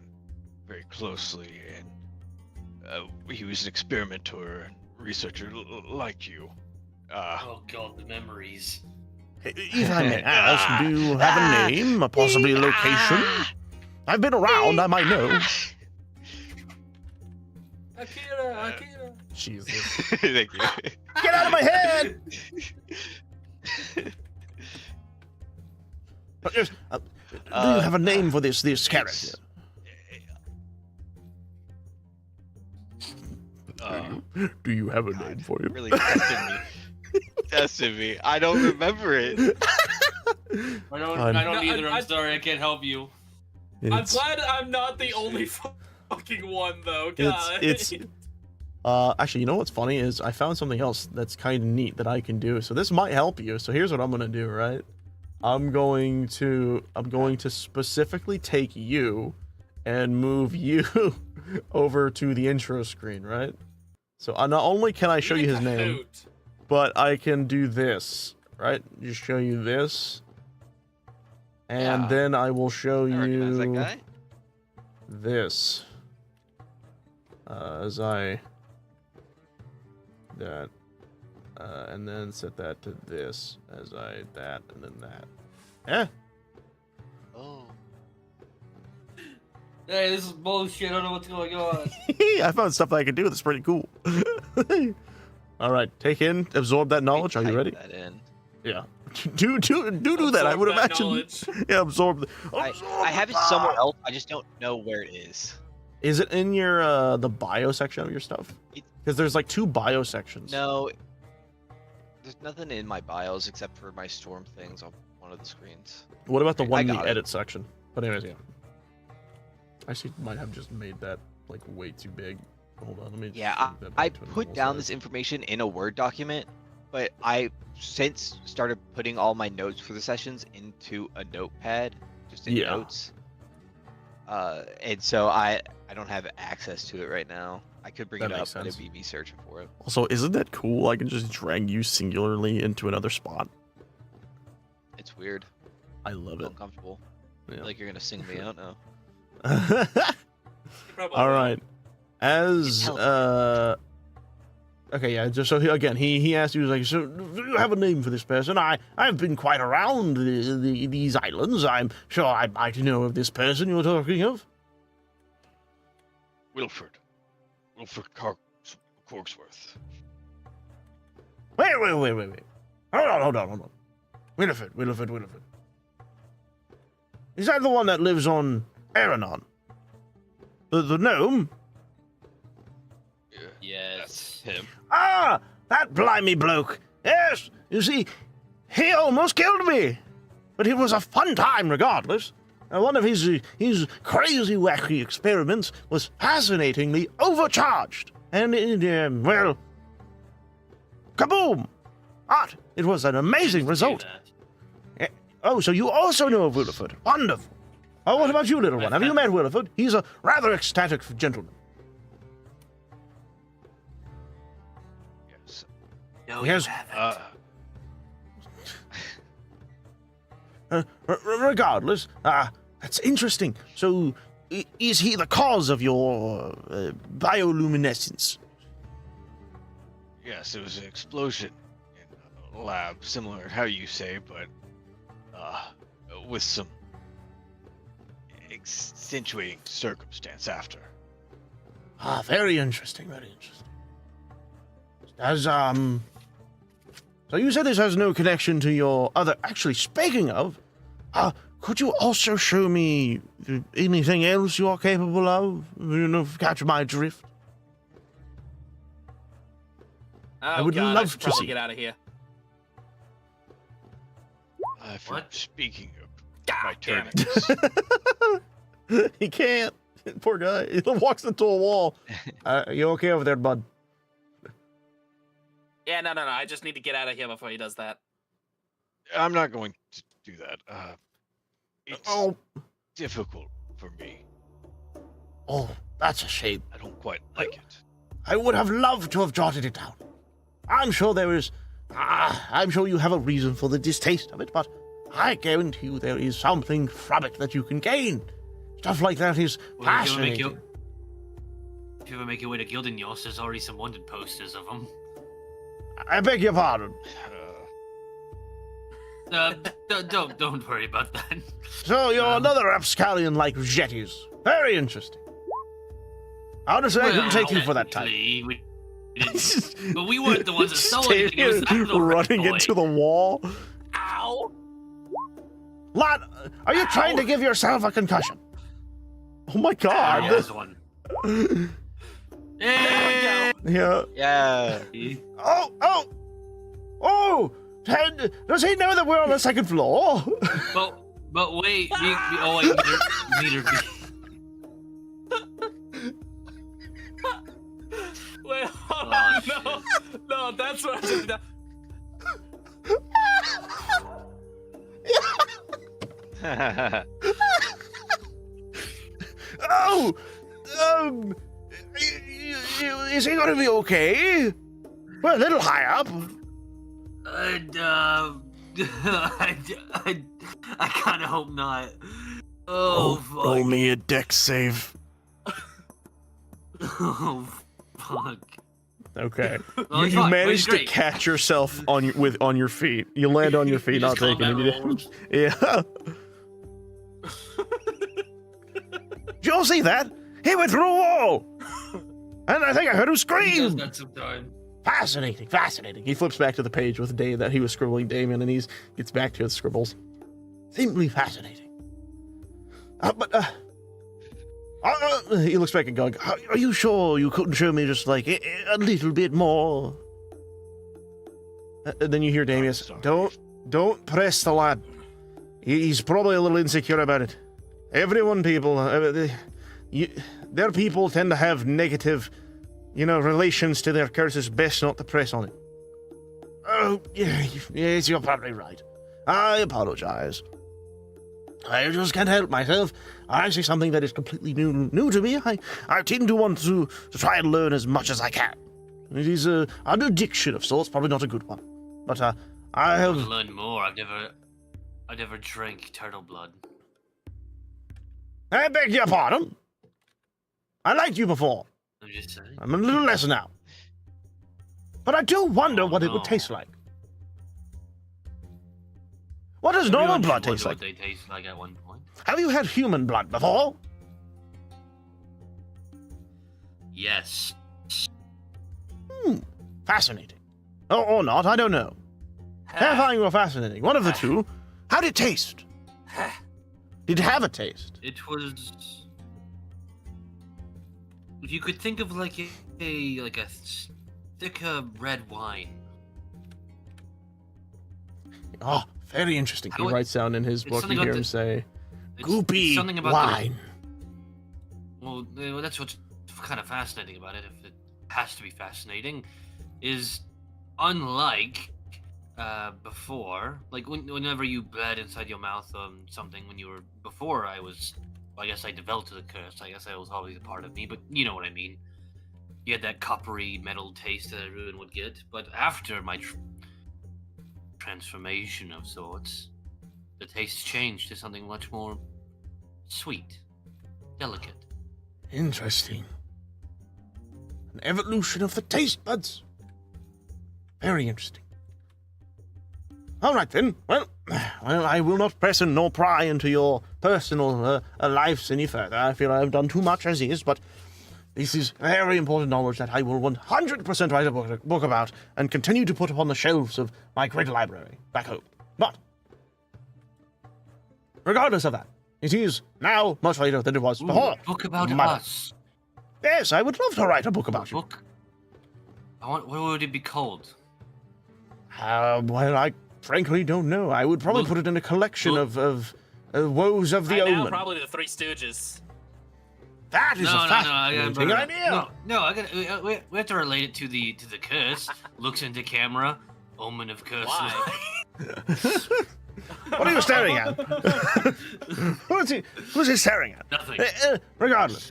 very closely, and he was an experimenter and researcher like you. Oh god, the memories. If I may ask, do you have a name, possibly a location? I've been around, I might know. Akira. Jesus. Thank you. Get out of my head! Do you have a name for this character? Do you have a name for him? Really testing me. Testing me. I don't remember it. I don't No, either. I- I'm sorry, I can't help you. I'm It's- glad I'm not the only fucking one though. God. It's actually, you know what's funny is I found something else that's kind of neat that I can do. So this might help you. So here's what I'm gonna do, right? I'm going to specifically take you and move you over to the intro screen, right? So not only can I show you his name, but I can do this, right? Just show you this. And Yeah. then I will show I recognize that you guy. this. As I that and then set that to this as I that and then that. Yeah. Oh. Hey, this is bullshit. I don't know what's going on. I found stuff that I can do that's pretty cool. All right, take in, absorb that knowledge. Are you Type ready? That in. Yeah. Do that. I would imagine. Knowledge. Yeah, absorb. I absorb have it somewhere else. I just don't know where it is. Is it in your the bio section of your stuff? Because there's like 2 bio sections. No. There's nothing in my bios except for my storm things on one of the screens. What about the I one in the got it. edit section? But anyways, yeah. I actually might have just made that like way too big. Hold on, let me. Yeah, shrink that I back to a put normal down size. this information in a Word document, but I since started putting all my notes for the sessions into a notepad, just in Yeah. notes. And so I don't have access to it right now. I could bring That it up, makes but sense. it'd be me searching for it. Also, isn't that cool? I can just drag you singularly into another spot. It's weird. I love Feel it. uncomfortable. I Yeah. feel like you're gonna sing me out now. Probably All not. right. As Tell okay, yeah. Just so he asked, he was like, "So do you have a name for this person?" I've been quite around these islands. I'm sure I might know of this person you're talking of. Wilfred Corksworth. Wait. Hold on. Wilfred. Is that the one that lives on Aranon? The gnome? Yes. That's him. Ah, that blimey bloke. Yes, you see, he almost killed me. But it was a fun time regardless. One of his crazy, wacky experiments was fascinatingly overcharged. And, well, kaboom! Art, it was an amazing result. Oh, so you also know of Williford. Wonderful. Oh, what about you, little one? Have you met Williford? He's a rather ecstatic gentleman. Yes. No, Yes. you haven't. Regardless, that's interesting. So, is he the cause of your bioluminescence? Yes, it was an explosion in a lab, similar to how you say, but with some accentuating circumstance after. Ah, very interesting, very interesting. So you said this has no connection to your other... Actually, speaking of, could you also show me anything else you are capable of? Catch my drift? Oh, would God, love should to probably see. get out of here. If you're What? speaking of God my damn it. turnings, He can't. Poor guy. He walks into a wall. You okay over there, bud? Yeah, no. I just need to get out of here before he does that. I'm not going to do that. It's Oh, difficult for me. that's a shame. I don't quite like it. I would have loved to have jotted it down. I'm sure there is... I'm sure you have a reason for the distaste of it, but I guarantee you there is something from it that you can gain. Stuff like that is Well, if you fascinating. ever make your way to Gildenyorst, there's already some wanted posters of them. I beg your pardon. Don't worry about that. So you're another rapscallion like Jetties. Very interesting. Honestly, I couldn't take you for that type. technically, we didn't- but we weren't the ones that stole Stay anything. It was here, that little running boy. into the wall. Ow! Lad, are you trying to give yourself a concussion? Oh my He god. has one. Hey! Yeah. Yeah. Oh! Ted, does he know that we're on the second floor? But wait, oh wait, meter B. Wait, hold Oh, on, shit. no, that's what I did. Oh! Is he gonna be okay? We're a little high up. I kind of hope not. Oh, fuck. Roll me a dex save. Oh, fuck. Okay. Well, you it's fine. managed It's to great. catch yourself on your feet. You land on your feet, You not just taking any combat damage. Yeah. Did you all see that? He went through a wall! And I think I heard him He does scream! that sometimes. Fascinating, fascinating. He flips back to the page with Dave that he was scribbling Damon, and he gets back to his scribbles. Simply fascinating. He looks back at Gug. Are you sure you couldn't show me just like a little bit more? And then you hear Damius. sorry. Don't press the lad. He's probably a little insecure about it. Everyone, people, their people tend to have negative, relations to their curses. Best not to press on it. Oh, yes, you're probably right. I apologize. I just can't help myself. I see something that is completely new to me. I tend to want to try and learn as much as I can. It is an addiction of sorts, probably not a good one. But I I have... want to learn more. I never drank turtle blood. I beg your pardon. I liked you before. I'm just saying. I'm a little less now. But I do wonder what it would no. taste like. What does normal Everyone blood should taste wonder like? what they taste like at one point. Have you had human blood before? Yes. Fascinating. Or not, I don't know. Terrifying or fascinating, one of the two. How did it taste? Did it have a taste? It was. If you could think of like a thicker red wine. Oh, very interesting. He How it- writes down in his it's book, something you hear about him the- say, It's goopy something about wine. Well, that's what's kind of fascinating about it. If it has to be fascinating, is unlike before, like whenever you bled inside your mouth something when you were before I guess I developed the curse. I guess that was always a part of me, but you know what I mean. You had that coppery metal taste that everyone would get, but after my transformation of sorts, the taste changed to something much more sweet, delicate. Interesting. An evolution of the taste buds. Very interesting. All right then. Well, I will not press and nor pry into your personal lives any further. I feel I've done too much as is, but this is very important knowledge that I will 100% write a book about and continue to put upon the shelves of my great library back home. But regardless of that, it is now much later than it was before. Book about My- us. Yes, I would love to write a book about you. Book. What would it be called? Well, I frankly don't know. I would probably Well- put it in a collection well- of woes of the Right now, Omen. probably the Three Stooges. That is a I fascinating gotta idea. No, I gotta. We have to relate it to the curse. Looks into camera. Omen of curse. Why? What are you staring at? Who's he staring at? Nothing. Regardless.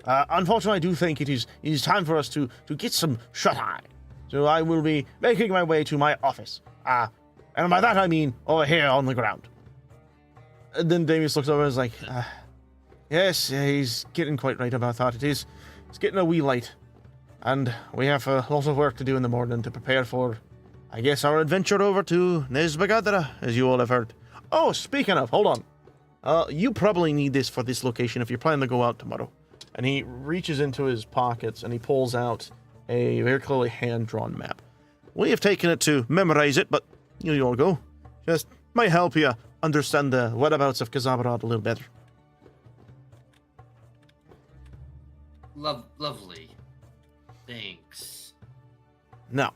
Unfortunately, I do think it is time for us to get some shut-eye. So I will be making my way to my office. And by that I mean over here on the ground. And then Damius looks over and is like, yes, he's getting quite right about that. It's getting a wee late. And we have a lot of work to do in the morning to prepare for, I guess, our adventure over to Nesbagadra, as you all have heard. Oh, speaking of, hold on. You probably need this for this location if you're planning to go out tomorrow. And he reaches into his pockets and he pulls out a very clearly hand-drawn map. We have taken it to memorize it, but you all go. Just might help you understand the whereabouts of Kazabarad a little better. Lovely. Thanks. Now,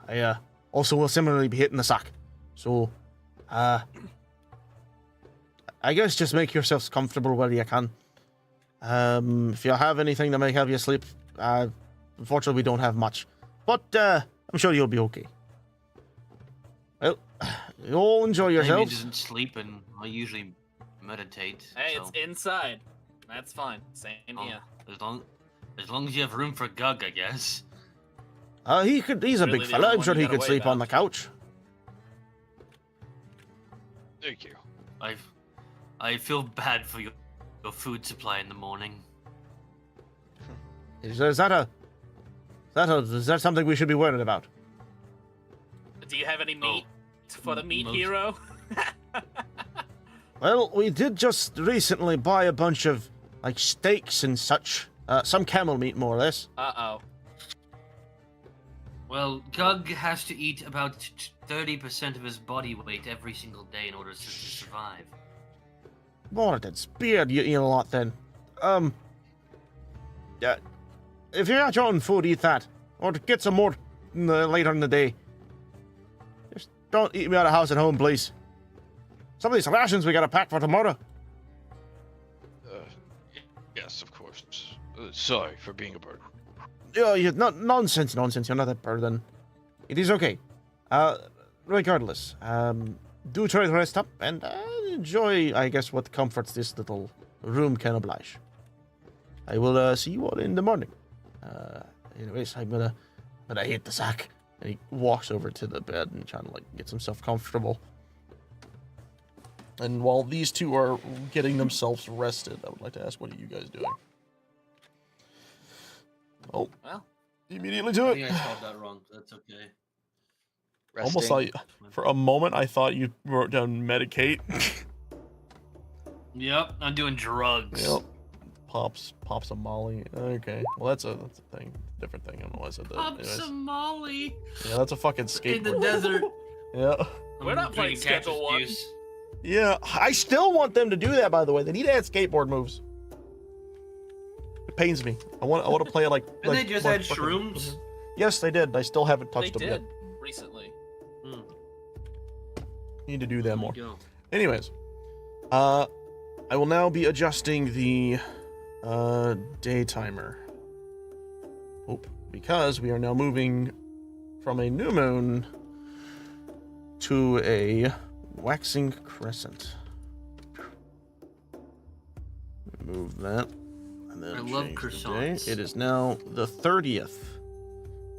I also will similarly be hitting the sack. So, I guess just make yourselves comfortable where you can. If you have anything that may help you sleep, unfortunately we don't have much. But I'm sure you'll be okay. Well, you all enjoy Amy yourselves. doesn't sleep, and I usually meditate. Hey, so, it's inside. That's fine. Same here. as long as you have room for Gug, I guess. He's a Really big the fella. only I'm one sure you he gotta could worry sleep on the about. couch. Thank you. I feel bad for your food supply in the morning. Is that something we should be worried about? Do you have any meat for the meat most- hero? Well, we did just recently buy a bunch of, like, steaks and such. Some camel meat, more or less. Uh-oh. Well, Gug has to eat about 30% of his body weight every single day in order to survive. More than speared, you eat a lot then. Yeah. If you're not your own food, eat that. Or get some more later in the day. Just don't eat me out of house at home, please. Some of these rations we gotta pack for tomorrow. Yes, of course. Sorry for being a burden. Nonsense. You're not a burden. It is okay. Regardless, do try to rest up and enjoy, I guess, what comforts this little room can oblige. I will see you all in the morning. Anyways, I'm gonna hit the sack. And he walks over to the bed and trying to, like, gets himself comfortable. And while these two are getting themselves rested, I would like to ask, what are you guys doing? Oh, Well, immediately do I it. think I spelled that wrong. That's okay. Almost thought for a moment I thought you wrote down medicate. Yep, I'm doing drugs. Yep. Pops a Molly. Okay. Well, that's a thing. Different thing. I don't know why I said that. Pop Anyways. some Molly Yeah, that's a fucking in skateboard. the desert. Yeah. We're not playing drinking cactus Schedule 1. juice. Yeah. I still want them to do that. By the way, they need to add skateboard moves. It pains me. I want to play it like. Didn't they just add fucking- shrooms? Yes, they did. I still haven't They touched them yet. did recently. Need to do that more. Go. Anyways, I will now be adjusting the day timer. Because we are now moving from a new moon to a waxing crescent. Move that. And then I love change the day. croissants. It is now the 30th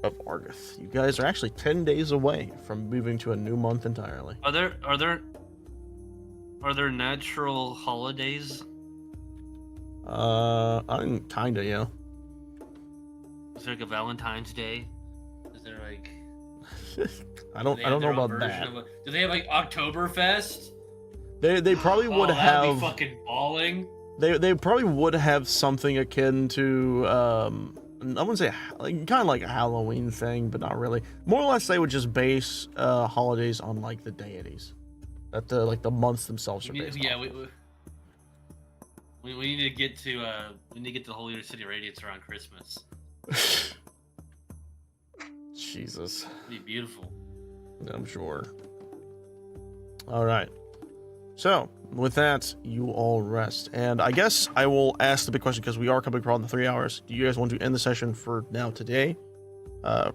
of August. You guys are actually 10 days away from moving to a new month entirely. Are there natural holidays? I'm kinda, yeah. Is there like a Valentine's Day? Is there like? I don't know about that. Do they have like Oktoberfest? They probably would That'd have be fucking balling. they probably would have something akin to I wouldn't say like kind of like a Halloween thing, but not really. More or less, they would just base holidays on like the deities, that the months themselves are based Yeah, on. we need to get to the Holy City Radiance around Christmas. Jesus, It'd be beautiful. I'm sure. All right. So, with that, you all rest. And I guess I will ask the big question, because we are coming around the 3 hours. Do you guys want to end the session for now today? That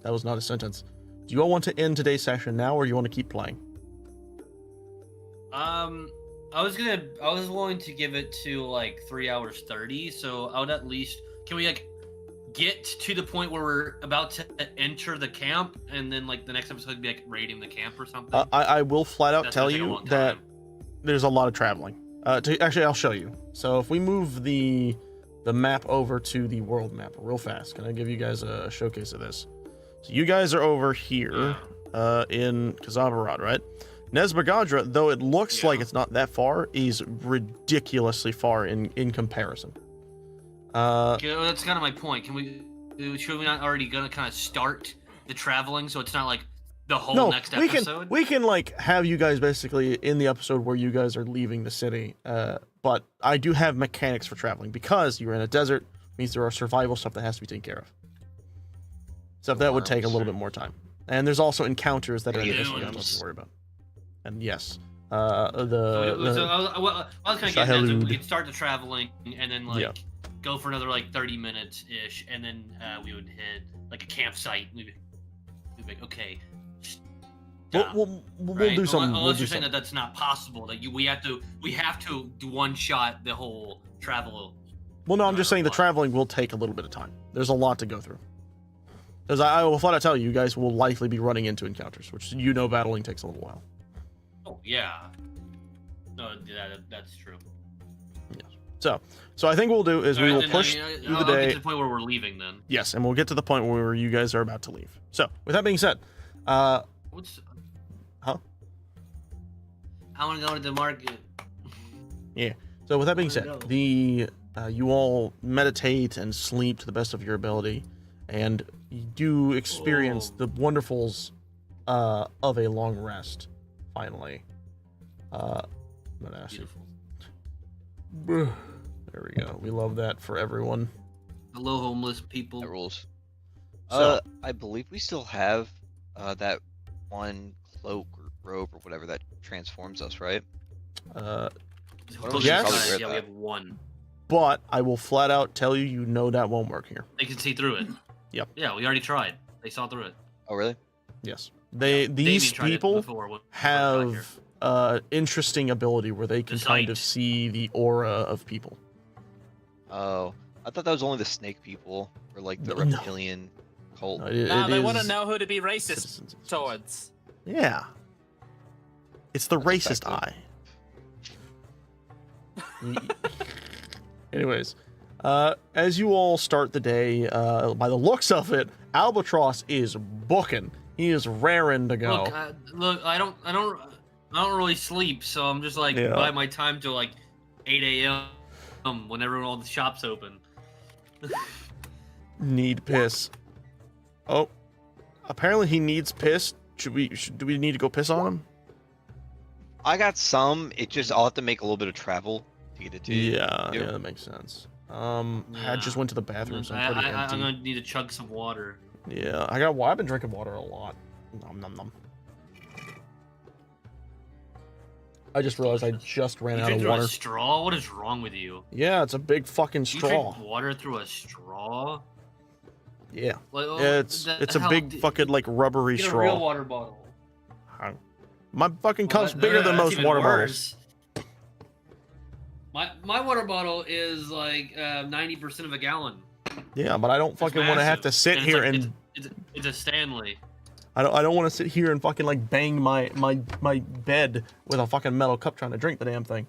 was not a sentence. Do you all want to end today's session now, or do you want to keep playing? I was willing to give it to like 3 hours 30, so I would at least, can we like get to the point where we're about to enter the camp, and then like the next episode would be like raiding the camp or something? I will flat out That's tell gonna take a you long that time. there's a lot of traveling. Actually, I'll show you. So if we move the map over to the world map real fast, can I give you guys a showcase of this? So you guys are over here in Kazabarad, right? Nesbagadra, though it looks like it's not that far, is ridiculously far in comparison. Okay, well, that's kind of my point. Should we not already gonna kind of start the traveling, so it's not like The whole No, next we episode. we can like have you guys basically in the episode where you guys are leaving the city. But I do have mechanics for traveling because you're in a desert. Means there are survival stuff that has to be taken care of. Stuff that would take a little bit more time. And there's also encounters that are Yeah. additional you don't have to worry about. And yes, So I was kind of getting at that, we Shahalood. could start the traveling and then like Yeah. go for another like 30 minutes ish, and then we would hit like a campsite. We'd be like, okay. Stop, we'll right? do something. We'll Unless do you're saying something. that that's not possible. That we have to do one shot the whole travel. Well, no, I'm just matter saying the what. traveling will take a little bit of time. There's a lot to go through. Because I will flat out tell you, you guys will likely be running into encounters, which battling takes a little while. Oh yeah. No, that's true. So I think what we'll do is we Alright, will then, push I'll through the get day. to the point where we're leaving then. Yes, and we'll get to the point where you guys are about to leave. So, with that being said, What's? Huh? I want to go to the market. so with that being Where'd said, it go? you all meditate and sleep to the best of your ability, and you do experience the wonderfuls of a long rest. Finally, I'm gonna ask you. Beautiful. There we go. We love that for everyone. Hello, homeless people. That rules. So- I believe we still have that one cloak or robe or whatever that transforms us, right? Close Yes. to Probably five, wear yeah, we that. have one. But I will flat out tell you, you know that won't work here. They can see through it. Yep. Yeah, we already tried. They saw through it. Oh, really? Yes, Damien these tried it people before when we got here. have interesting ability where they can The kind of sight. see the aura of people. Oh, I thought that was only the snake people or like the No. reptilian cult. No, they want to is know who to be racist citizens of the space. towards. Yeah, it's the That's racist eye. Anyways, as you all start the day, by the looks of it, Albatross is booking. He is raring to go. Look, I don't really sleep, so I'm just like Yeah. by my time till like 8 a.m. Whenever all the shops open. Need piss. Oh, apparently he needs piss. Do we need to go piss on him? I got some. It just I'll have to make a little bit of travel to get it to you. Yeah, Yep. that makes sense. I Yeah. just went to the bathroom, so I'm pretty empty. I'm gonna need to chug some water. Yeah, I've been drinking water a lot. Nom nom nom. I just realized I just ran You out drink of through water. a straw? What is wrong with you? Yeah, it's a big fucking You straw. drink water through a straw? Yeah, Like, oh, it's the a hell big d- fucking like rubbery Get a real straw. water bottle. My fucking Well, cup's bigger than that's most even water worse. bottles. My water bottle is like 90% of a gallon. Yeah, but I don't It's fucking want to have massive. to sit it's here like- and it's a Stanley. I don't want to sit here and fucking like bang my bed with a fucking metal cup trying to drink the damn thing.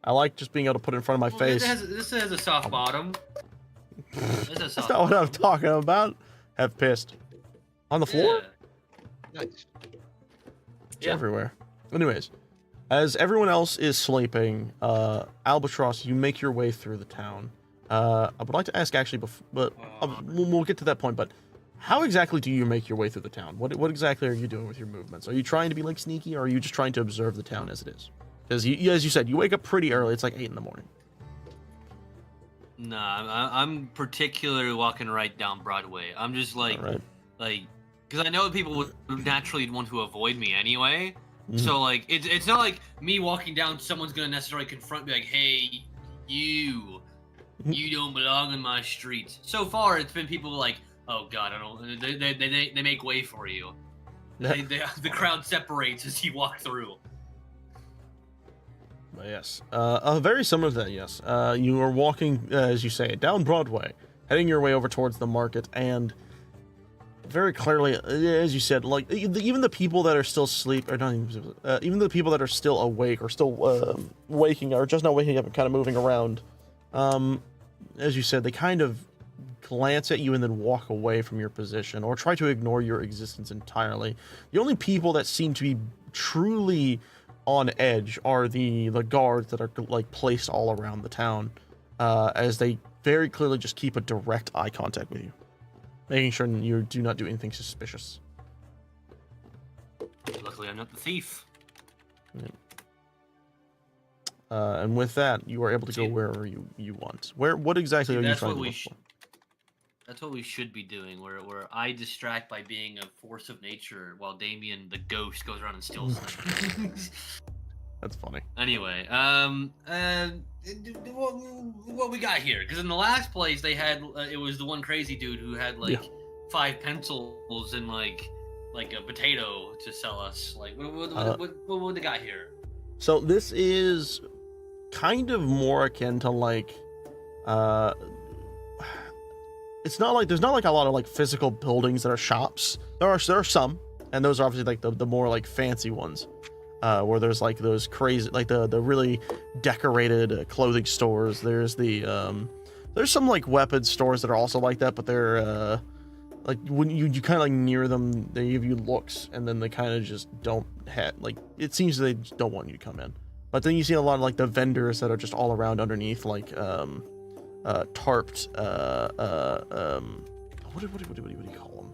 I like just being able to put it in front of my Well, face. This has a soft bottom. That's not what I'm talking about. Have pissed on the floor. Yeah. Nice. It's Yeah. everywhere. Anyways, as everyone else is sleeping, Albatross, you make your way through the town. I would like to ask actually, but we'll get to that point. But how exactly do you make your way through the town? What exactly are you doing with your movements? Are you trying to be like sneaky, or are you just trying to observe the town as it is? Because as you said, you wake up pretty early. It's like 8 in the morning. Nah, I'm particularly walking right down Broadway. I'm just like, All right. because I know that people would naturally want to avoid me anyway. Mhm. So like, it's not like me walking down, someone's gonna necessarily confront me like, hey, you don't belong in my streets. So far, it's been people like, oh god, I don't. They make way for you. The crowd separates as you walk through. But yes, very similar to that. Yes, you are walking, as you say, down Broadway, heading your way over towards the market, and very clearly, as you said, like even the people that are still asleep, or not even the people that are still awake or still waking, or just not waking up and kind of moving around. As you said, they kind of glance at you and then walk away from your position, or try to ignore your existence entirely. The only people that seem to be truly on edge are the guards that are like placed all around the town, as they very clearly just keep a direct eye contact with you, making sure you do not do anything suspicious. Luckily, I'm not the thief. And with that, you are able to go See- wherever you want. What exactly See, are you that's trying what to we look sh- for? That's what we should be doing, where I distract by being a force of nature, while Damien, the ghost, goes around and steals things. That's funny. Anyway, what we got here? Because in the last place they had, it was the one crazy dude who had like 5 pencils and like a potato to sell us. Like, what they got here? So this is kind of more akin to like, it's not like there's not like a lot of like physical buildings that are shops. There are some, and those are obviously like the more like fancy ones, where there's like those crazy like the really decorated clothing stores. There's there's some like weapons stores that are also like that, but they're like when you kind of like near them, they give you looks, and then they kind of just don't have like it seems they just don't want you to come in. But then you see a lot of like the vendors that are just all around underneath like tarped what do you call them?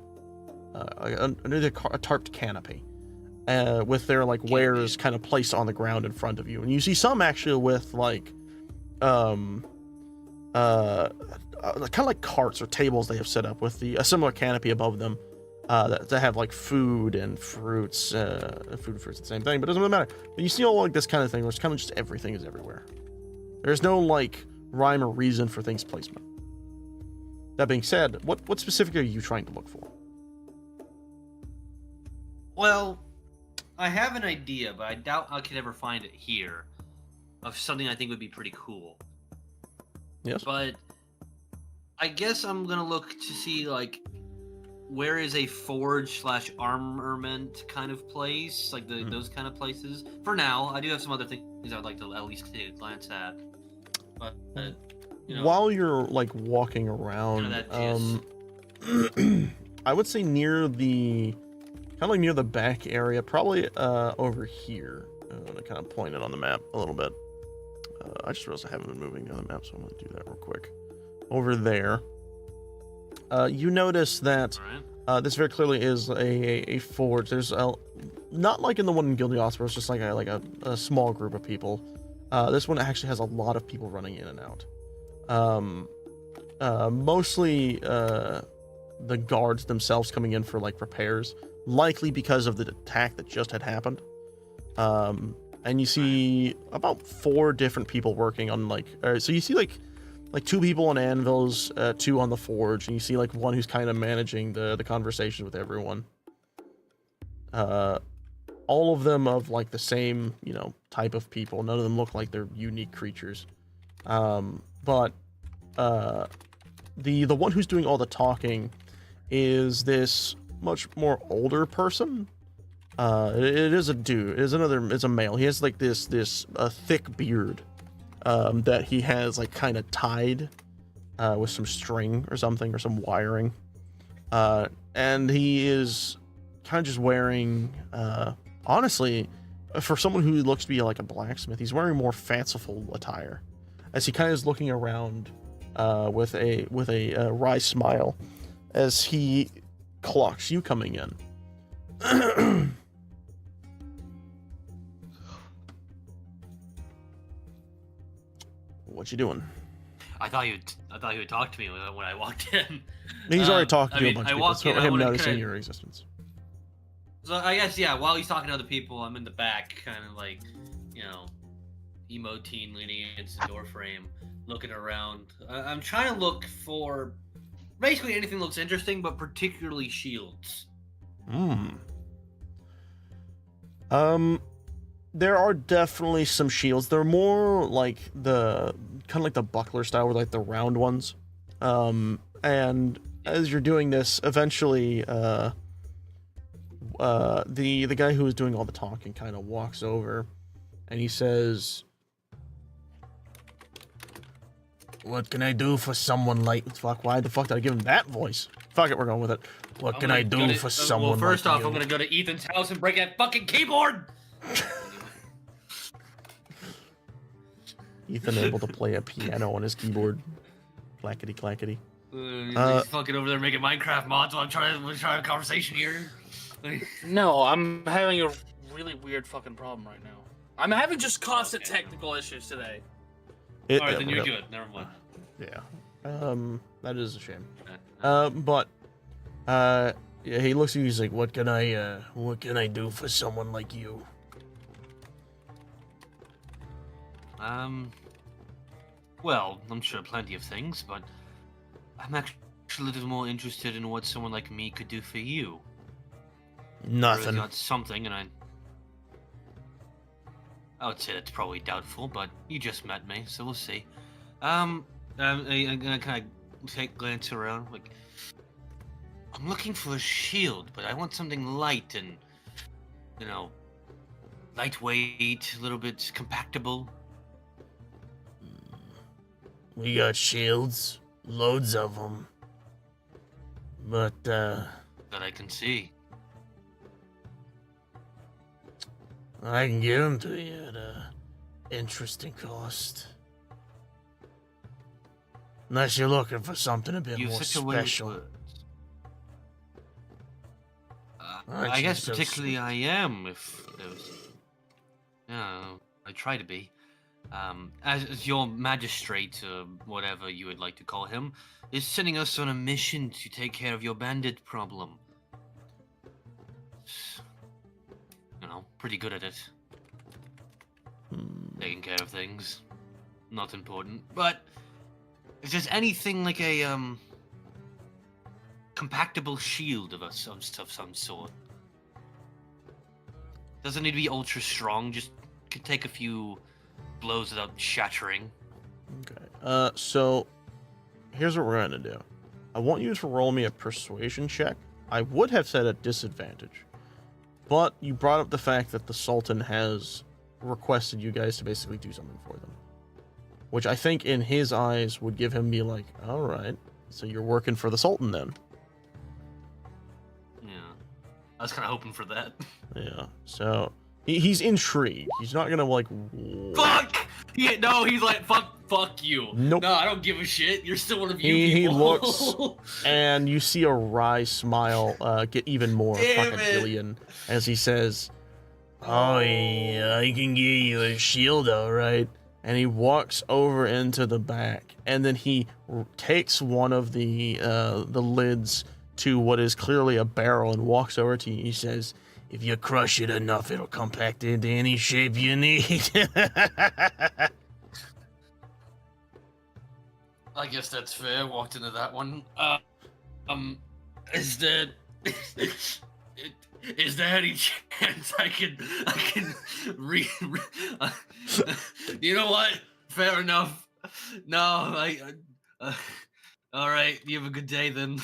Under a tarped canopy, with their like wares kind of placed on the ground in front of you, and you see some actually with like kind of like carts or tables they have set up with a similar canopy above them, that have like food and fruits, the same thing, but it doesn't really matter. But you see all like this kind of thing where it's kind of just everything is everywhere. There's no like rhyme or reason for things placement. That being said, what specifically are you trying to look for? Well, I have an idea, but I doubt I could ever find it here, of something I think would be pretty cool. Yes. But I guess I'm gonna look to see like where is a forge / armament kind of place, like those kind of places. For now, I do have some other things I would like to at least take a glance at. But you know, while you're like walking around, I would say near the kind of like near the back area, probably over here. I'm gonna kind of point it on the map a little bit. I just realized I haven't been moving the other map, so I'm gonna do that real quick. Over there, you notice that this very clearly is a forge. There's not like in the one in Gildios, where it's just like a small group of people. This one actually has a lot of people running in and out. Mostly the guards themselves coming in for like repairs, likely because of the attack that just had happened. And you see about 4 different people working on like, so you see like 2 people on anvils, 2 on the forge, and you see like 1 who's kind of managing the conversations with everyone. All of them of like the same, type of people. None of them look like they're unique creatures. But the one who's doing all the talking is this much more older person. It is a dude. It's a male. He has like this thick beard that he has like kind of tied with some string or something, or some wiring. And he is kind of just wearing, honestly, for someone who looks to be like a blacksmith, he's wearing more fanciful attire, as he kind of is looking around with a wry smile as he clocks you coming in. What you doing? I thought you would talk to me when I walked in. He's already talked to a bunch of people. walked So in, I him wanna noticing kinda- your existence. So I guess, yeah, while he's talking to other people, I'm in the back, kind of like, emo teen leaning against the door frame, looking around. I'm trying to look for basically anything that looks interesting, but particularly shields. There are definitely some shields. They're more like the kind of like the buckler style, with like the round ones. And as you're doing this, eventually, the guy who is doing all the talking kind of walks over, and he says, "What can I do for someone like fuck? Why the fuck did I give him that voice? Fuck it, we're going with it. What can I do for someone Well, first like off, you?" I'm gonna go to Ethan's house and break that fucking keyboard. Ethan able to play a piano on his keyboard. Clackety clackety. He's fucking over there making Minecraft mods while I'm trying to have a conversation here. No, I'm having a really weird fucking problem right now. I'm having just constant technical issues today. Alright, then you're good. Never mind. Yeah. That is a shame. Okay. But yeah, he looks at you. He's like, what can I do for someone like you? Well, I'm sure plenty of things, but I'm actually a little more interested in what someone like me could do for you. Nothing. Got something, and I would say that's probably doubtful, but you just met me, so we'll see. I'm gonna kind of glance around, like, I'm looking for a shield, but I want something light and, you know, lightweight, a little bit compactable. We got shields, loads of them. But That I can see. I can give them to you at a interesting cost. Unless you're looking for something a bit You have more such a way with special. words. Aren't I you guess so particularly sweet? I am, if there was... Yeah, I try to be. As your magistrate, or whatever you would like to call him, is sending us on a mission to take care of your bandit problem. You know, pretty good at it. Taking care of things. Not important. But if there's anything like a compactable shield of some sort. Doesn't need to be ultra strong, just could take a few blows without shattering. Okay. So here's what we're gonna do. I want you to roll me a persuasion check. I would have said at disadvantage, but you brought up the fact that the Sultan has requested you guys to basically do something for them, which I think in his eyes would give him be like, all right, so you're working for the Sultan then. Yeah. I was kind of hoping for that. Yeah. So he's intrigued. He's not gonna like. Fuck! No, he's like, fuck you. Nope. No, I don't give a shit. You're still one of you He people. looks, and you see a wry smile get even more Damn it. crocodilian as he says, "Oh yeah, I can get you a shield, all right." And he walks over into the back, and then he takes one of the lids to what is clearly a barrel and walks over to you. He says, "If you crush it enough, it'll compact into any shape you need." I guess that's fair. Walked into that one. Is there any chance I can you know what? Fair enough. No, all right. You have a good day then.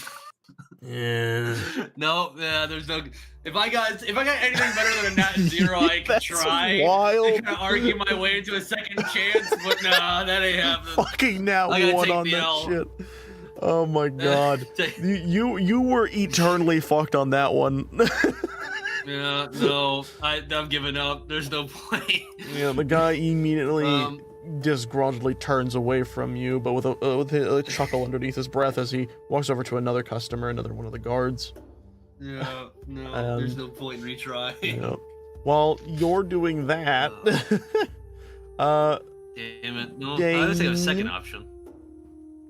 Yeah. No, yeah, there's no. If I got anything better than a nat zero, I could That's try. wild. I can argue my way into a second chance, but nah, that ain't happening. Fucking now I gotta one take on the that L. shit. Oh my god. You were eternally fucked on that one. Yeah, no, I'm giving up. There's no point. Yeah, the guy immediately just grudgingly turns away from you, but with a chuckle underneath his breath as he walks over to another customer, another one of the guards. Yeah, no, there's no point in retrying. You know, while you're doing that, Damn it. No, I was thinking of a second option.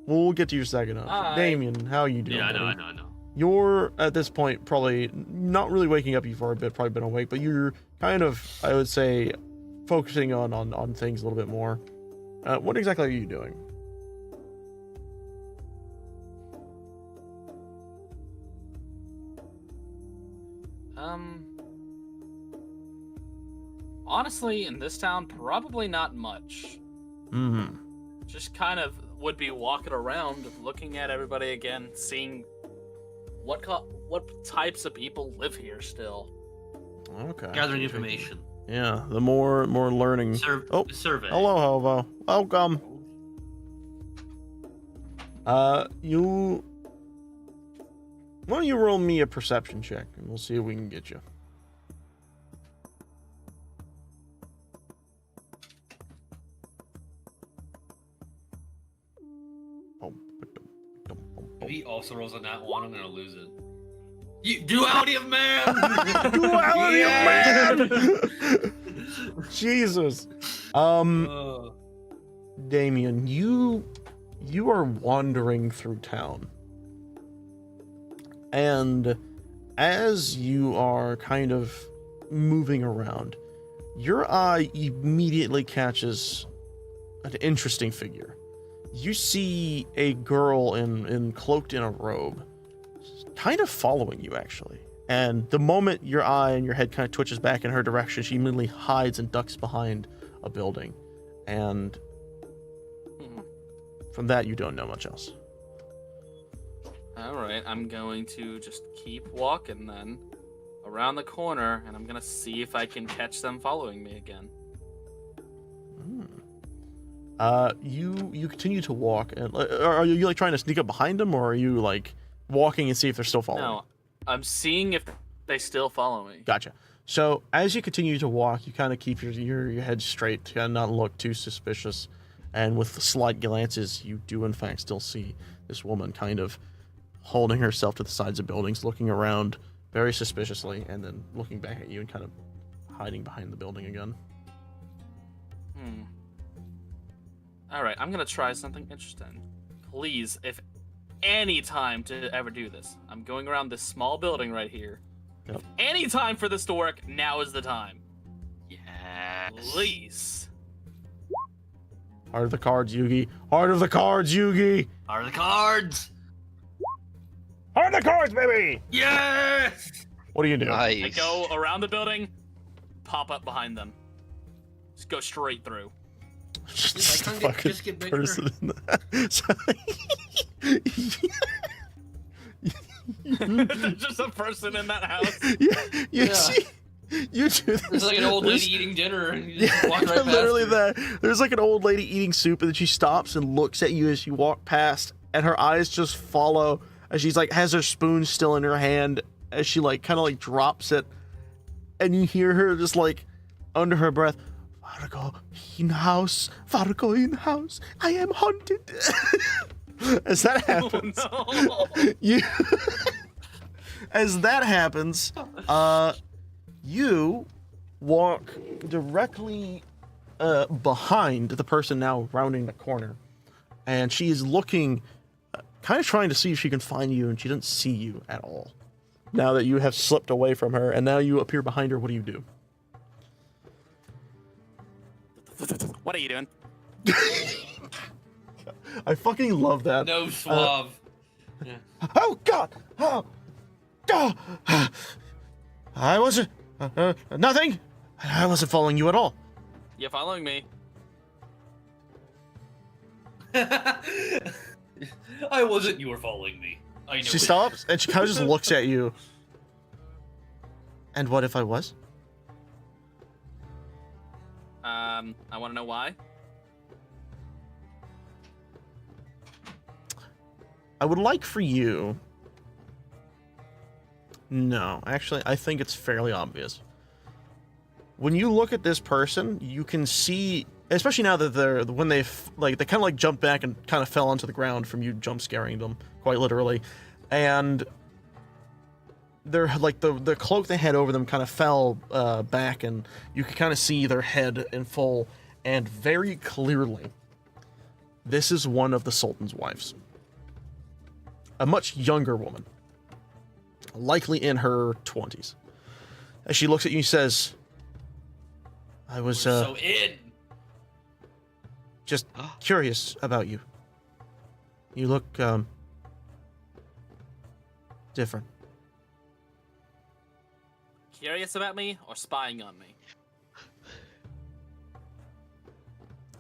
we'll get to your second option. Hi. Damien, how you doing? Yeah, I buddy? know. You're at this point probably not really waking up. You've already probably been awake, but you're kind of, I would say, focusing on things a little bit more. What exactly are you doing? Honestly, in this town, probably not much. Mm-hmm. Just kind of would be walking around, looking at everybody again, seeing what types of people live here still. Okay. Gathering information. Yeah, the more learning. Survey. Hello, Hovo. Welcome. You. Why don't you roll me a perception check, and we'll see if we can get you. If he also rolls on that one, I'm gonna lose it. Duality of man. Duality of man. Jesus. Damien, you are wandering through town. And as you are kind of moving around, your eye immediately catches an interesting figure. You see a girl cloaked in a robe, kind of following you, actually. And the moment your eye and your head kind of twitches back in her direction, she immediately hides and ducks behind a building. And from that, you don't know much else. All right, I'm going to just keep walking then around the corner, and I'm gonna see if I can catch them following me again. You continue to walk, and are you like trying to sneak up behind them, or are you like walking and see if they're still following? No, I'm seeing if they still follow me. Gotcha. So as you continue to walk, you kind of keep your head straight to not look too suspicious, and with slight glances, you do in fact still see this woman kind of holding herself to the sides of buildings, looking around very suspiciously, and then looking back at you and kind of hiding behind the building again. All right, I'm gonna try something interesting. Please, if any time to ever do this, I'm going around this small building right here. Yep. If any time for this to work, now is the time. Yes. Please. Heart of the cards, Yugi. Heart of the cards, Yugi. Are the cards? Heart of the cards, baby. Yes. What do you do? I Nice. go around the building, pop up behind them. Just go straight through. Just I a can't fucking just get bigger. person in that. Just a person in that house. You Yeah. see, you do this. There's like an old lady There's- eating dinner and you just walk right past literally her. that. There's like an old lady eating soup, and then she stops and looks at you as you walk past, and her eyes just follow as she's like has her spoon still in her hand as she like kind of like drops it, and you hear her just like under her breath, "Fargo in house, Fargo in house. I am haunted." As that happens, Oh, no. you as that happens, you walk directly behind the person now rounding the corner, and she is looking, kind of trying to see if she can find you, and she doesn't see you at all. Now that you have slipped away from her, and now you appear behind her, what do you do? What are you doing? I fucking love that. No suave. Yeah. Oh God! Oh God! I wasn't nothing. I wasn't following you at all. You following me? I wasn't. You were following me. I know. She it. stops and she kind of just looks at you. And what if I was? I want to know why. I would like for you. No, actually, I think it's fairly obvious. When you look at this person, you can see, especially now that when they kind of like jumped back and kind of fell onto the ground from you jump scaring them, quite literally, and they're like the cloak they had over them kind of fell back, and you could kind of see their head in full, and very clearly, this is one of the Sultan's wives. A much younger woman, likely in her 20s. As she looks at you and says, I was We're so in. just curious about you. You look different. Curious about me or spying on me?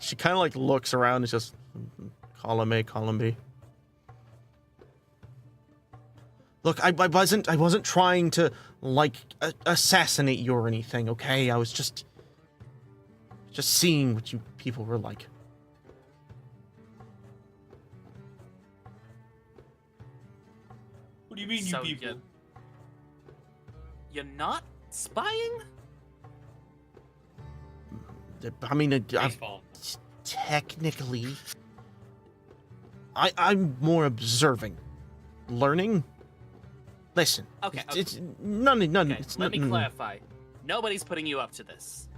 She kind of like looks around and just, column A, column B. Look, I wasn't trying to like assassinate you or anything, okay? I was just seeing what you people were like. What do you mean, So you people? You're not spying? I mean, Baseball. technically, I'm more observing, learning. Listen. Okay, It's none. Okay, It's let me none- clarify. Nobody's putting you up to this.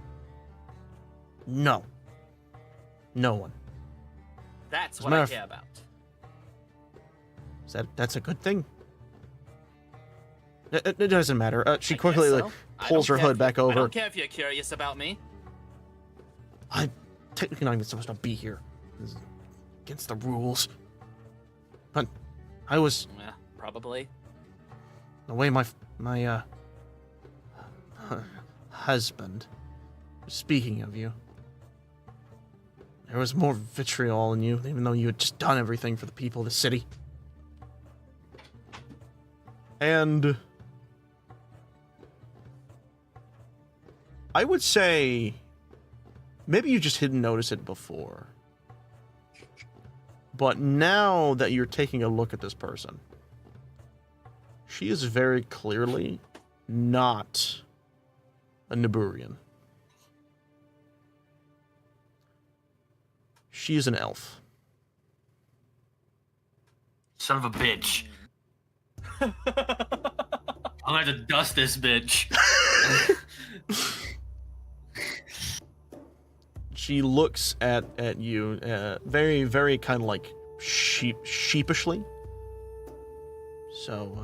No. No one. That's As a what matter I of- care about. That's a good thing. It doesn't matter. She I quickly guess like so. I pulls don't her care hood if you- back I over. don't care if you're curious about me. I'm technically not even supposed to be here. This is against the rules. But I was Yeah, probably. the way my husband was speaking of you. There was more vitriol in you, even though you had just done everything for the people of the city. And I would say maybe you just didn't notice it before. But now that you're taking a look at this person, she is very clearly not a Niburian. She is an elf. Son of a bitch. I'm gonna have to dust this bitch. She looks at you very, very kind of like sheepishly. So,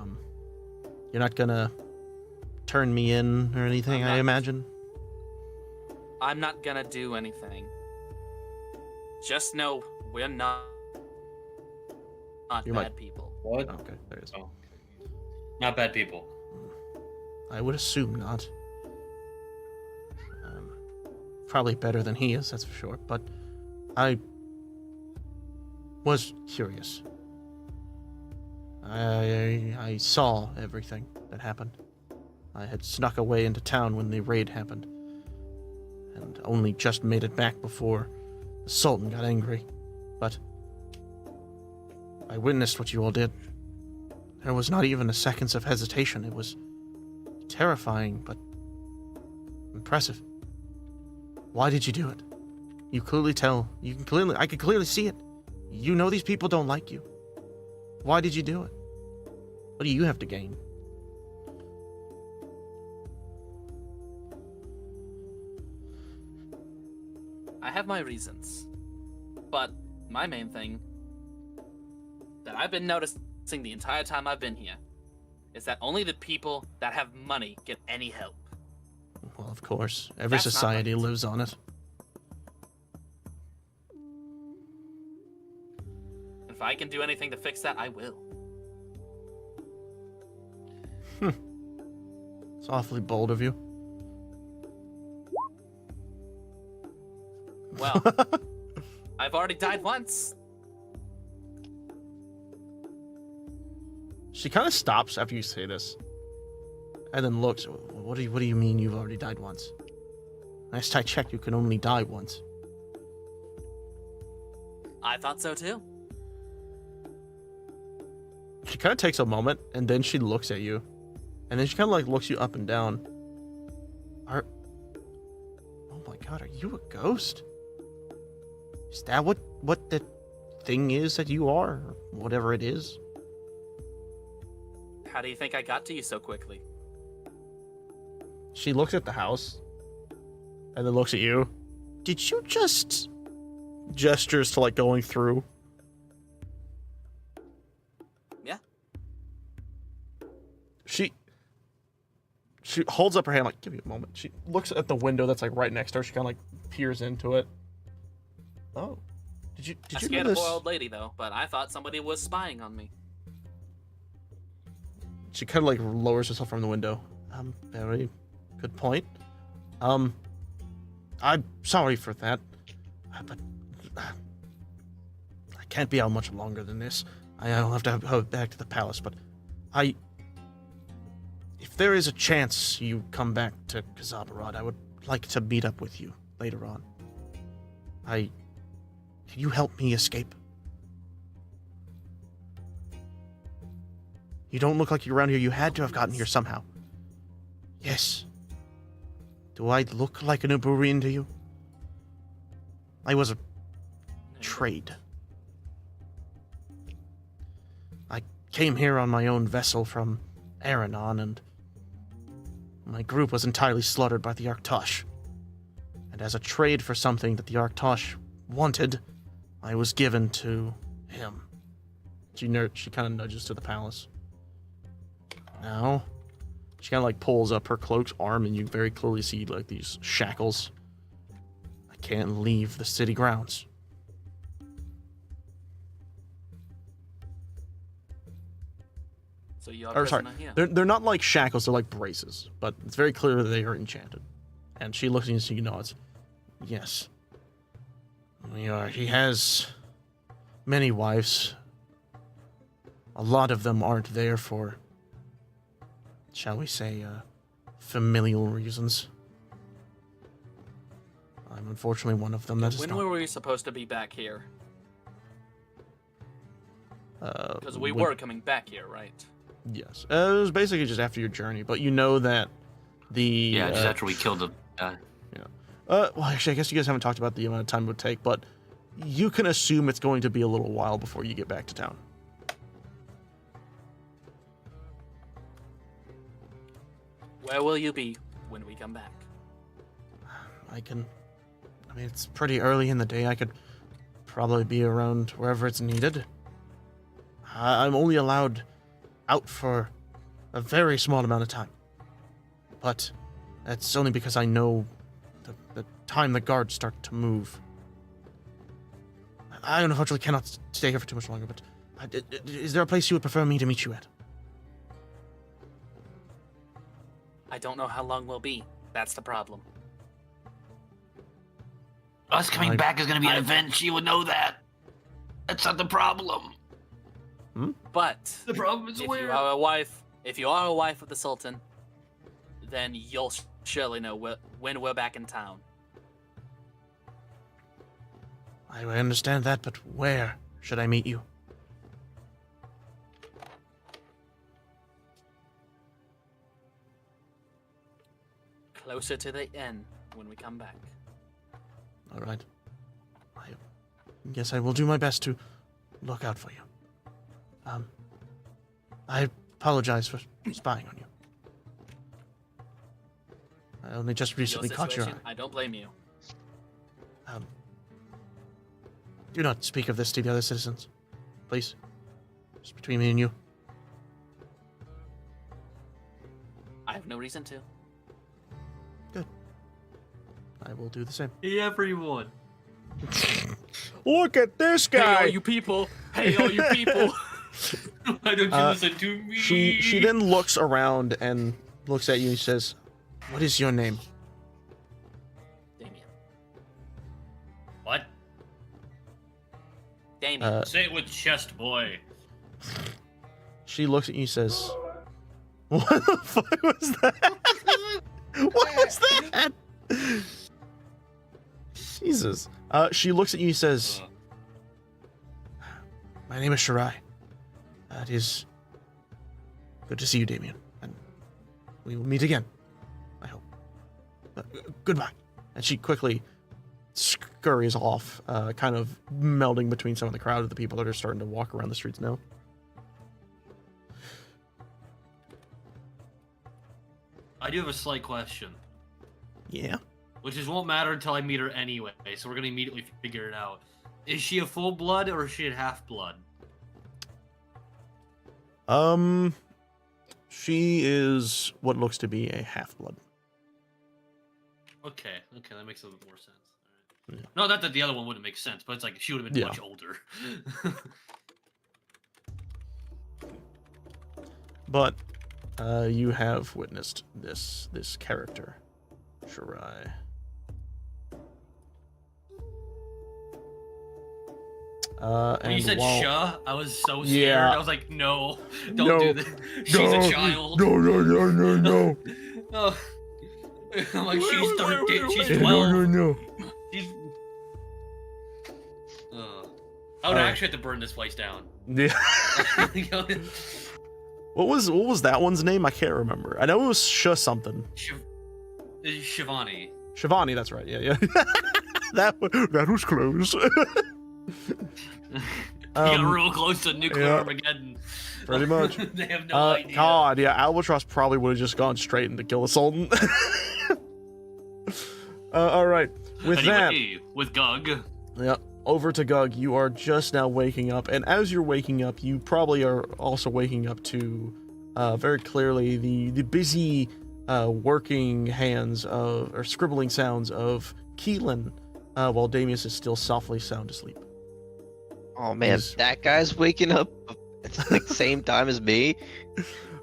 you're not gonna turn me in or anything, I'm I not. imagine? I'm not gonna do anything. Just know we're not You bad might- people. What? Okay, there it is. Oh. Not bad people. I would assume not. Probably better than he is, that's for sure. But I was curious. I saw everything that happened. I had snuck away into town when the raid happened, and only just made it back before the Sultan got angry. But I witnessed what you all did. There was not even a second of hesitation. It was terrifying, but impressive. Why did you do it? You clearly tell. I could clearly see it. You know these people don't like you. Why did you do it? What do you have to gain? I have my reasons. But my main thing that I've been noticing the entire time I've been here is that only the people that have money get any help. Well, of course. Every That's not society right. lives on it. If I can do anything to fix that, I will. It's awfully bold of you. Well, I've already died once. She kind of stops after you say this, and then looks. What do you mean you've already died once? Last I checked, you can only die once. I thought so too. She kind of takes a moment, and then she looks at you, and then she kind of like looks you up and down. Oh my god, are you a ghost? Is that what the thing is that you are, or whatever it is? How do you think I got to you so quickly? She looks at the house, and then looks at you. Did you just gestures to like going through? Yeah. She holds up her hand like, give me a moment. She looks at the window that's like right next to her. She kind of like peers into it. Oh, did you I know scared a this? poor old lady though, but I thought somebody was spying on me. She kind of like lowers herself from the window. Very good point. I'm sorry for that, but I can't be out much longer than this. I'll have to go back to the palace, but if there is a chance you come back to Kazabarad, I would like to meet up with you later on. Can you help me escape? You don't look like you're around here. You had to have gotten here somehow. Yes. Do I look like an Uburian to you? I was a trade. I came here on my own vessel from Aranon, and my group was entirely slaughtered by the Arctosh. And as a trade for something that the Arctosh wanted, I was given to him. She kind of nudges to the palace. Now, she kind of like pulls up her cloak's arm, and you very clearly see like these shackles. I can't leave the city grounds. So you are Or sorry, prisoner here. they're not like shackles, they're like braces, but it's very clear that they are enchanted. And she looks at you and she nods. Yes. We are. He has many wives. A lot of them aren't there for, shall we say, familial reasons. I'm unfortunately one of them. That is When not. were we supposed to be back here? Because we when- were coming back here, right? Yes. It was basically just after your journey, but you know that the. Yeah, just after we killed the guy. Well, actually, I guess you guys haven't talked about the amount of time it would take, but you can assume it's going to be a little while before you get back to town. Where will you be when we come back? I mean, it's pretty early in the day. I could probably be around wherever it's needed. I'm only allowed out for a very small amount of time. But that's only because I know the time the guards start to move. I unfortunately cannot stay here for too much longer, but is there a place you would prefer me to meet you at? I don't know how long we'll be. That's the problem. Us coming I- back is gonna be an event. She would know that. That's not the problem. But The problem is if where. you are a wife of the Sultan, then you'll surely know when we're back in town. I understand that, but where should I meet you? Closer to the inn when we come back. All right. I guess I will do my best to look out for you. I apologize for spying on you. I only just recently caught your eye. I don't blame you. Do not speak of this to the other citizens, please. Just between me and you. I have no reason to. I will do the same. Everyone. Look at this Hey, guy! all you people! Hey, all you people! Why don't you listen to me? She then looks around and looks at you and says, "What is your name?" Damien. What? Damien. Say it with chest, boy. She looks at you and says, "What the fuck was that? What was that?" Jesus. She looks at you and says, "My name is Shirai. It is good to see you, Damien. And we will meet again, I hope. Goodbye." And she quickly scurries off, kind of melding between some of the crowd of the people that are starting to walk around the streets now. I do have a slight question, Yeah. which is won't matter until I meet her anyway. So we're gonna immediately figure it out. Is she a full blood or is she a half blood? She is what looks to be a half-blood. Okay, that makes a little bit more sense. All right. Yeah. No, not that the other one wouldn't make sense, but it's like she would have been Yeah. much older. But you have witnessed this character, Shirai. When you said while- "sha," I was so scared. Yeah. I was like, "No, don't No. do this. She's a child." No. Oh. I'm like, she's 13. She's No, 12. no. She's. I would actually have to burn this place down. Yeah. What was that one's name? I can't remember. I know it was something. Shivani. Shivani, that's right. Yeah. that was close. They got real close to nuclear yeah. Armageddon. Pretty much. They have no idea. God, yeah, Albatross probably would have just gone straight into Kill the Sultan. All right. With Anyway, with Gug. that, over to Gug. You are just now waking up, and as you're waking up, you probably are also waking up to very clearly the busy working hands of, or scribbling sounds of Keelan, while Damius is still softly sound asleep. Oh man, He's- that guy's waking up at the same time as me.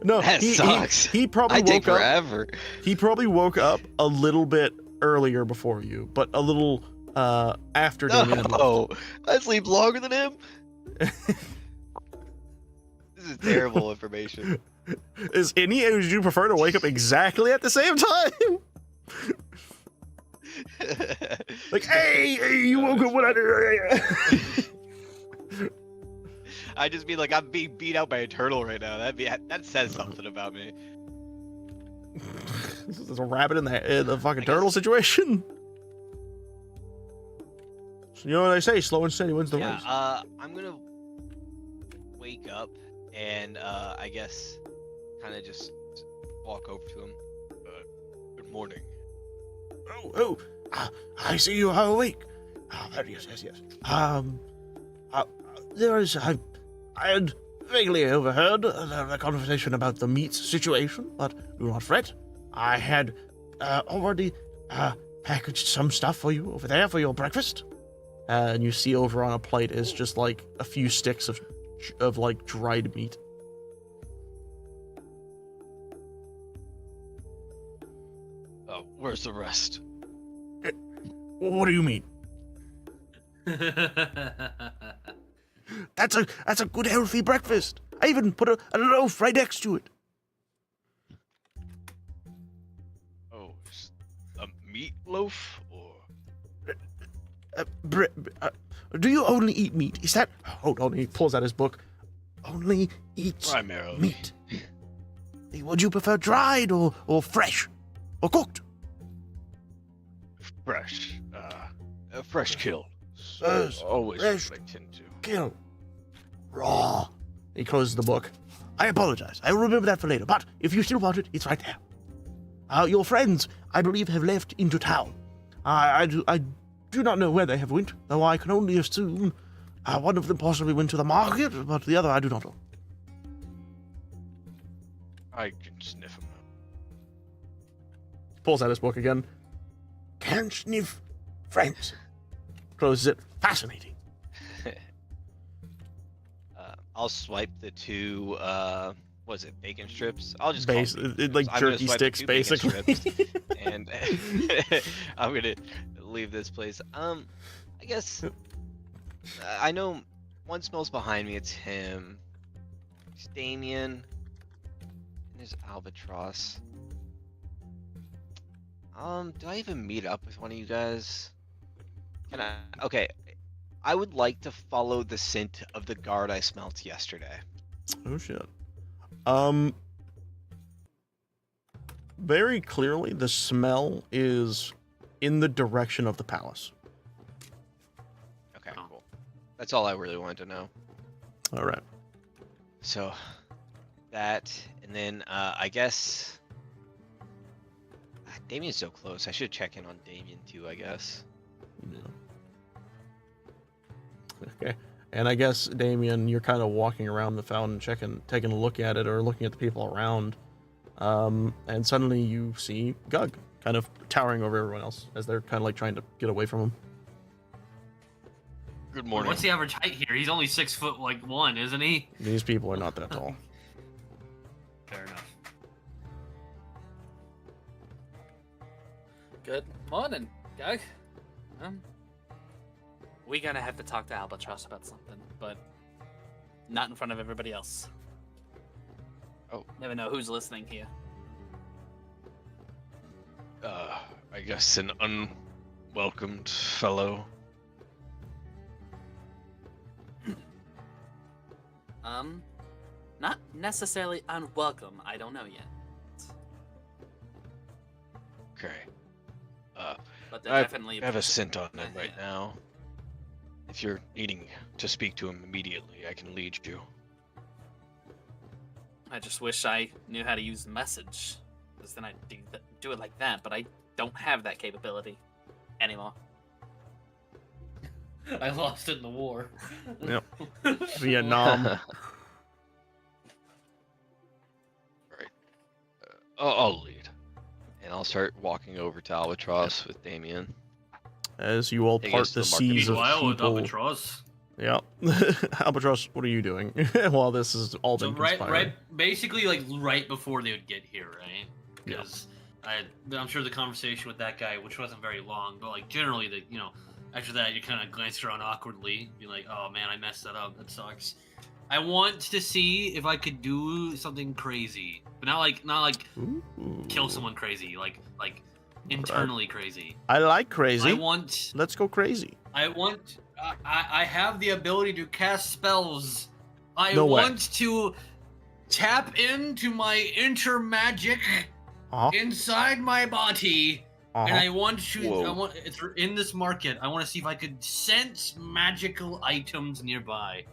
No, That sucks. He probably I take woke up. forever. He probably woke up a little bit earlier before you, but a little after Damien had left. No, I sleep longer than him. This is terrible information. Would you prefer to wake up exactly at the same time? Like, hey, you woke up when I did. I just mean like I'm being beat out by a turtle right now. That says something about me. There's a rabbit in the fucking I guess- turtle situation. So you know what I say? Slow and steady wins the Yeah, race. I'm gonna wake up and I guess kind of just walk over to him. Good morning. I see you are awake. Yes. I had vaguely overheard the conversation about the meat situation, but do not fret. I had already packaged some stuff for you over there for your breakfast. And you see over on a plate is just like a few sticks of like dried meat. Oh, where's the rest? What do you mean? That's a good healthy breakfast. I even put a loaf right next to it. Oh, is a meatloaf or? Do you only eat meat? Is that? Hold on, he pulls out his book. Only eats Primarily. meat. Would you prefer dried or fresh or cooked? Fresh. A fresh kill. Yes, Always fresh. what I tend to. Kill. Raw. He closes the book. I apologize. I will remember that for later. But if you still want it, it's right there. Your friends, I believe, have left into town. I do not know where they have went, though I can only assume one of them possibly went to the market, but the other I do not know. I can sniff him out. Pulls out his book again. Can sniff friends. Closes it. Fascinating. I'll swipe the two. Was it bacon strips? I'll just call Base, them bacon like strips. I'm gonna jerky swipe the sticks, 2 bacon basically. strips, and I'm gonna leave this place. I guess I know one smells behind me. It's him. It's Damien. And there's Albatross. Do I even meet up with one of you guys? Can I? Okay. I would like to follow the scent of the guard I smelt yesterday. Oh shit. Very clearly the smell is in the direction of the palace. Okay, cool. That's all I really wanted to know. All right. So, that, and then I guess Damien's so close. I should check in on Damien too, I guess. Yeah. Okay. And I guess, Damien, you're kind of walking around the fountain, taking a look at it, or looking at the people around. And suddenly you see Gug kind of towering over everyone else as they're kind of like trying to get away from him. Good morning. What's the average height here? He's only 6'1", isn't he? These people are not that tall. Fair enough. Good morning, Gug. We gonna have to talk to Albatross about something, but not in front of everybody else. Oh. Never know who's listening here. I guess an unwelcomed fellow. Not necessarily unwelcome. I don't know yet. Okay. But they're I definitely have a scent on him right Yeah. now. if you're needing to speak to him immediately, I can lead you. I just wish I knew how to use message, because then I'd do it like that, but I don't have that capability anymore. I lost it in the war. Yep. Vietnam. Right. I'll lead. And I'll start walking over to Albatross with Damien. As you all Take part us to the the market. seas of Meanwhile, with people. Albatross. Yep. Albatross, what are you doing while this is all So been right, conspiring? basically like right before they would get here, right? Because I'm sure the conversation with that guy, which wasn't very long, but like generally, after that you kind of glance around awkwardly, be like, oh man, I messed that up. That sucks. I want to see if I could do something crazy, but not like Ooh. kill someone crazy, like internally crazy. I like crazy. Let's go crazy. I have the ability to cast spells. I No way. want to tap into my inner magic Uh-huh. inside my body, and Uh-huh. I want to. Whoa. It's in this market. I want to see if I could sense magical items nearby.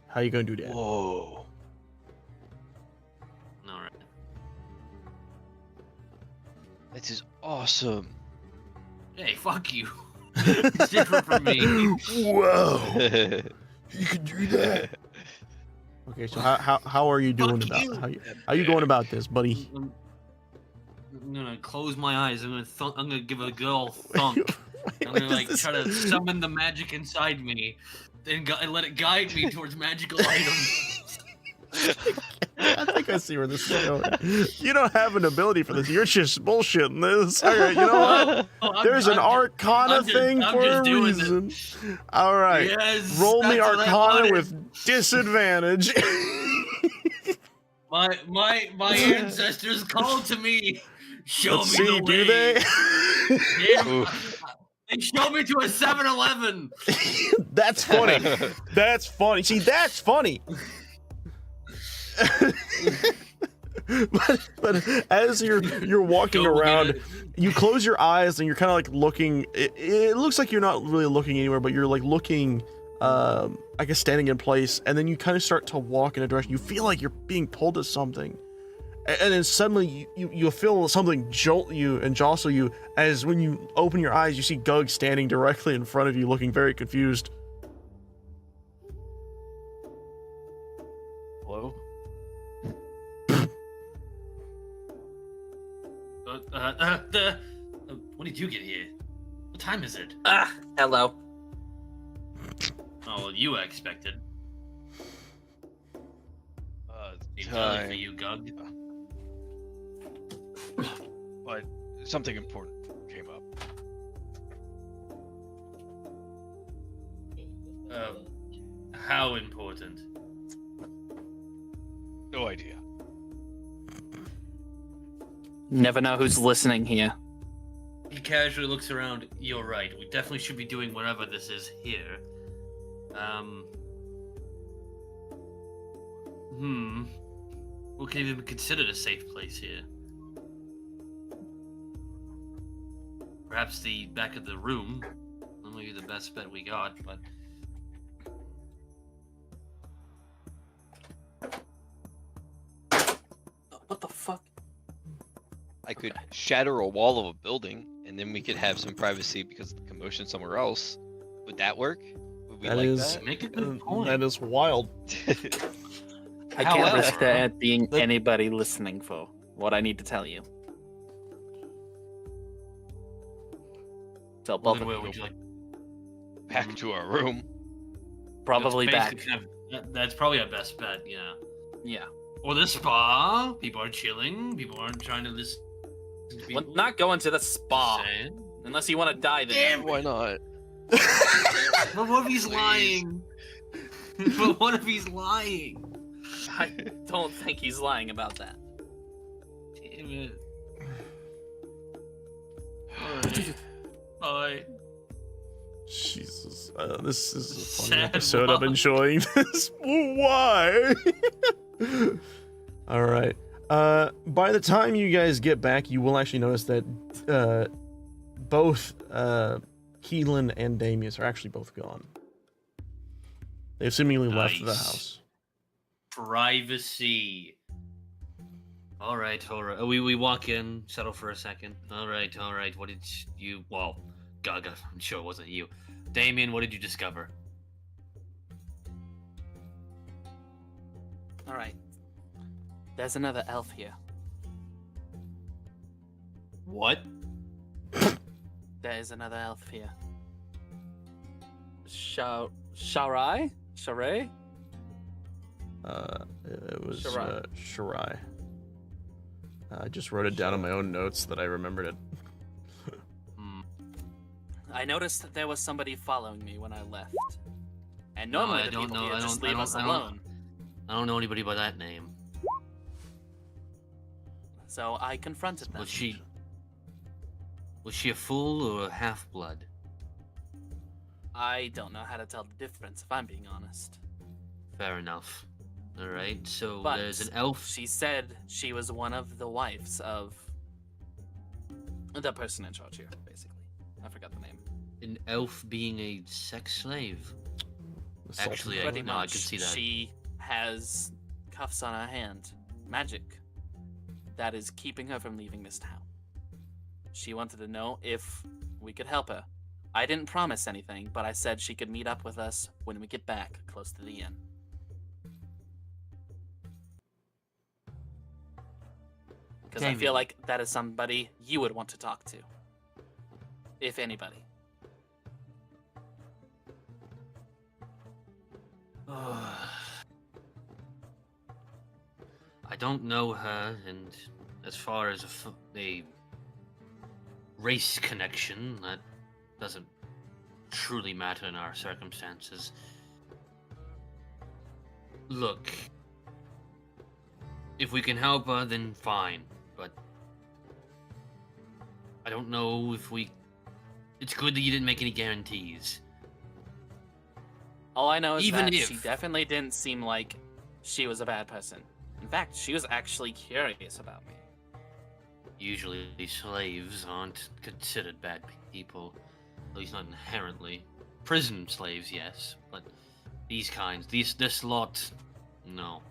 How you gonna do that? Whoa. All right. This is awesome. Hey, fuck you. It's different from me. Whoa! You can do that. Okay, so how are you doing Fuck about you. how you going about this, buddy? I'm gonna close my eyes. I'm gonna give a good old thunk. I'm gonna like try to summon the magic inside me, and let it guide me towards magical items. I think I see where this is going. You don't have an ability for this. You're just bullshitting this. All right, you know what? Oh, There's an Arcana I'm just- thing I'm for just a doing reason. All right, Yes, roll me that's what I Arcana wanted. with disadvantage. My ancestors called to me. Show Let's me see, the do way. they? Yeah, they showed me to a 7-Eleven. That's funny. That's funny. See, that's funny. but as you're walking Go get around, it. you close your eyes and you're kind of like looking. It looks like you're not really looking anywhere, but you're like looking. I guess standing in place, and then you kind of start to walk in a direction. You feel like you're being pulled to something, and then suddenly you feel something jolt you and jostle you. As when you open your eyes, you see Gug standing directly in front of you, looking very confused. Hello? When did you get here? What time is it? Hello. Oh, well, you expected. Seems early for Time. you, Gug. But something important came up. How important? No idea. Never know who's listening here. He casually looks around. You're right. We definitely should be doing whatever this is here. What can even be considered a safe place here? Perhaps the back of the room. That might be the best bet we got, but What the fuck? I could shatter a wall of a building, and then we could have some privacy because of the commotion somewhere else. Would that work? Would we That like is- that? make a good point. That is wild. I can't risk However- there being anybody listening for what I need to tell you. So Well, both then of where you would you like? Back to our room. probably That's back. basically that's probably our best bet, yeah. Yeah. Or the spa. People are chilling. People aren't trying to listen. To Well, people. not going to the spa Saying. unless you want to die there. Damn Why not? But what if he's Please. lying? But what if he's lying? I don't think he's lying about that. Damn it. Alright. Bye. Jesus, this is a funny Sad episode. I'm mom. enjoying this. Why? All right. By the time you guys get back, you will actually notice that both Keelan and Damius are actually both gone. They've seemingly left the Nice. house. Privacy. All right. We walk in, settle for a second. All right. What did you? Well, Gaga, I'm sure it wasn't you. Damien, what did you discover? All right. There's another elf here. What? There is another elf here. Sharai? Sharai? It was Shirai. Shirai. I just wrote it down in my own notes that I remembered it. I noticed that there was somebody following me when I left. And normally I the don't people know. here I just don't- leave I us don't- alone. I don't know anybody by that name. So I confronted them. Was she a fool or a half-blood? I don't know how to tell the difference, if I'm being honest. Fair enough. All right. So But there's an elf. she said she was one of the wives of the person in charge here, basically. I forgot the name. An elf being a sex slave. The Sultan. Actually, Pretty no, I much. can see that. She has cuffs on her hand. Magic. That is keeping her from leaving this town. She wanted to know if we could help her. I didn't promise anything, but I said she could meet up with us when we get back close to the inn. Because I feel Damien. like that is somebody you would want to talk to. If anybody. I don't know her, and as far as a race connection, that doesn't truly matter in our circumstances. Look, if we can help her, then fine, but I don't know if we... It's good that you didn't make any guarantees. All I know is Even that if- she definitely didn't seem like she was a bad person. In fact, she was actually curious about me. Usually slaves aren't considered bad people, at least not inherently. Prison slaves, yes, but these kinds, this lot, no.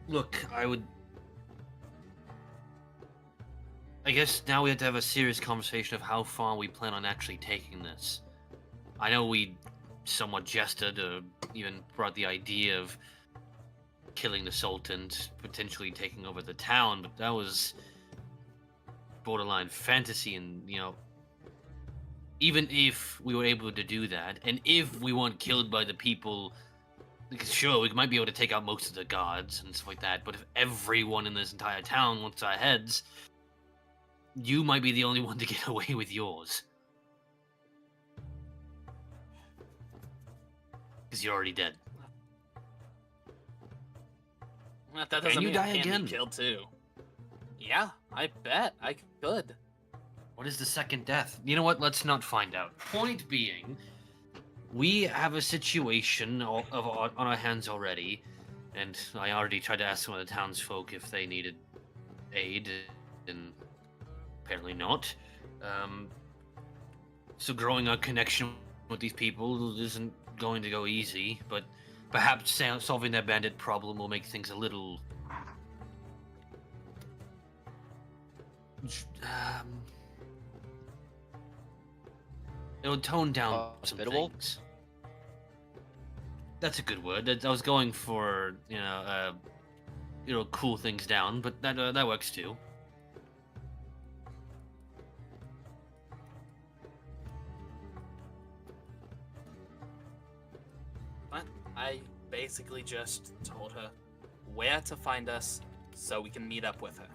Look, I guess now we have to have a serious conversation of how far we plan on actually taking this. I know we somewhat jested or even brought the idea of killing the Sultan, potentially taking over the town, but that was borderline fantasy, and, you know, even if we were able to do that, and if we weren't killed by the people, because sure, we might be able to take out most of the guards and stuff like that, but if everyone in this entire town wants our heads, you might be the only one to get away with yours. Because you're already dead. That doesn't And you mean die I can't again. be killed too. Yeah, I bet I could. What is the second death? You know what? Let's not find out. Point being, we have a situation on our hands already, and I already tried to ask some of the townsfolk if they needed aid, and apparently not. So growing a connection with these people isn't going to go easy, but perhaps solving that bandit problem will make things a little... it'll tone down some Hospitable? things. That's a good word. I was going for, cool things down, but that works too. But I basically just told her where to find us so we can meet up with her.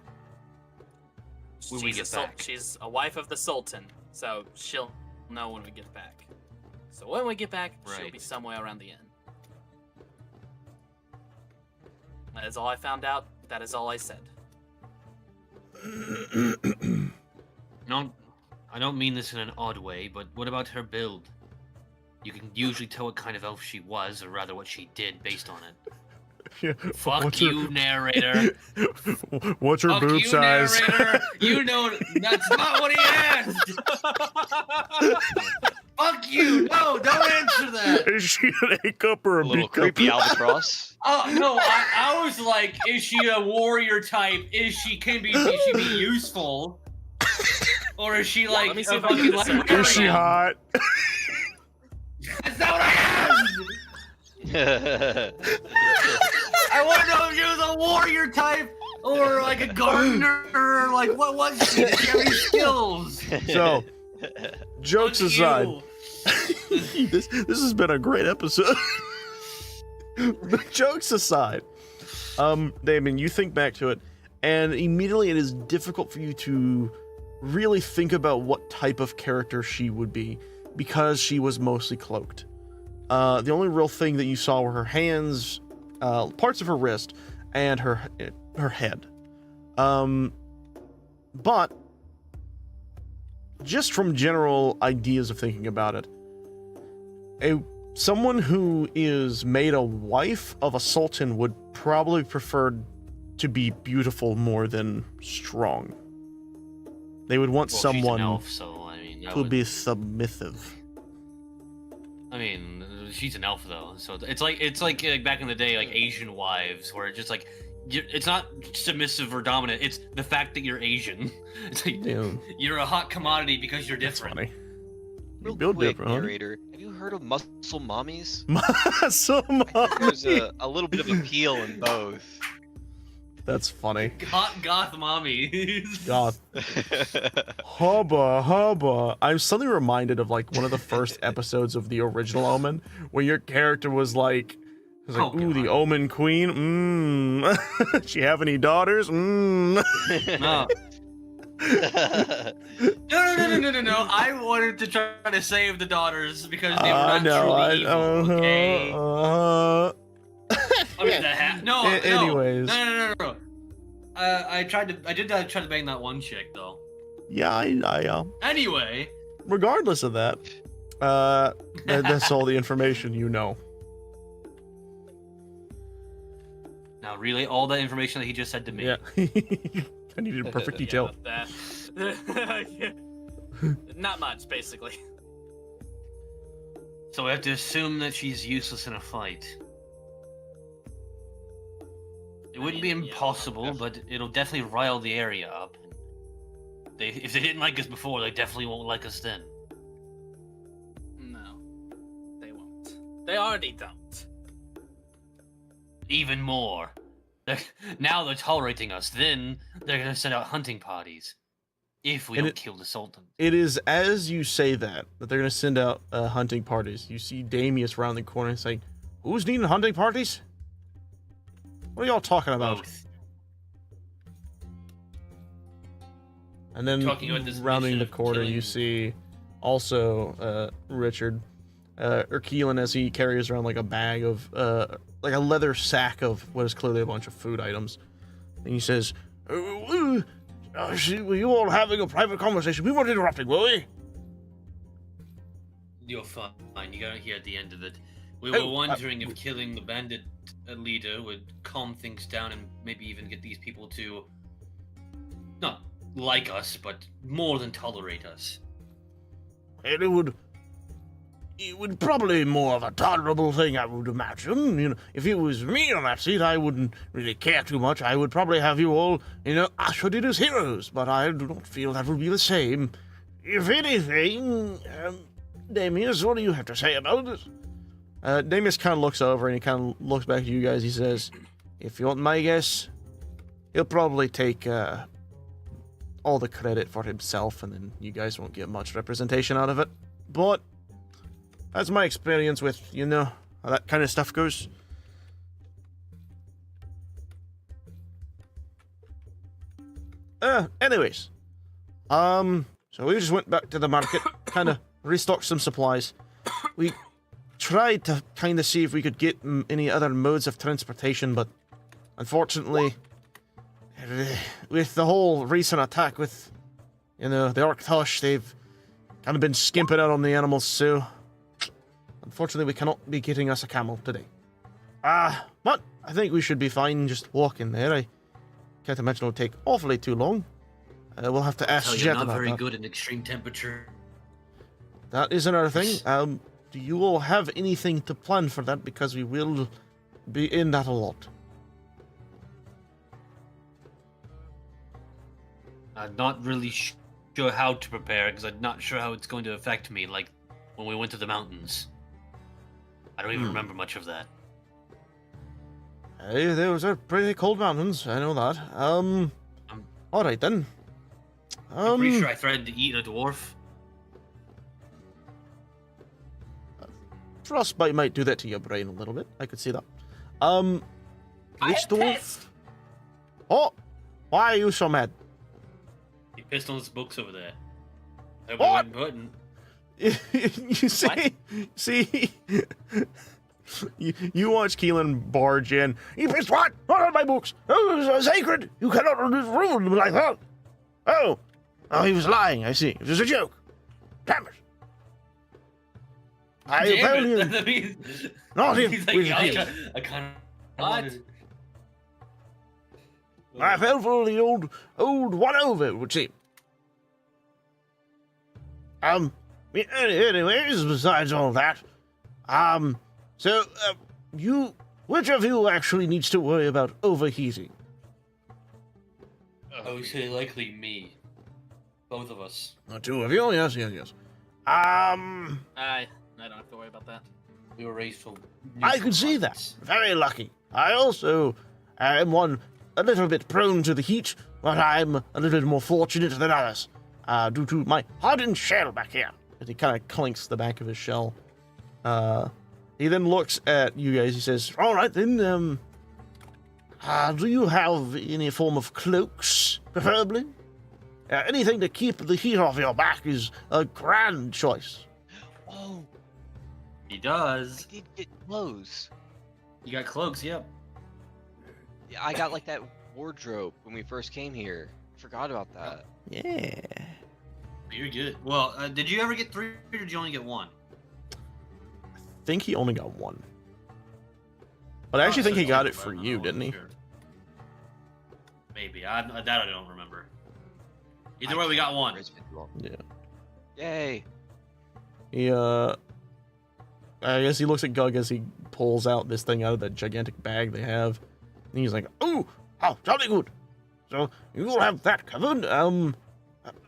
When we get back. She's a wife of the Sultan, so she'll know when we get back. So when we get back, she'll be Right. somewhere around the inn. That is all I found out. That is all I said. No, I don't mean this in an odd way, but what about her build? You can usually tell what kind of elf she was, or rather what she did, based on it. Yeah. Fuck What's you, narrator. What's her Fuck boob you, size? narrator. You know that's not what he asked. Fuck you. No, don't answer that. Is she an A cup or A a little B cup? creepy albatross. Oh no, I was like, is she a warrior type? Is she be useful? Or is she like let me see a if I can fucking discern. librarian? Is she hot? That's not what I asked! I want to know if she was a warrior type or like a gardener or like what was she? Did she have any skills? So, jokes Fuck aside, you. this has been a great episode. But jokes aside, Damon, you think back to it, and immediately it is difficult for you to really think about what type of character she would be because she was mostly cloaked. The only real thing that you saw were her hands, parts of her wrist, and her head. But just from general ideas of thinking about it, someone who is made a wife of a sultan would probably prefer to be beautiful more than strong. They would want someone she's an elf, so I mean, to be submissive. I mean, she's an elf though, so it's like back in the day, like Asian wives, where it's just like it's not submissive or dominant. It's the fact that you're Asian. It's like, Damn. you're a hot commodity because you're That's different. funny. Real Build quick, different, huh? narrator, have you heard of muscle mommies? Muscle I think there's mommy. a little bit of appeal in both. That's funny. Hot goth mommy. God. Hubba. I'm suddenly reminded of like one of the first episodes of the original Omen, where your character was like, Oh, ooh, the God. Omen Queen. She have any daughters? No. No. I wanted to try to save the daughters because they were not truly evil. Okay. I mean, no. Anyways. No. I did try to bang that one chick though. Yeah, I Anyway. regardless of that, that's all the information you know. Now, relay all that information that he just said to me. Yeah. I needed perfect detail. That. Not much, basically. So we have to assume that she's useless in a fight. It wouldn't be mean, yeah, impossible, but it'll definitely rile the area up. If they didn't like us before, they definitely won't like us then. No, they won't. They already don't. Even more. Now they're tolerating us, then they're gonna send out hunting parties. If we And don't kill the Sultan. It is as you say that they're going to send out hunting parties. You see Damius around the corner saying, "Who's needing hunting parties? What are y'all talking about?" Both. And then Talking about this rounding mission the of corner, you killing- see also Richard or Keelan as he carries around like a bag of like a leather sack of what is clearly a bunch of food items, and he says, "Were you all having a private conversation? We weren't interrupting, were we?" You're fine. You got here at the end of it. We Oh, were wondering if killing the bandit leader would calm things down and maybe even get these people to not like us, but more than tolerate us. And it would probably be more of a tolerable thing, I would imagine. You know, if it was me on that seat, I wouldn't really care too much. I would probably have you all, ushered in as heroes, but I do not feel that would be the same. If anything, Damius, what do you have to say about it? Damius kind of looks over and he kind of looks back at you guys. He says, "If you want my guess, he'll probably take all the credit for himself, and then you guys won't get much representation out of it. But that's my experience with, how that kind of stuff goes." Anyways. So we just went back to the market, kind of restocked some supplies. We tried to kind of see if we could get any other modes of transportation, but unfortunately, with the whole recent attack with, the Arctosh, they've kind of been skimping out on the animals, so unfortunately we cannot be getting us a camel today. But I think we should be fine just walking there. I can't imagine it'll take awfully too long. We'll have to ask Tell you, Jet I'm not about very that. good in extreme temperature. That is another thing. Do you all have anything to plan for that? Because we will be in that a lot. I'm not really sure how to prepare because I'm not sure how it's going to affect me. Like when we went to the mountains, I don't even remember much of that. Hey, those are pretty cold mountains. I know that. All right then. I'm pretty sure I threatened to eat a dwarf. Frostbite might do that to your brain a little bit. I could see that. Which I'm dwarf? pissed. Oh, why are you so mad? He pissed on his books over there. That What? we went You see, you watch Keelan barge in. He pissed what? Not on my books. Oh, it's sacred. You cannot ruin them like that. Oh, he was lying. I see. It was a joke. Damn it. I Damn found it. you. That means- Not him. He's like, With I you. kind of What? wanted. I fell for the old one over, it would seem. Anyways, besides all that, which of you actually needs to worry about overheating? I would say likely me. Both of us. The two of you? Yes. I don't have to worry about that. We were raised from. I could see that. Very lucky. I also am one a little bit prone to the heat, but I'm a little bit more fortunate than others, due to my hardened shell back here. And he kind of clinks the back of his shell. He then looks at you guys. He says, all right, then, do you have any form of cloaks, preferably? Anything to keep the heat off your back is a grand choice. Oh, He does. I did get clothes. You got cloaks, yep. Yeah, I got like that wardrobe when we first came here. I forgot about that. Yeah. You're good. Well, did you ever get 3 or did you only get 1? I think he only got one. But I actually think he got it for you, didn't he? Sure. Maybe. That I don't remember. Either way, we got 1. Yeah. Yay! He, I guess he looks at Gug as he pulls out this thing out of that gigantic bag they have. And he's like, oh, jolly good. So, you will have that covered.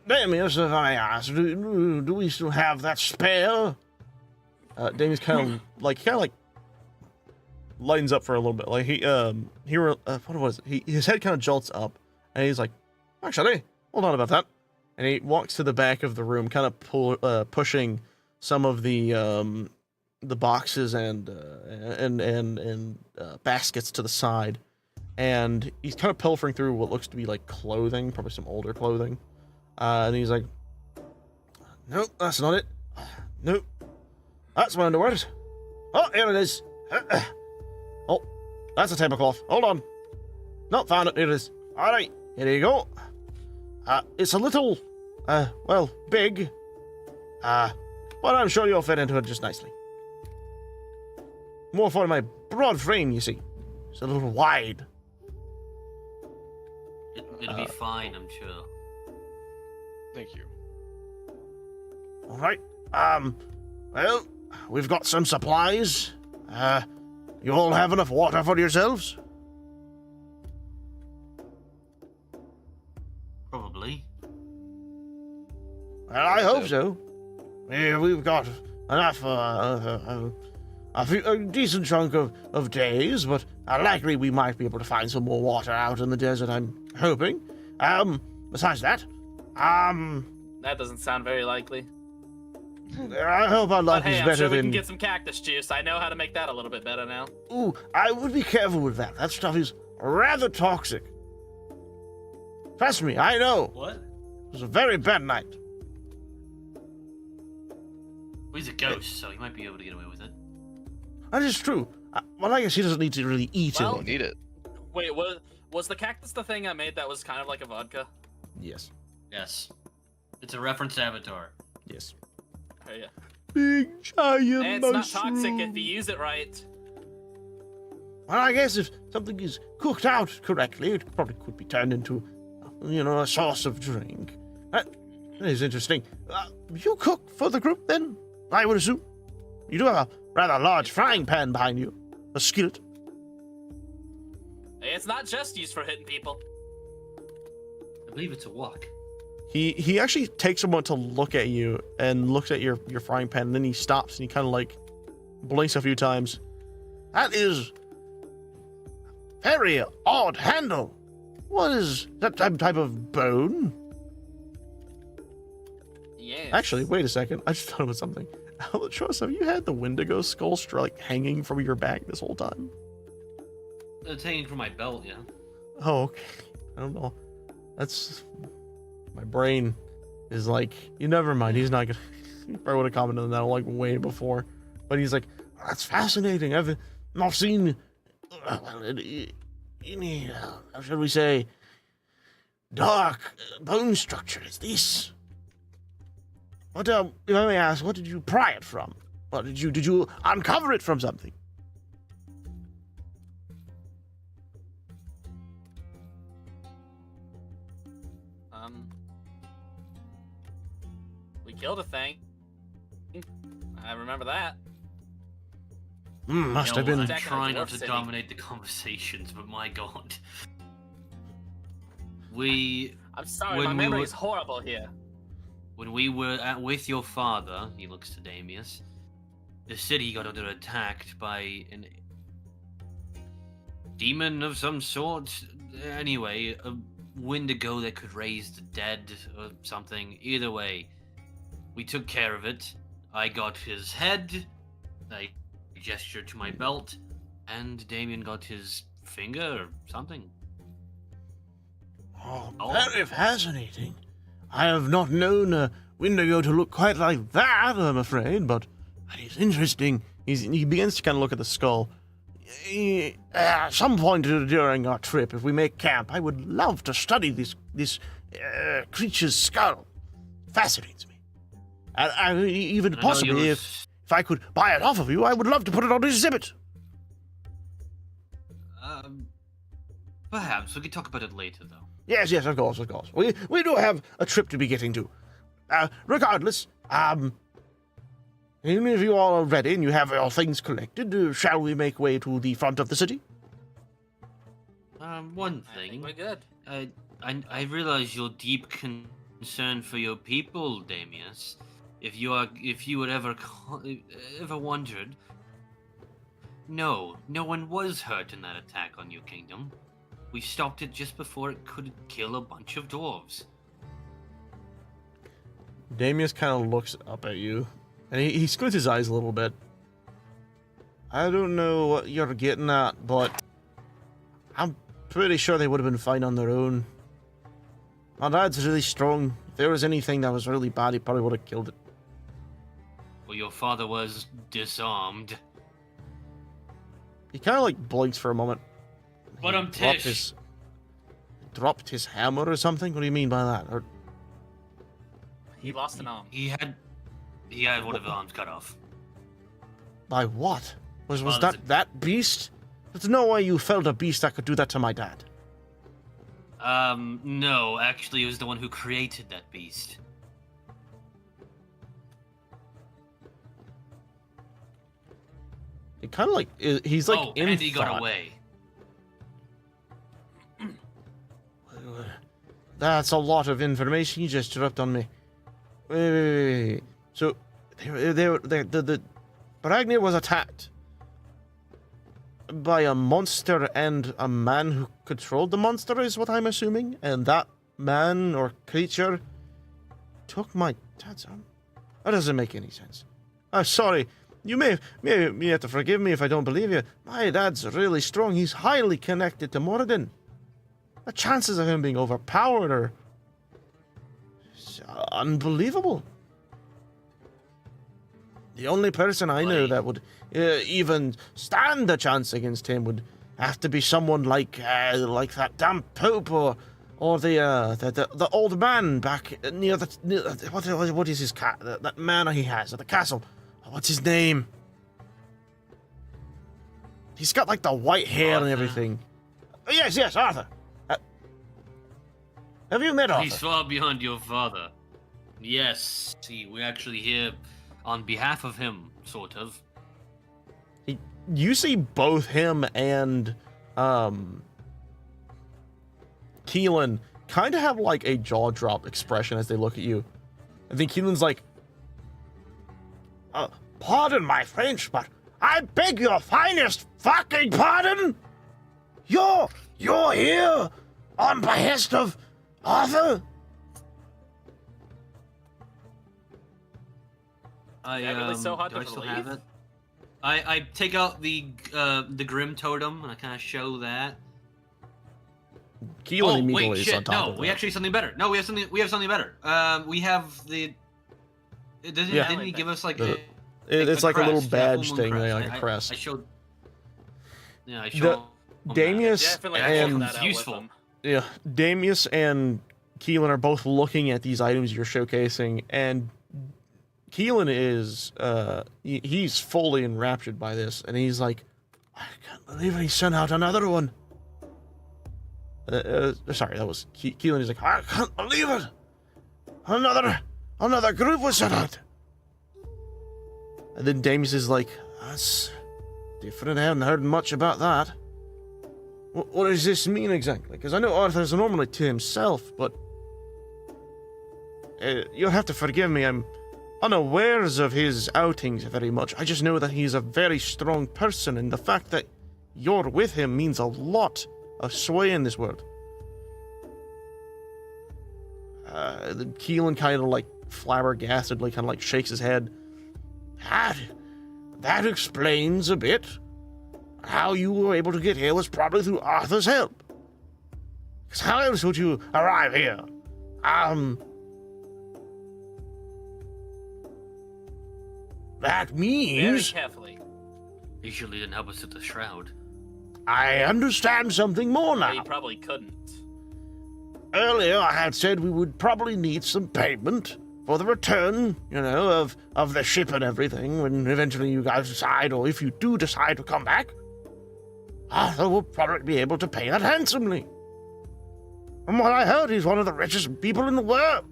Damius, if I ask, do we still have that spare? Damius kind of like lightens up for a little bit. Like, what was it? His head kind of jolts up, and he's like, actually, hold on about that. And he walks to the back of the room, kind of pushing some of the boxes and baskets to the side, and he's kind of pilfering through what looks to be like clothing, probably some older clothing, and he's like, nope, that's not it. Nope, that's my underwear. Oh, here it is. Oh, that's a tablecloth. Hold on. Nope, found it. Here it is. All right, here you go. It's a little, big, but I'm sure you'll fit into it just nicely. More for my broad frame, you see. It's a little wide. It'll be fine, I'm sure. Thank you. All right. Well, we've got some supplies. You all have enough water for yourselves? Probably. Well, I hope so. We've got enough, a decent chunk of days, but likely we might be able to find some more water out in the desert, I'm hoping. Besides that, That doesn't sound very likely. I hope our luck But hey, is I'm better sure we than... can get some cactus juice. I know how to make that a little bit better now. Ooh, I would be careful with that. That stuff is rather toxic. Trust me, I know. What? It was a very bad night. Well, he's a ghost, so he might be able to get away with it. That is true. Well, I guess he doesn't need to really eat Well- it. Need it. Wait, was the cactus the thing I made that was kind of like a vodka? Yes. Yes. It's a reference to Avatar. Yes. Oh, yeah. Big giant And it's not toxic if you use it right. Well, I guess if something is cooked out correctly, it probably could be turned into, a source of drink. That is interesting. You cook for the group, then? I would assume. You do have a rather large frying pan behind you. A skillet. It's not just used for hitting people. I believe it's a wok. He actually takes a moment to look at you and looks at your frying pan, and then he stops and he kind of like blinks a few times. That is very odd handle. What is that type of bone? Yes. Actually, wait a second. I just thought about something. Albatross, have you had the Wendigo skull hanging from your back this whole time? It's hanging from my belt, yeah. Oh, okay. I don't know. That's... My brain is like, you never mind. He's not gonna... He probably would have commented on that like way before. But he's like, oh, that's fascinating. I've not seen... any, how should we say... dark bone structure as this. What, if I may ask, what did you pry it from? What did you uncover it from something? We killed a thing. I remember that. Must have been... I'm Back in the trying not dwarf to city. dominate the conversations, but my god. I'm sorry, When my we memory were- is horrible here. When we were with your father, he looks to Damius, the city got under attack by an demon of some sort. Anyway, a Wendigo that could raise the dead or something. Either way, we took care of it. I got his head. I gestured to my belt, and Damien got his finger or something. Oh, Oh. very fascinating. I have not known a Wendigo to look quite like that, I'm afraid, but that is interesting. He begins to kind of look at the skull. At some point during our trip, if we make camp, I would love to study this creature's skull. Fascinates me. And even I know possibly, you're- if I could buy it off of you, I would love to put it on exhibit. Perhaps we could talk about it later, though. Yes, of course. We do have a trip to be getting to. Regardless, even if you all are ready and you have your things collected, shall we make way to the front of the city? One I think thing. we're good. I realize your deep concern for your people, Damius. If you had ever wondered, no one was hurt in that attack on your kingdom. We stopped it just before it could kill a bunch of dwarves. Damius kind of looks up at you, and he squints his eyes a little bit. I don't know what you're getting at, but I'm pretty sure they would have been fine on their own. My dad's really strong. If there was anything that was really bad, he probably would have killed it. Well, your father was disarmed. He kind of like blinks for a moment. But He I'm Tish. Dropped his hammer or something? What do you mean by that? Or, He lost an arm. He had one of his arms cut off. by what? Was Well, that beast? There's no way you felt a beast that could do that to my dad. No, actually, it was the one who created that beast. He kind of like he's like in and he thought. got away. That's a lot of information you just dropped on me. Wait. So, the Bragnir was attacked by a monster and a man who controlled the monster, is what I'm assuming. And that man or creature took my dad's arm. That doesn't make any sense. I'm sorry. You may have to forgive me if I don't believe you. My dad's really strong. He's highly connected to Moradin. The chances of him being overpowered are unbelievable. The only person I know that would even stand a chance against him would have to be someone like that damn Pope or the old man back near what is his cat that manor he has at the castle. What's his name? He's got like the white hair and Arthur. everything. Oh, yes, Arthur. Have you met Arthur? He's far beyond your father. Yes, see, we're actually here on behalf of him, sort of. You see both him and Keelan kind of have like a jaw drop expression as they look at you. I think Keelan's like, pardon my French, but I beg your finest fucking pardon. You're here on behest of Arthur. I Is that really so hard do to I still believe? have it? I take out the Grim Totem and I kind of show that. Keelan immediately wait, is shit! on top No, of we that. actually have something better. No, we have something. We have something better. We have the. Didn't he give us like It's like a little crest, badge full moon thing, crest. like a crest. I showed. Yeah, I showed. Damius Definitely and check that out with useful. them. Yeah, Damius and Keelan are both looking at these items you're showcasing, and Keelan is he's fully enraptured by this, and he's like, I can't believe he sent out another one. Sorry, that was Keelan. He's like, I can't believe it. Another group was sent out. And then Damius is like, that's different. I haven't heard much about that. What does this mean exactly? Because I know Arthur's normally to himself, but you'll have to forgive me. I'm unawares of his outings very much. I just know that he's a very strong person, and the fact that you're with him means a lot of sway in this world. The Keelan kind of like flabbergastedly kind of like shakes his head. That explains a bit. How you were able to get here was probably through Arthur's help. Because how else would you arrive here? That Very means carefully. Usually didn't help us at the shroud. I understand something more Well, you now. probably couldn't. Earlier I had said we would probably need some payment for the return, of the ship and everything when eventually you guys decide, or if you do decide to come back. Arthur will probably be able to pay that handsomely. From what I heard, he's one of the richest people in the world.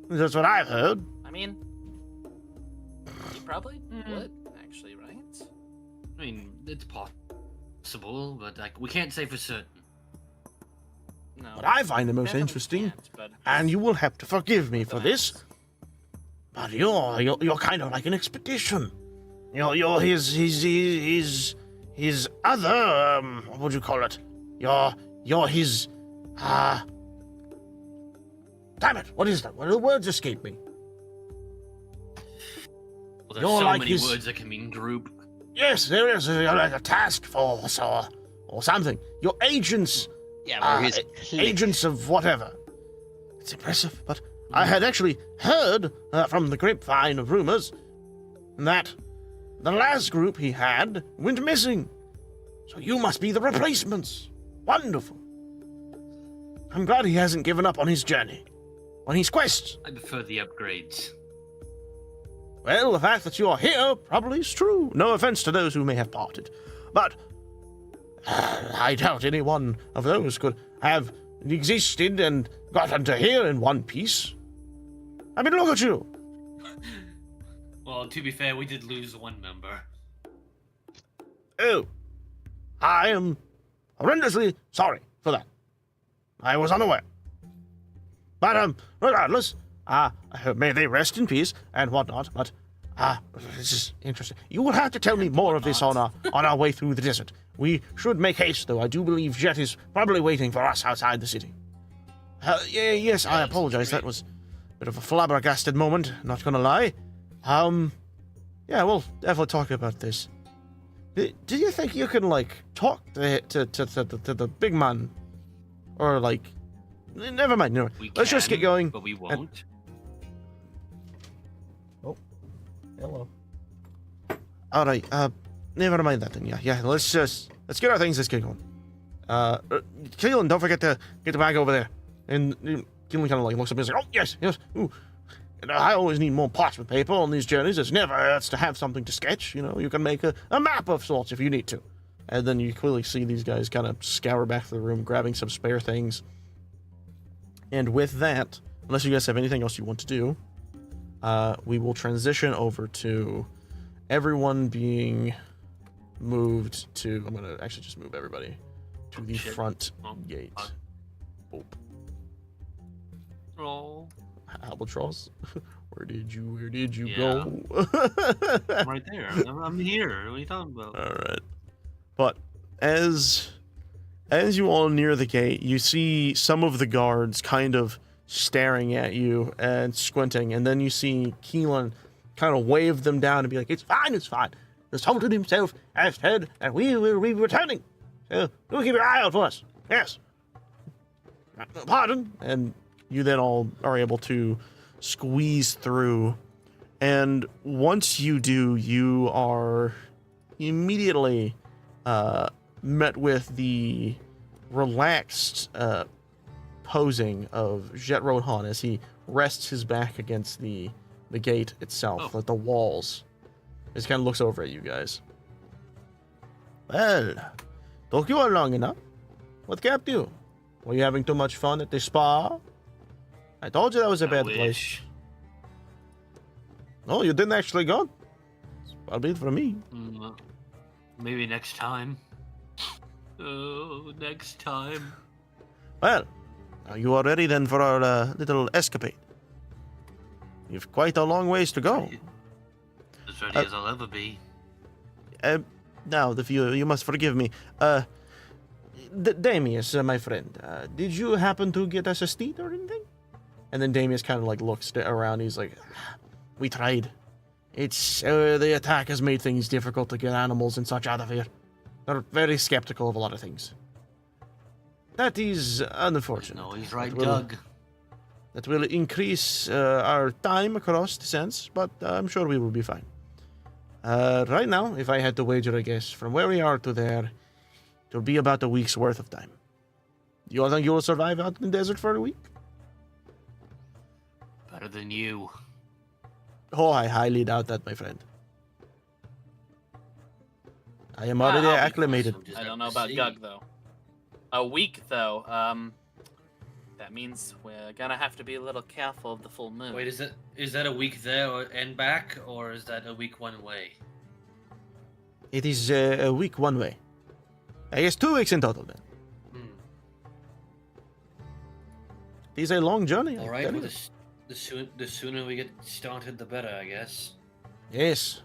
That's what I've heard. I mean, you probably would, actually, right? I mean, it's possible, but like we can't say for certain. No. What I find the most definitely interesting, can't, but and you will have to forgive me for this, but you're kind of like an expedition. You're his other, what would you call it? You're his, damn it, what is that? What the words escape me? Well, there's You're so like many his- words that can mean group. Yes, there is like a task force or something. Your agents, Yeah, we're his clique. agents of whatever. It's impressive, but I had actually heard from the grapevine of rumors that the last group he had went missing. So you must be the replacements. Wonderful. I'm glad he hasn't given up on his journey, on his quest. I prefer the upgrades. Well, the fact that you are here probably is true. No offense to those who may have parted. But I doubt any one of those could have existed and gotten to here in one piece. I mean, look at you. Well, to be fair, we did lose one member. Oh, I am horrendously sorry for that. I was unaware. But, regardless, may they rest in peace and whatnot, but, this is interesting. You will have to tell me more of this on our way through the desert. We should make haste, though. I do believe Jet is probably waiting for us outside the city. Yes, I apologize. That was a bit of a flabbergasted moment, not gonna lie. Yeah, we'll definitely talk about this. Do you think you can, like, talk to the big man? Or, like... Never mind, let's just get going. But we won't. Hello. Alright, never mind that then, yeah, let's get our things, let's get going. Keelan, don't forget to get the bag over there. And Keelan kind of like looks up and is like, oh, yes, ooh. And I always need more parchment paper on these journeys. It never hurts to have something to sketch, you can make a map of sorts if you need to. And then you clearly see these guys kind of scour back to the room, grabbing some spare things. And with that, unless you guys have anything else you want to do, we will transition over to everyone being moved to... I'm going to actually just move everybody to the front gate. Oh. Albatross, where did you Yeah. go? I'm right there. I'm here. What are you talking about? All right. But as you all near the gate, you see some of the guards kind of staring at you and squinting, and then you see Keelan kind of wave them down and be like, it's fine. The Sultan himself has said that we will be returning. So do keep your eye out for us. Yes. Pardon. And you then all are able to squeeze through. And once you do, you are immediately met with the relaxed posing of Jet Rohan as he rests his back against the gate itself, like the walls. He kind of looks over at you guys. Well, took you all long enough. What kept you? Were you having too much fun at the spa? I told you that was a bad place. No, you didn't actually go. Far be it from me. Maybe next time. Oh, next time. Well, are you all ready then for our little escapade? You've quite a long ways to go. As ready as I'll ever be. Now, you must forgive me. Damius, my friend, did you happen to get us a steed or anything? And then Damius kind of like looks around. He's like, we tried. It's the attack has made things difficult to get animals and such out of here. They're very skeptical of a lot of things. That is unfortunate. No, he's right, Doug. That will increase our time across the sense, but I'm sure we will be fine. Right now, if I had to wager a guess, from where we are to there, it'll be about a week's worth of time. Do you all think you will survive out in the desert for a week? Better than you. Oh, I highly doubt that, my friend. I am already acclimated. I don't know about Gug, though. A week, though, that means we're gonna have to be a little careful of the full moon. Wait, is that a week there and back, or is that a week one way? It is a week one way. I guess 2 weeks in total, then. It is a long journey. All right, well, the sooner we get started, the better, I guess. Yes.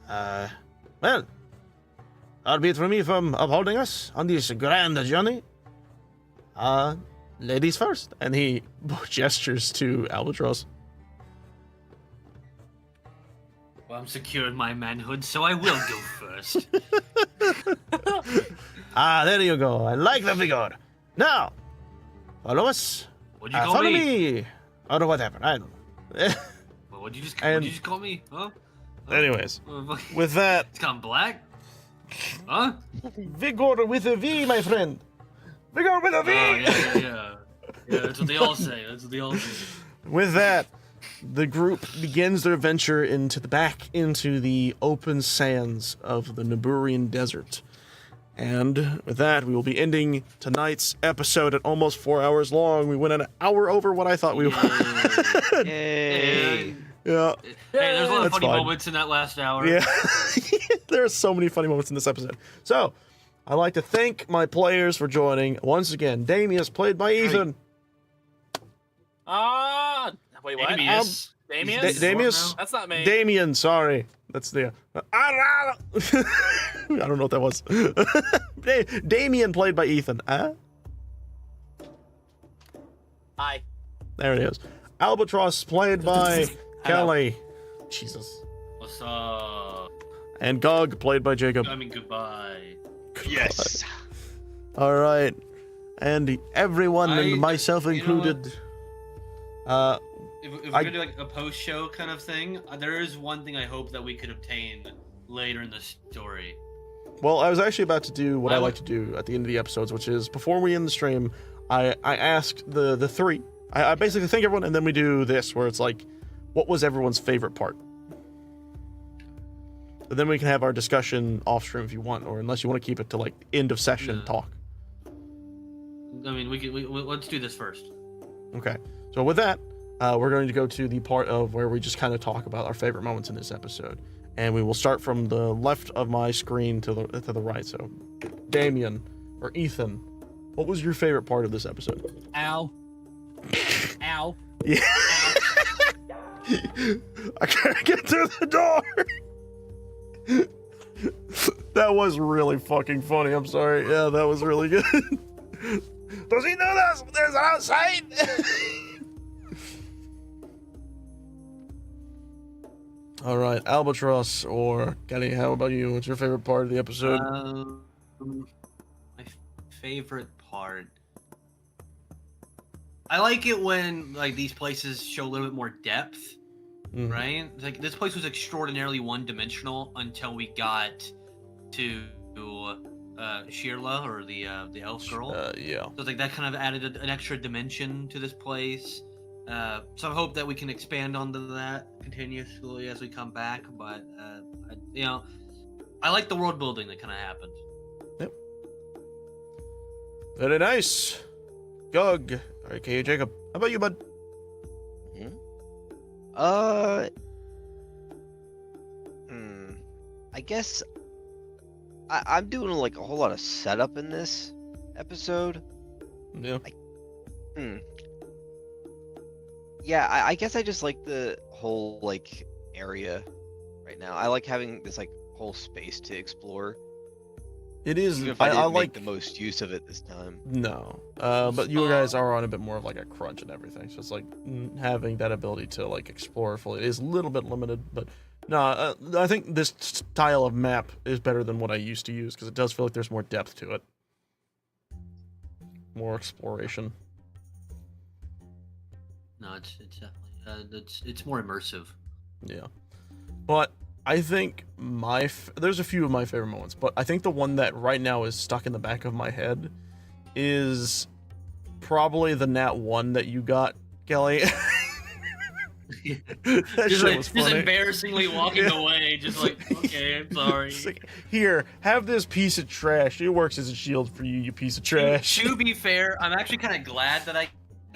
Well, albeit from me from upholding us on this grand journey. Ladies first. And he gestures to Albatross. Well, I'm secure in my manhood, so I will go first. There you go. I like the vigor. Now, follow us. What'd you call follow me? me. Or whatever. I don't know. Well, what'd you just call me? Huh? Anyways, with that... It's gone black? Huh? Vigor with a V, my friend. Vigor with a V! Oh, yeah. Yeah, that's what they all say. With that, the group begins their venture into the open sands of the Naburian Desert. And with that, we will be ending tonight's episode at almost 4 hours long. We went an hour over what I thought we would. Yay! Yeah. Hey, there's a lot of That's funny fine. moments in that last hour. Yeah. There are so many funny moments in this episode. So, I'd like to thank my players for joining. Once again, Damius, played by Ethan. Wait, what? Damius. Damius? That's not me. Damien, sorry. That's the... I don't know what that was. Damien, played by Ethan. Hi. There it is. Albatross, played by Kelly. Jesus. What's up? And Gog, played by Jacob. I mean, goodbye. Yes. All right. And everyone, and myself included. If we're gonna do like a post-show kind of thing, there is one thing I hope that we could obtain later in the story. Well, I was actually about to do what I like to do at the end of the episodes, which is before we end the stream, I asked the three. I basically thank everyone, and then we do this, where it's like, what was everyone's favorite part? But then we can have our discussion off stream if you want, or unless you want to keep it to like end of session talk. I mean, let's do this first. Okay. So with that, we're going to go to the part of where we just kind of talk about our favorite moments in this episode, and we will start from the left of my screen to the right. So, Damien or Ethan, what was your favorite part of this episode? Ow. Ow. Yeah. I can't get through the door. That was really fucking funny. I'm sorry. Yeah, that was really good. Does he know there's outside? All right, Albatross or Kenny, how about you? What's your favorite part of the episode? My favorite part. I like it when like these places show a little bit more depth, right? Like this place was extraordinarily one-dimensional until we got to Shirla or the elf girl. Yeah. So like that kind of added an extra dimension to this place. So I hope that we can expand onto that continuously as we come back. But I like the world building that kind of happened. Yep. Very nice. Gug. Okay, Jacob. How about you, bud? I guess I'm doing like a whole lot of setup in this episode. Yeah. Yeah, I guess I just like the whole like area right now. I like having this like whole space to explore. It is. Even if I didn't like make the most use of it this time. No, but you guys are on a bit more of like a crunch and everything, so it's like having that ability to like explore fully is a little bit limited. But no, I think this style of map is better than what I used to use because it does feel like there's more depth to it, more exploration. No, it's definitely it's more immersive. Yeah, but I think there's a few of my favorite moments, but I think the one that right now is stuck in the back of my head is probably the Nat 1 that you got, Kelly. That just, shit was funny. Just embarrassingly walking away, just like, okay, I'm sorry. Like, here, have this piece of trash. It works as a shield for you, you piece of trash. To be fair, I'm actually kind of glad that I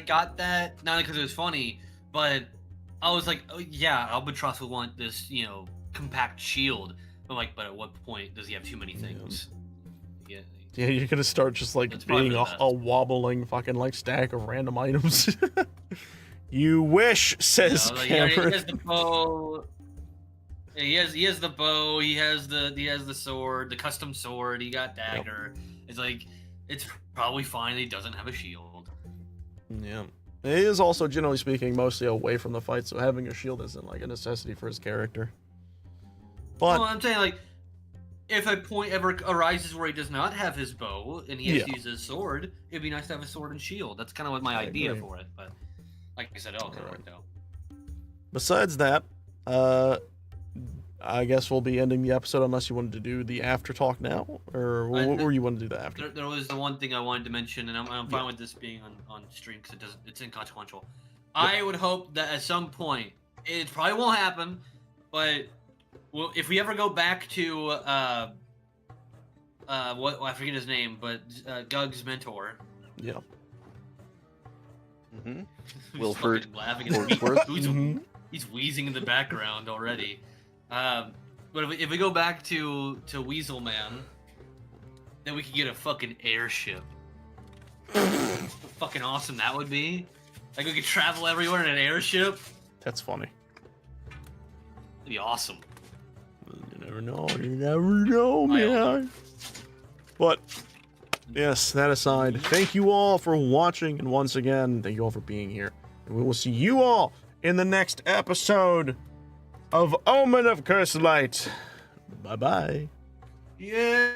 got that, not only because it was funny, but I was like, oh, yeah, Albatross would want this, compact shield. But at what point does he have too many things? Yeah, you're gonna start just like being a wobbling fucking like stack of random items. You wish, says Cameron. He has the bow. Yeah, he has the bow. He has the sword, the custom sword. He got dagger. Yep. It's like it's probably fine that he doesn't have a shield. Yeah. It is also, generally speaking, mostly away from the fight, so having a shield isn't like a necessity for his character. But well, I'm saying, like, if a point ever arises where he does not have his bow and he has to use his sword, it'd be nice to have a sword and shield. That's kind of what my idea for it. But like I said, it all could work out. Besides that, I guess we'll be ending the episode unless you wanted to do the after talk now, or what were you wanting to do the after? There was the one thing I wanted to mention, and I'm fine with this being on stream because it's inconsequential. Yep. I would hope that at some point, it probably won't happen, but if we ever go back to what I forget his name, but Gug's mentor. Yeah. Wilford. Laughing at he's wheezing in the background already. But if we go back to Weasel Man, then we could get a fucking airship. Fucking awesome that would be. Like we could travel everywhere in an airship. That's funny. That'd be awesome. You never know, man. But yes, that aside, thank you all for watching, and once again, thank you all for being here. And we will see you all in the next episode of Omen of Cursed Light. Bye-bye. Yeah.